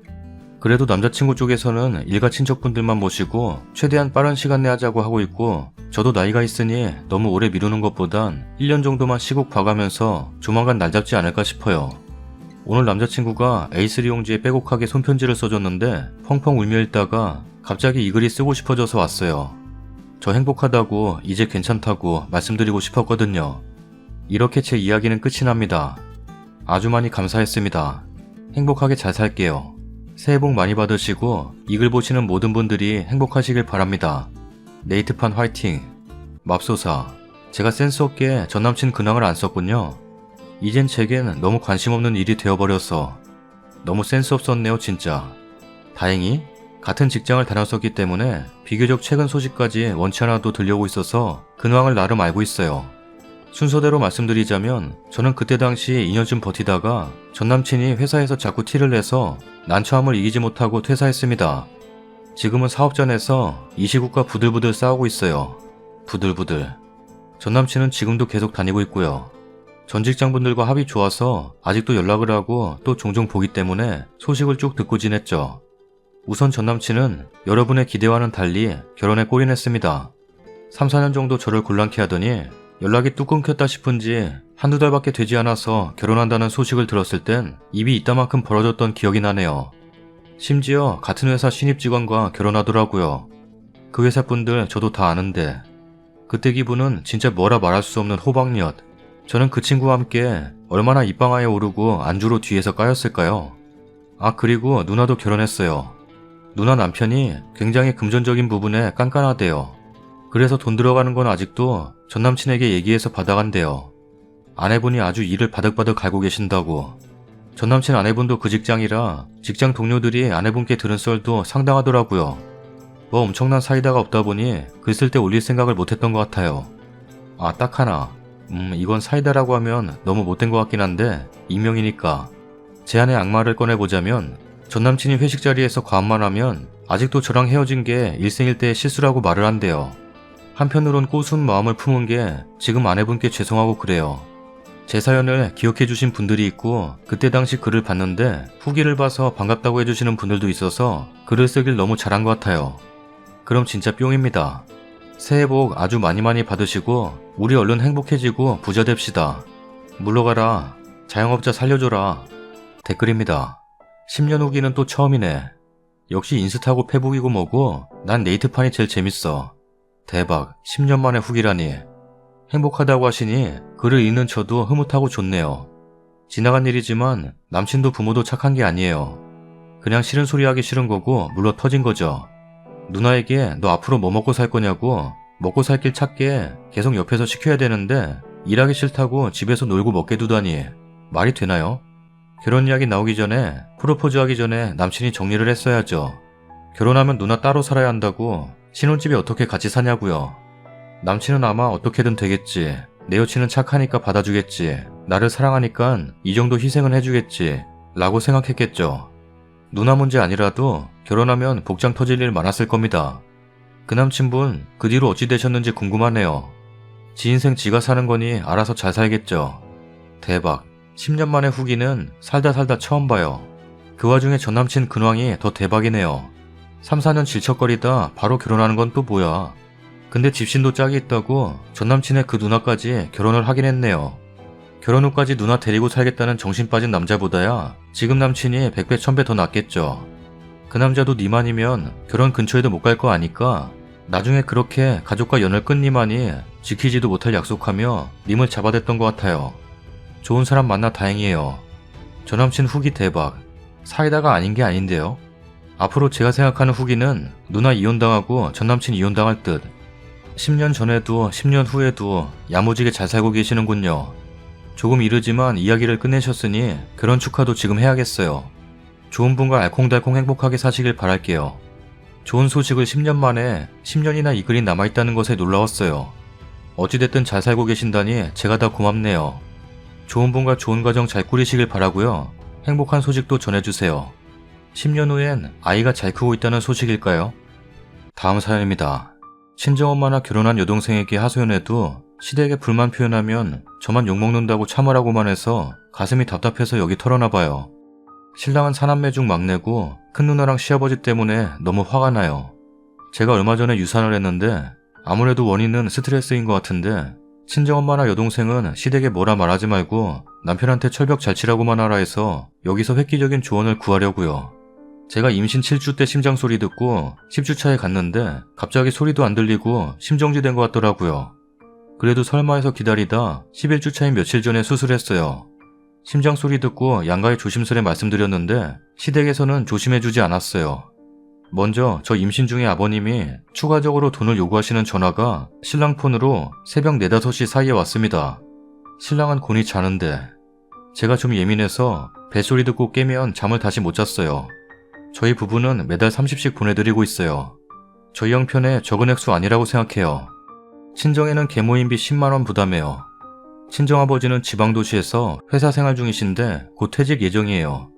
그래도 남자친구 쪽에서는 일가 친척분들만 모시고 최대한 빠른 시간 내 하자고 하고 있고 저도 나이가 있으니 너무 오래 미루는 것보단 1년 정도만 시국 봐가면서 조만간 날 잡지 않을까 싶어요. 오늘 남자친구가 A3 용지에 빼곡하게 손편지를 써줬는데 펑펑 울며 읽다가 갑자기 이 글이 쓰고 싶어져서 왔어요. 저 행복하다고 이제 괜찮다고 말씀드리고 싶었거든요. 이렇게 제 이야기는 끝이 납니다. 아주 많이 감사했습니다. 행복하게 잘 살게요. 새해 복 많이 받으시고 이 글 보시는 모든 분들이 행복하시길 바랍니다. 네이트판 화이팅! 맙소사, 제가 센스 없게 전남친 근황을 안 썼군요. 이젠 제겐 너무 관심 없는 일이 되어버려서 너무 센스 없었네요 진짜. 다행히 같은 직장을 다녔었기 때문에 비교적 최근 소식까지 원치 않아도 들려오고 있어서 근황을 나름 알고 있어요. 순서대로 말씀드리자면 저는 그때 당시 2년쯤 버티다가 전남친이 회사에서 자꾸 티를 내서 난처함을 이기지 못하고 퇴사했습니다. 지금은 사업자 내서 이 시국과 부들부들 싸우고 있어요. 부들부들. 전남친은 지금도 계속 다니고 있고요. 전 직장분들과 합이 좋아서 아직도 연락을 하고 또 종종 보기 때문에 소식을 쭉 듣고 지냈죠. 우선 전남친은 여러분의 기대와는 달리 결혼에 골인했습니다. 3, 4년 정도 저를 곤란케 하더니 연락이 뚝 끊겼다 싶은지 한두 달밖에 되지 않아서 결혼한다는 소식을 들었을 땐 입이 이따만큼 벌어졌던 기억이 나네요. 심지어 같은 회사 신입 직원과 결혼하더라고요. 그 회사 분들 저도 다 아는데 그때 기분은 진짜 뭐라 말할 수 없는 호박엿. 저는 그 친구와 함께 얼마나 입방아에 오르고 안주로 뒤에서 까였을까요? 아 그리고 누나도 결혼했어요. 누나 남편이 굉장히 금전적인 부분에 깐깐하대요. 그래서 돈 들어가는 건 아직도 전남친에게 얘기해서 받아간대요. 아내분이 아주 일을 바득바득 갈고 계신다고. 전남친 아내분도 그 직장이라 직장 동료들이 아내분께 들은 썰도 상당하더라고요. 뭐 엄청난 사이다가 없다 보니 글 쓸 때 올릴 생각을 못했던 것 같아요. 아 딱 하나. 이건 사이다라고 하면 너무 못된 것 같긴 한데 익명이니까. 제 안의 악마를 꺼내보자면 전남친이 회식 자리에서 과음만 하면 아직도 저랑 헤어진 게 일생일대의 실수라고 말을 한대요. 한편으론 꼬순 마음을 품은 게 지금 아내분께 죄송하고 그래요. 제 사연을 기억해주신 분들이 있고 그때 당시 글을 봤는데 후기를 봐서 반갑다고 해주시는 분들도 있어서 글을 쓰길 너무 잘한 것 같아요. 그럼 진짜 뿅입니다. 새해 복 아주 많이 받으시고 우리 얼른 행복해지고 부자 됩시다. 물러가라. 자영업자 살려줘라. 댓글입니다. 10년 후기는 또 처음이네. 역시 인스타고 페북이고 뭐고 난 네이트판이 제일 재밌어. 대박 10년 만에 후기라니. 행복하다고 하시니 글을 읽는 저도 흐뭇하고 좋네요. 지나간 일이지만 남친도 부모도 착한 게 아니에요. 그냥 싫은 소리 하기 싫은 거고 물러 터진 거죠. 누나에게 너 앞으로 뭐 먹고 살 거냐고 먹고 살 길 찾게 계속 옆에서 시켜야 되는데 일하기 싫다고 집에서 놀고 먹게 두다니 말이 되나요? 결혼 이야기 나오기 전에 프로포즈 하기 전에 남친이 정리를 했어야죠. 결혼하면 누나 따로 살아야 한다고 신혼집에 어떻게 같이 사냐고요. 남친은 아마 어떻게든 되겠지. 내 여친은 착하니까 받아주겠지. 나를 사랑하니까 이 정도 희생은 해주겠지. 라고 생각했겠죠. 누나 문제 아니라도 결혼하면 복장 터질 일 많았을 겁니다. 그 남친분 그 뒤로 어찌 되셨는지 궁금하네요. 지 인생 지가 사는 거니 알아서 잘 살겠죠. 대박. 10년 만에 후기는 살다 처음 봐요. 그 와중에 전남친 근황이 더 대박이네요. 3, 4년 질척거리다 바로 결혼하는 건 또 뭐야. 근데 집신도 짝이 있다고 전남친의 그 누나까지 결혼을 하긴 했네요. 결혼 후까지 누나 데리고 살겠다는 정신 빠진 남자보다야 지금 남친이 100배 1000배 더 낫겠죠. 그 남자도 니만이면 결혼 근처에도 못 갈 거 아니까 나중에 그렇게 가족과 연을 끊니만이 지키지도 못할 약속하며 님을 잡아댔던 것 같아요. 좋은 사람 만나 다행이에요. 전 남친 후기 대박. 사이다가 아닌 게 아닌데요. 앞으로 제가 생각하는 후기는 누나 이혼당하고 전 남친 이혼당할 듯. 10년 전에도 10년 후에도 야무지게 잘 살고 계시는군요. 조금 이르지만 이야기를 끝내셨으니 결혼 축하도 지금 해야겠어요. 좋은 분과 알콩달콩 행복하게 사시길 바랄게요. 좋은 소식을 10년 만에 10년이나 이 글이 남아있다는 것에 놀라웠어요. 어찌됐든 잘 살고 계신다니 제가 다 고맙네요. 좋은 분과 좋은 가정 잘 꾸리시길 바라고요. 행복한 소식도 전해주세요. 10년 후엔 아이가 잘 크고 있다는 소식일까요? 다음 사연입니다. 친정엄마나 결혼한 여동생에게 하소연해도 시댁에 불만 표현하면 저만 욕먹는다고 참으라고만 해서 가슴이 답답해서 여기 털어놔봐요. 신랑은 사남매 중 막내고 큰 누나랑 시아버지 때문에 너무 화가 나요. 제가 얼마 전에 유산을 했는데 아무래도 원인은 스트레스인 것 같은데 친정엄마나 여동생은 시댁에 뭐라 말하지 말고 남편한테 철벽 잘 치라고만 하라 해서 여기서 획기적인 조언을 구하려고요. 제가 임신 7주 때 심장 소리 듣고 10주차에 갔는데 갑자기 소리도 안 들리고 심정지된 것 같더라고요. 그래도 설마 해서 기다리다 11주차인 며칠 전에 수술했어요. 심장 소리 듣고 양가에 조심스레 말씀드렸는데 시댁에서는 조심해주지 않았어요. 먼저 저 임신 중에 아버님이 추가적으로 돈을 요구하시는 전화가 신랑 폰으로 새벽 4, 5시 사이에 왔습니다. 신랑은 곤히 자는데 제가 좀 예민해서 벨소리 듣고 깨면 잠을 다시 못 잤어요. 저희 부부는 매달 30씩 보내드리고 있어요. 저희 형편에 적은 액수 아니라고 생각해요. 친정에는 계모임비 10만원 부담해요. 친정아버지는 지방도시에서 회사 생활 중이신데 곧 퇴직 예정이에요.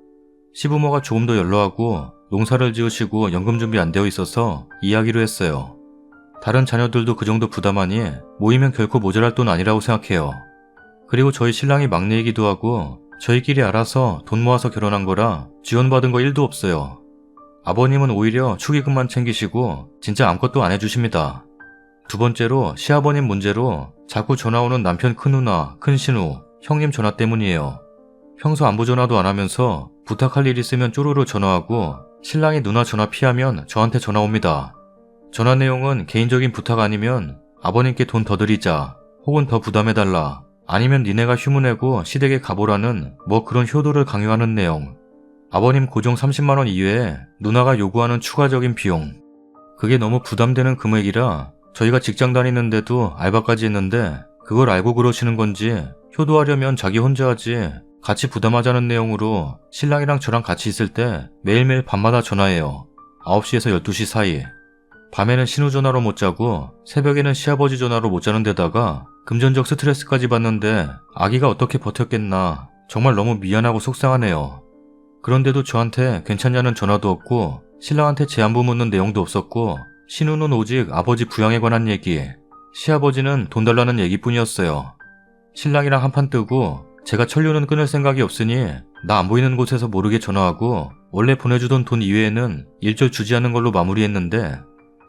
시부모가 조금 더 연로하고 농사를 지으시고 연금 준비 안 되어 있어서 이야기로 했어요. 다른 자녀들도 그 정도 부담하니 모이면 결코 모자랄 돈 아니라고 생각해요. 그리고 저희 신랑이 막내이기도 하고 저희끼리 알아서 돈 모아서 결혼한 거라 지원받은 거 1도 없어요. 아버님은 오히려 축의금만 챙기시고 진짜 아무것도 안 해주십니다. 두 번째로 시아버님 문제로 자꾸 전화 오는 남편 큰누나, 큰신우, 형님 전화 때문이에요. 평소 안부 전화도 안 하면서 부탁할 일 있으면 쪼르르 전화하고 신랑이 누나 전화 피하면 저한테 전화 옵니다. 전화 내용은 개인적인 부탁 아니면 아버님께 돈 더 드리자 혹은 더 부담해달라 아니면 니네가 휴무내고 시댁에 가보라는 뭐 그런 효도를 강요하는 내용. 아버님 고정 30만원 이외에 누나가 요구하는 추가적인 비용. 그게 너무 부담되는 금액이라 저희가 직장 다니는데도 알바까지 했는데 그걸 알고 그러시는 건지 효도하려면 자기 혼자 하지 같이 부담하자는 내용으로 신랑이랑 저랑 같이 있을 때 매일매일 밤마다 전화해요. 9시에서 12시 사이. 밤에는 신우 전화로 못 자고 새벽에는 시아버지 전화로 못 자는 데다가 금전적 스트레스까지 받는데 아기가 어떻게 버텼겠나. 정말 너무 미안하고 속상하네요. 그런데도 저한테 괜찮냐는 전화도 없고 신랑한테 제 안부 묻는 내용도 없었고 신우는 오직 아버지 부양에 관한 얘기, 시아버지는 돈 달라는 얘기뿐이었어요. 신랑이랑 한판 뜨고 제가 천류는 끊을 생각이 없으니 나 안 보이는 곳에서 모르게 전화하고 원래 보내주던 돈 이외에는 일절 주지 않는 걸로 마무리했는데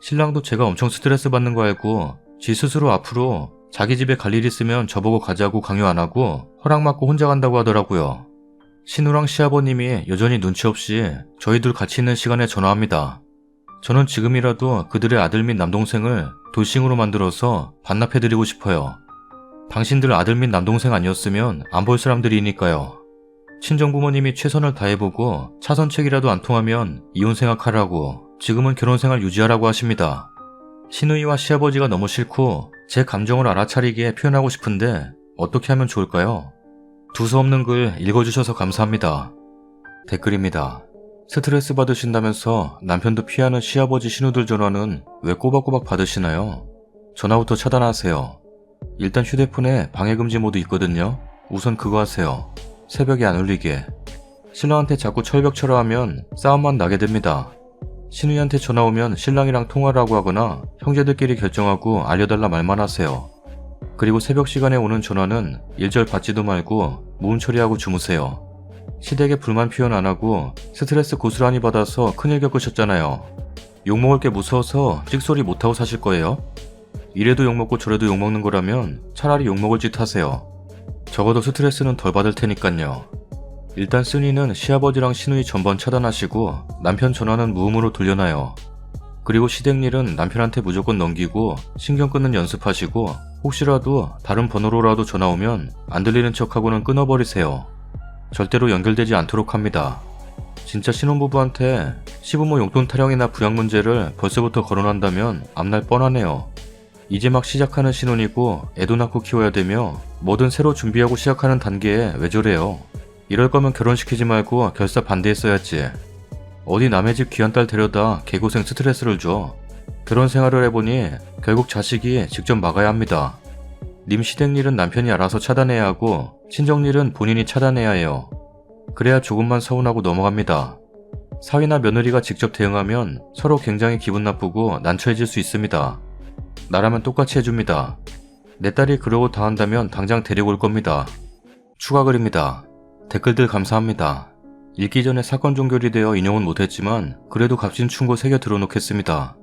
신랑도 제가 엄청 스트레스 받는 거 알고 지 스스로 앞으로 자기 집에 갈 일 있으면 저보고 가자고 강요 안 하고 허락받고 혼자 간다고 하더라고요. 신우랑 시아버님이 여전히 눈치 없이 저희들 같이 있는 시간에 전화합니다. 저는 지금이라도 그들의 아들 및 남동생을 돌싱으로 만들어서 반납해드리고 싶어요. 당신들 아들 및 남동생 아니었으면 안 볼 사람들이니까요. 친정부모님이 최선을 다해보고 차선책이라도 안 통하면 이혼 생각하라고 지금은 결혼생활 유지하라고 하십니다. 신우이와 시아버지가 너무 싫고 제 감정을 알아차리게 표현하고 싶은데 어떻게 하면 좋을까요? 두서없는 글 읽어주셔서 감사합니다. 댓글입니다. 스트레스 받으신다면서 남편도 피하는 시아버지 신우들 전화는 왜 꼬박꼬박 받으시나요? 전화부터 차단하세요. 일단 휴대폰에 방해금지 모드 있거든요. 우선 그거 하세요. 새벽에 안 울리게. 신랑한테 자꾸 철벽쳐라 하면 싸움만 나게 됩니다. 신우이한테 전화 오면 신랑이랑 통화를 하고 하거나 형제들끼리 결정하고 알려달라 말만 하세요. 그리고 새벽 시간에 오는 전화는 일절 받지도 말고 무음 처리하고 주무세요. 시댁에 불만 표현 안 하고 스트레스 고스란히 받아서 큰일 겪으셨잖아요. 욕먹을 게 무서워서 찍소리 못하고 사실 거예요? 이래도 욕먹고 저래도 욕먹는 거라면 차라리 욕먹을 짓 하세요. 적어도 스트레스는 덜 받을 테니깐요. 일단 쓴이는 시아버지랑 신우이 전번 차단하시고 남편 전화는 무음으로 돌려놔요. 그리고 시댁일은 남편한테 무조건 넘기고 신경 끊는 연습하시고 혹시라도 다른 번호로라도 전화 오면 안 들리는 척하고는 끊어버리세요. 절대로 연결되지 않도록 합니다. 진짜 신혼부부한테 시부모 용돈 타령이나 부양 문제를 벌써부터 거론한다면 앞날 뻔하네요. 이제 막 시작하는 신혼이고 애도 낳고 키워야 되며 뭐든 새로 준비하고 시작하는 단계에 왜 저래요. 이럴 거면 결혼시키지 말고 결사 반대했어야지. 어디 남의 집 귀한 딸 데려다 개고생 스트레스를 줘. 결혼 생활을 해보니 결국 자식이 직접 막아야 합니다. 님 시댁일은 남편이 알아서 차단해야 하고 친정일은 본인이 차단해야 해요. 그래야 조금만 서운하고 넘어갑니다. 사위나 며느리가 직접 대응하면 서로 굉장히 기분 나쁘고 난처해질 수 있습니다. 나라면 똑같이 해줍니다. 내 딸이 그러고 당한다면 당장 데리고 올 겁니다. 추가 글입니다. 댓글들 감사합니다. 읽기 전에 사건 종결이 되어 인용은 못했지만 그래도 값진 충고 새겨 들어놓겠습니다.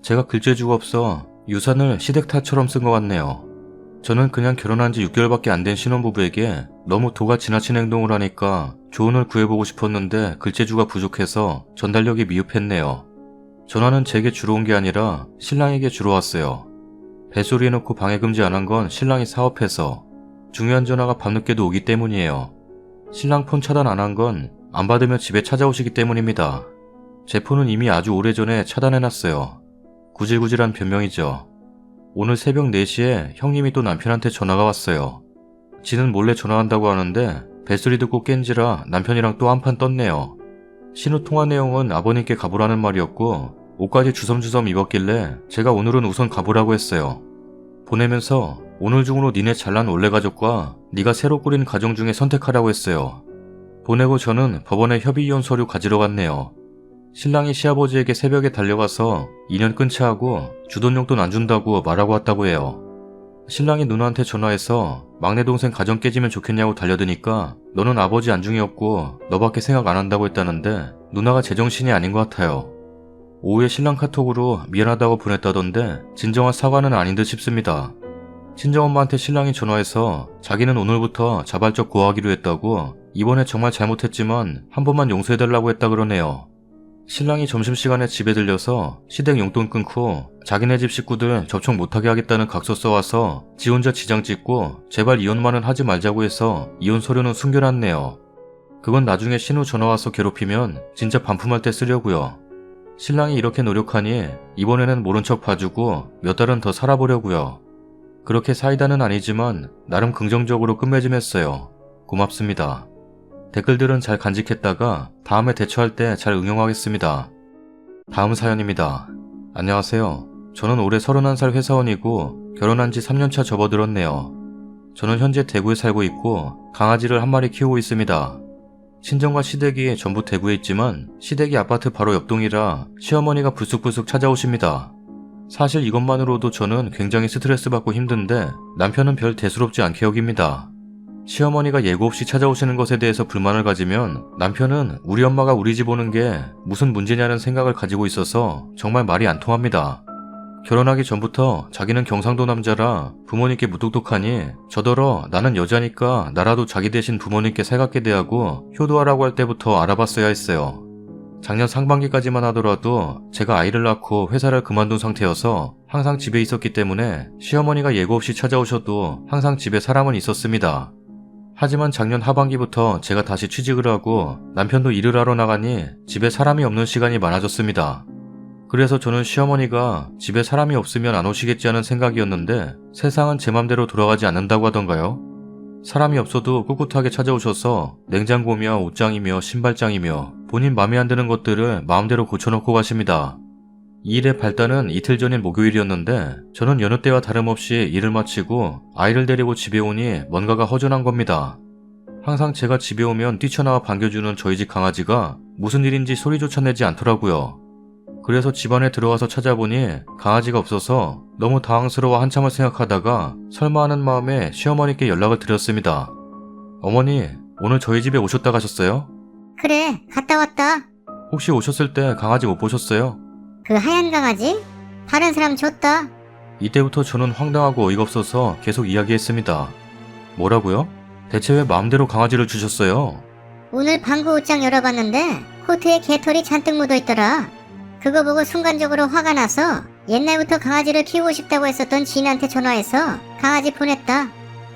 제가 글재주가 없어 유산을 시댁 탓처럼 쓴 것 같네요. 저는 그냥 결혼한 지 6개월밖에 안 된 신혼부부에게 너무 도가 지나친 행동을 하니까 조언을 구해보고 싶었는데 글재주가 부족해서 전달력이 미흡했네요. 전화는 제게 주로 온 게 아니라 신랑에게 주로 왔어요. 뱃소리 해놓고 방해금지 안 한 건 신랑이 사업해서 중요한 전화가 밤늦게도 오기 때문이에요. 신랑 폰 차단 안 한 건 안 받으면 집에 찾아오시기 때문입니다. 제 폰은 이미 아주 오래전에 차단해놨어요. 구질구질한 변명이죠. 오늘 새벽 4시에 형님이 또 남편한테 전화가 왔어요. 지는 몰래 전화한다고 하는데 뱃소리 듣고 깬지라 남편이랑 또 한판 떴네요. 신호 통화 내용은 아버님께 가보라는 말이었고 옷까지 주섬주섬 입었길래 제가 오늘은 우선 가보라고 했어요. 보내면서 오늘 중으로 니네 잘난 원래 가족과 네가 새로 꾸린 가정 중에 선택하라고 했어요. 보내고 저는 법원에 협의이혼 서류 가지러 갔네요. 신랑이 시아버지에게 새벽에 달려가서 2년 끊자 하고 주돈 용돈 안 준다고 말하고 왔다고 해요. 신랑이 누나한테 전화해서 막내 동생 가정 깨지면 좋겠냐고 달려드니까 너는 아버지 안중에 없고 너밖에 생각 안 한다고 했다는데 누나가 제정신이 아닌 것 같아요. 오후에 신랑 카톡으로 미안하다고 보냈다던데 진정한 사과는 아닌 듯 싶습니다. 친정엄마한테 신랑이 전화해서 자기는 오늘부터 자발적 고하기로 했다고 이번에 정말 잘못했지만 한 번만 용서해달라고 했다 그러네요. 신랑이 점심시간에 집에 들려서 시댁 용돈 끊고 자기네 집 식구들 접촉 못하게 하겠다는 각서 써와서 지 혼자 지장 찍고 제발 이혼만은 하지 말자고 해서 이혼 서류는 숨겨놨네요. 그건 나중에 신우 전화와서 괴롭히면 진짜 반품할 때 쓰려고요. 신랑이 이렇게 노력하니 이번에는 모른 척 봐주고 몇 달은 더 살아보려고요. 그렇게 사이다는 아니지만 나름 긍정적으로 끝맺음했어요. 고맙습니다. 댓글들은 잘 간직했다가 다음에 대처할 때 잘 응용하겠습니다. 다음 사연입니다. 안녕하세요. 저는 올해 31살 회사원이고 결혼한 지 3년차 접어들었네요. 저는 현재 대구에 살고 있고 강아지를 한 마리 키우고 있습니다. 친정과 시댁이 전부 대구에 있지만 시댁이 아파트 바로 옆동이라 시어머니가 불쑥불쑥 찾아오십니다. 사실 이것만으로도 저는 굉장히 스트레스 받고 힘든데 남편은 별 대수롭지 않게 여깁니다. 시어머니가 예고 없이 찾아오시는 것에 대해서 불만을 가지면 남편은 우리 엄마가 우리 집 오는 게 무슨 문제냐는 생각을 가지고 있어서 정말 말이 안 통합니다. 결혼하기 전부터 자기는 경상도 남자라 부모님께 무뚝뚝하니 저더러 나는 여자니까 나라도 자기 대신 부모님께 살갑게 대하고 효도하라고 할 때부터 알아봤어야 했어요. 작년 상반기까지만 하더라도 제가 아이를 낳고 회사를 그만둔 상태여서 항상 집에 있었기 때문에 시어머니가 예고 없이 찾아오셔도 항상 집에 사람은 있었습니다. 하지만 작년 하반기부터 제가 다시 취직을 하고 남편도 일을 하러 나가니 집에 사람이 없는 시간이 많아졌습니다. 그래서 저는 시어머니가 집에 사람이 없으면 안 오시겠지 하는 생각이었는데 세상은 제 맘대로 돌아가지 않는다고 하던가요? 사람이 없어도 꿋꿋하게 찾아오셔서 냉장고며 옷장이며 신발장이며 본인 맘에 안 드는 것들을 마음대로 고쳐놓고 가십니다. 이 일의 발단은 이틀 전인 목요일이었는데 저는 여느 때와 다름없이 일을 마치고 아이를 데리고 집에 오니 뭔가가 허전한 겁니다. 항상 제가 집에 오면 뛰쳐나와 반겨주는 저희 집 강아지가 무슨 일인지 소리조차 내지 않더라고요. 그래서 집 안에 들어가서 찾아보니 강아지가 없어서 너무 당황스러워 한참을 생각하다가 설마 하는 마음에 시어머니께 연락을 드렸습니다. 어머니, 오늘 저희 집에 오셨다 가셨어요? 그래, 갔다 왔다. 혹시 오셨을 때 강아지 못 보셨어요? 그 하얀 강아지? 다른 사람 줬다. 이때부터 저는 황당하고 어이가 없어서 계속 이야기했습니다. 뭐라고요? 대체 왜 마음대로 강아지를 주셨어요? 오늘 방구 옷장 열어봤는데 코트에 개털이 잔뜩 묻어있더라. 그거 보고 순간적으로 화가 나서 옛날부터 강아지를 키우고 싶다고 했었던 지인한테 전화해서 강아지 보냈다.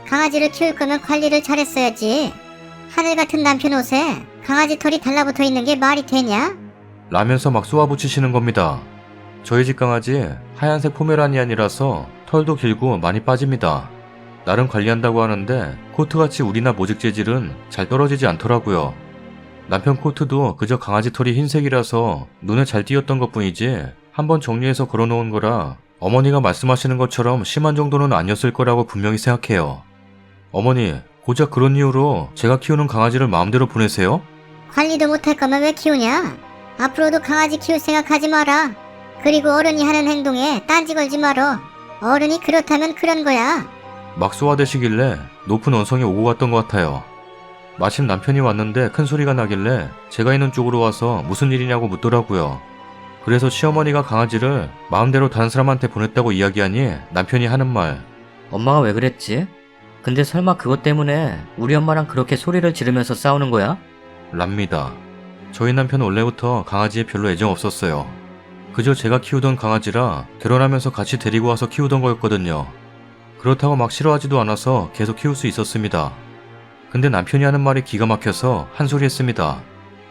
강아지를 키울 거면 관리를 잘했어야지. 하늘 같은 남편 옷에 강아지 털이 달라붙어 있는 게 말이 되냐? 라면서 막 쏘아붙이시는 겁니다. 저희 집 강아지 하얀색 포메라니안이라서 털도 길고 많이 빠집니다. 나름 관리한다고 하는데 코트같이 우리나 모직 재질은 잘 떨어지지 않더라고요. 남편 코트도 그저 강아지 털이 흰색이라서 눈에 잘 띄었던 것뿐이지 한번 정리해서 걸어놓은 거라 어머니가 말씀하시는 것처럼 심한 정도는 아니었을 거라고 분명히 생각해요. 어머니, 고작 그런 이유로 제가 키우는 강아지를 마음대로 보내세요? 관리도 못할 거면 왜 키우냐? 앞으로도 강아지 키울 생각하지 마라. 그리고 어른이 하는 행동에 딴지 걸지 말어. 어른이 그렇다면 그런 거야. 막 쏘아대시길래 높은 언성이 오고 갔던 것 같아요. 마침 남편이 왔는데 큰 소리가 나길래 제가 있는 쪽으로 와서 무슨 일이냐고 묻더라고요. 그래서 시어머니가 강아지를 마음대로 다른 사람한테 보냈다고 이야기하니 남편이 하는 말. 엄마가 왜 그랬지? 근데 설마 그것 때문에 우리 엄마랑 그렇게 소리를 지르면서 싸우는 거야? 랍니다. 저희 남편은 원래부터 강아지에 별로 애정 없었어요. 그저 제가 키우던 강아지라 결혼하면서 같이 데리고 와서 키우던 거였거든요. 그렇다고 막 싫어하지도 않아서 계속 키울 수 있었습니다. 근데 남편이 하는 말이 기가 막혀서 한 소리 했습니다.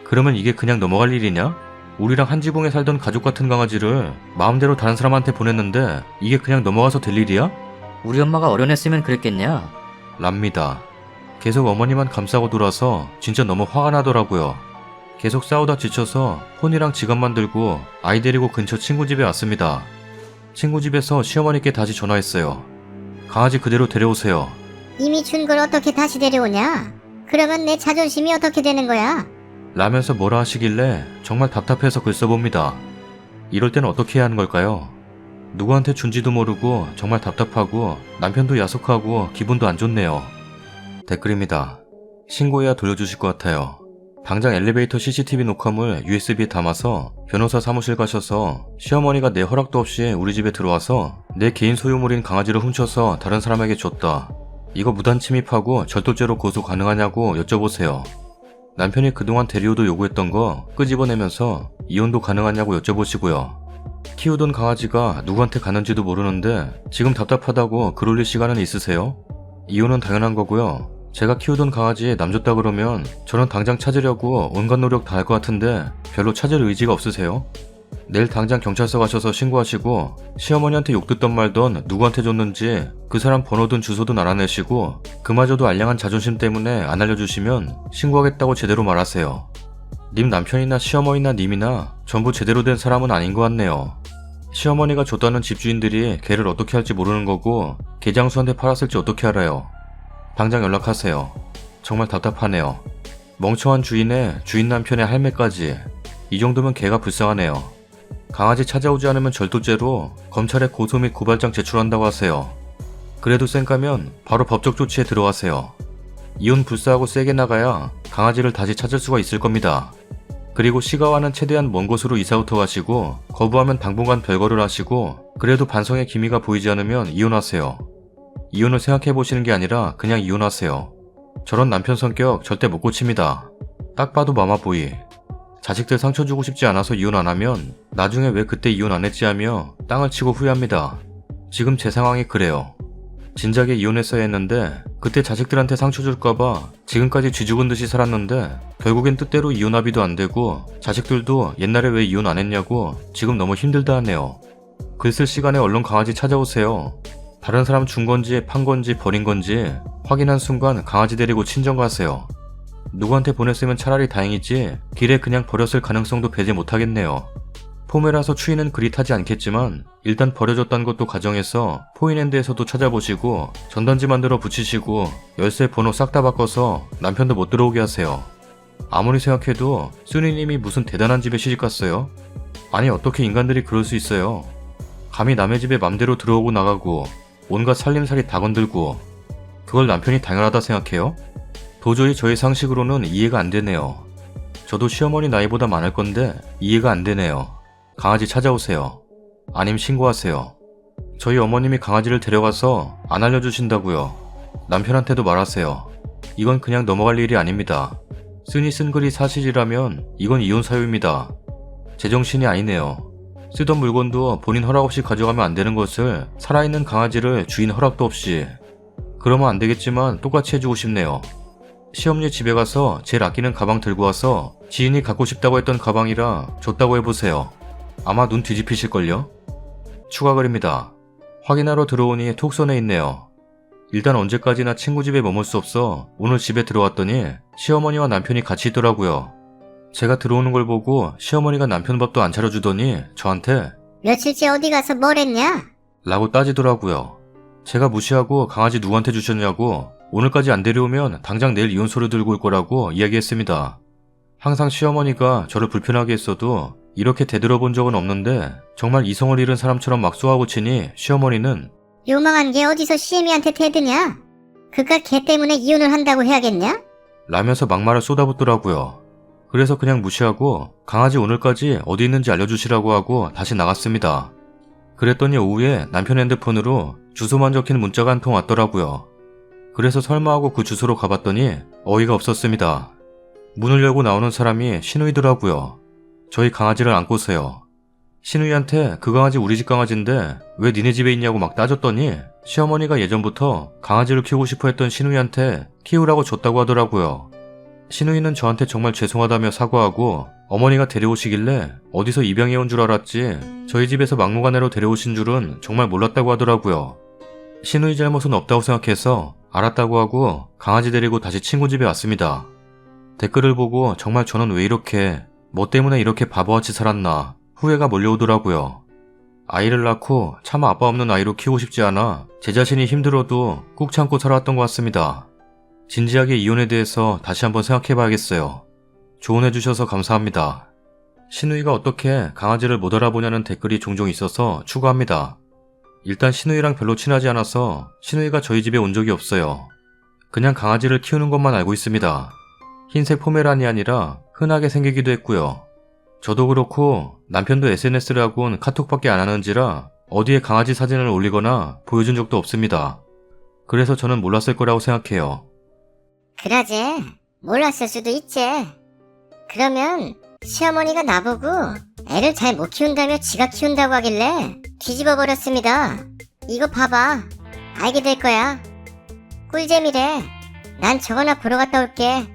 그러면 이게 그냥 넘어갈 일이냐? 우리랑 한 지붕에 살던 가족 같은 강아지를 마음대로 다른 사람한테 보냈는데 이게 그냥 넘어가서 될 일이야? 우리 엄마가 어련했으면 그랬겠냐? 랍니다. 계속 어머니만 감싸고 돌아서 진짜 너무 화가 나더라고요. 계속 싸우다 지쳐서 폰이랑 지갑만 들고 아이 데리고 근처 친구 집에 왔습니다. 친구 집에서 시어머니께 다시 전화했어요. 강아지 그대로 데려오세요. 이미 준 걸 어떻게 다시 데려오냐? 그러면 내 자존심이 어떻게 되는 거야? 라면서 뭐라 하시길래 정말 답답해서 글 써봅니다. 이럴 땐 어떻게 해야 하는 걸까요? 누구한테 준지도 모르고 정말 답답하고 남편도 야속하고 기분도 안 좋네요. 댓글입니다. 신고해야 돌려주실 것 같아요. 당장 엘리베이터 CCTV 녹화물 USB에 담아서 변호사 사무실 가셔서 시어머니가 내 허락도 없이 우리 집에 들어와서 내 개인 소유물인 강아지를 훔쳐서 다른 사람에게 줬다. 이거 무단 침입하고 절도죄로 고소 가능하냐고 여쭤보세요. 남편이 그동안 대리호도 요구했던 거 끄집어내면서 이혼도 가능하냐고 여쭤보시고요. 키우던 강아지가 누구한테 가는지도 모르는데 지금 답답하다고 글 올릴 시간은 있으세요? 이혼은 당연한 거고요. 제가 키우던 강아지 남 줬다 그러면 저는 당장 찾으려고 온갖 노력 다 할 것 같은데 별로 찾을 의지가 없으세요? 내일 당장 경찰서 가셔서 신고하시고 시어머니한테 욕 듣던 말던 누구한테 줬는지 그 사람 번호든 주소든 알아내시고 그마저도 알량한 자존심 때문에 안 알려주시면 신고하겠다고 제대로 말하세요. 님 남편이나 시어머니나 님이나 전부 제대로 된 사람은 아닌 것 같네요. 시어머니가 줬다는 집주인들이 개를 어떻게 할지 모르는 거고 개장수한테 팔았을지 어떻게 알아요. 당장 연락하세요. 정말 답답하네요. 멍청한 주인의 주인 남편의 할매까지. 이 정도면 개가 불쌍하네요. 강아지 찾아오지 않으면 절도죄로 검찰에 고소 및 고발장 제출한다고 하세요. 그래도 쌩까면 바로 법적 조치에 들어가세요. 이혼 불사하고 세게 나가야 강아지를 다시 찾을 수가 있을 겁니다. 그리고 시가와는 최대한 먼 곳으로 이사부터 가시고 거부하면 당분간 별거를 하시고 그래도 반성의 기미가 보이지 않으면 이혼하세요. 이혼을 생각해보시는 게 아니라 그냥 이혼하세요. 저런 남편 성격 절대 못 고칩니다. 딱 봐도 마마보이. 자식들 상처 주고 싶지 않아서 이혼 안 하면 나중에 왜 그때 이혼 안 했지 하며 땅을 치고 후회합니다. 지금 제 상황이 그래요. 진작에 이혼했어야 했는데 그때 자식들한테 상처 줄까봐 지금까지 쥐죽은 듯이 살았는데 결국엔 뜻대로 이혼 합의도 안 되고 자식들도 옛날에 왜 이혼 안 했냐고 지금 너무 힘들다 하네요. 글 쓸 시간에 얼른 강아지 찾아오세요. 다른 사람 준 건지 판 건지 버린 건지 확인한 순간 강아지 데리고 친정 가세요. 누구한테 보냈으면 차라리 다행이지 길에 그냥 버렸을 가능성도 배제 못하겠네요. 포메라서 추위는 그리 타지 않겠지만 일단 버려졌다는 것도 가정해서 포인핸드에서도 찾아보시고 전단지 만들어 붙이시고 열쇠 번호 싹 다 바꿔서 남편도 못 들어오게 하세요. 아무리 생각해도 쓰니님이 무슨 대단한 집에 시집갔어요? 아니 어떻게 인간들이 그럴 수 있어요? 감히 남의 집에 맘대로 들어오고 나가고 온갖 살림살이 다 건들고 그걸 남편이 당연하다 생각해요? 도저히 저희 상식으로는 이해가 안 되네요. 저도 시어머니 나이보다 많을 건데 이해가 안 되네요. 강아지 찾아오세요. 아님 신고하세요. 저희 어머님이 강아지를 데려가서 안 알려주신다고요. 남편한테도 말하세요. 이건 그냥 넘어갈 일이 아닙니다. 쓴이 쓴 글이 사실이라면 이건 이혼 사유입니다. 제정신이 아니네요. 쓰던 물건도 본인 허락 없이 가져가면 안 되는 것을 살아있는 강아지를 주인 허락도 없이. 그러면 안 되겠지만 똑같이 해주고 싶네요. 시험니 집에 가서 제일 아끼는 가방 들고 와서 지인이 갖고 싶다고 했던 가방이라 줬다고 해보세요. 아마 눈 뒤집히실걸요? 추가 글입니다. 확인하러 들어오니 톡 쏘내 있네요. 일단 언제까지나 친구 집에 머물 수 없어 오늘 집에 들어왔더니 시어머니와 남편이 같이 있더라고요. 제가 들어오는 걸 보고 시어머니가 남편 밥도 안 차려주더니 저한테 며칠째 어디 가서 뭘 했냐? 라고 따지더라고요. 제가 무시하고 강아지 누구한테 주셨냐고 오늘까지 안 데려오면 당장 내일 이혼소를 들고 올 거라고 이야기했습니다. 항상 시어머니가 저를 불편하게 했어도 이렇게 대들어본 적은 없는데 정말 이성을 잃은 사람처럼 막 쏘아붙이니 시어머니는 요망한 게 어디서 시애미한테 대드냐? 그깟 개 때문에 이혼을 한다고 해야겠냐? 라면서 막말을 쏟아붓더라고요. 그래서 그냥 무시하고 강아지 오늘까지 어디 있는지 알려주시라고 하고 다시 나갔습니다. 그랬더니 오후에 남편 핸드폰으로 주소만 적힌 문자가 한 통 왔더라고요. 그래서 설마 하고 그 주소로 가봤더니 어이가 없었습니다. 문을 열고 나오는 사람이 신우이더라고요. 저희 강아지를 안고서요. 신우이한테 그 강아지 우리 집 강아지인데 왜 니네 집에 있냐고 막 따졌더니 시어머니가 예전부터 강아지를 키우고 싶어 했던 신우이한테 키우라고 줬다고 하더라고요. 신우이는 저한테 정말 죄송하다며 사과하고 어머니가 데려오시길래 어디서 입양해 온 줄 알았지 저희 집에서 막무가내로 데려오신 줄은 정말 몰랐다고 하더라고요. 신우이 잘못은 없다고 생각해서 알았다고 하고 강아지 데리고 다시 친구 집에 왔습니다. 댓글을 보고 정말 저는 왜 이렇게 뭐 때문에 이렇게 바보같이 살았나 후회가 몰려오더라고요. 아이를 낳고 차마 아빠 없는 아이로 키우고 싶지 않아 제 자신이 힘들어도 꾹 참고 살아왔던 것 같습니다. 진지하게 이혼에 대해서 다시 한번 생각해봐야겠어요. 조언해주셔서 감사합니다. 신우이가 어떻게 강아지를 못 알아보냐는 댓글이 종종 있어서 추가합니다. 일단 신우이랑 별로 친하지 않아서 신우이가 저희 집에 온 적이 없어요. 그냥 강아지를 키우는 것만 알고 있습니다. 흰색 포메라니안이라 흔하게 생기기도 했고요. 저도 그렇고 남편도 SNS를 하곤 카톡밖에 안 하는지라 어디에 강아지 사진을 올리거나 보여준 적도 없습니다. 그래서 저는 몰랐을 거라고 생각해요. 그러지. 몰랐을 수도 있지. 그러면 시어머니가 나보고 애를 잘 못 키운다며 지가 키운다고 하길래 뒤집어 버렸습니다. 이거 봐봐. 알게 될 거야. 꿀잼이래. 난 저거나 보러 갔다 올게.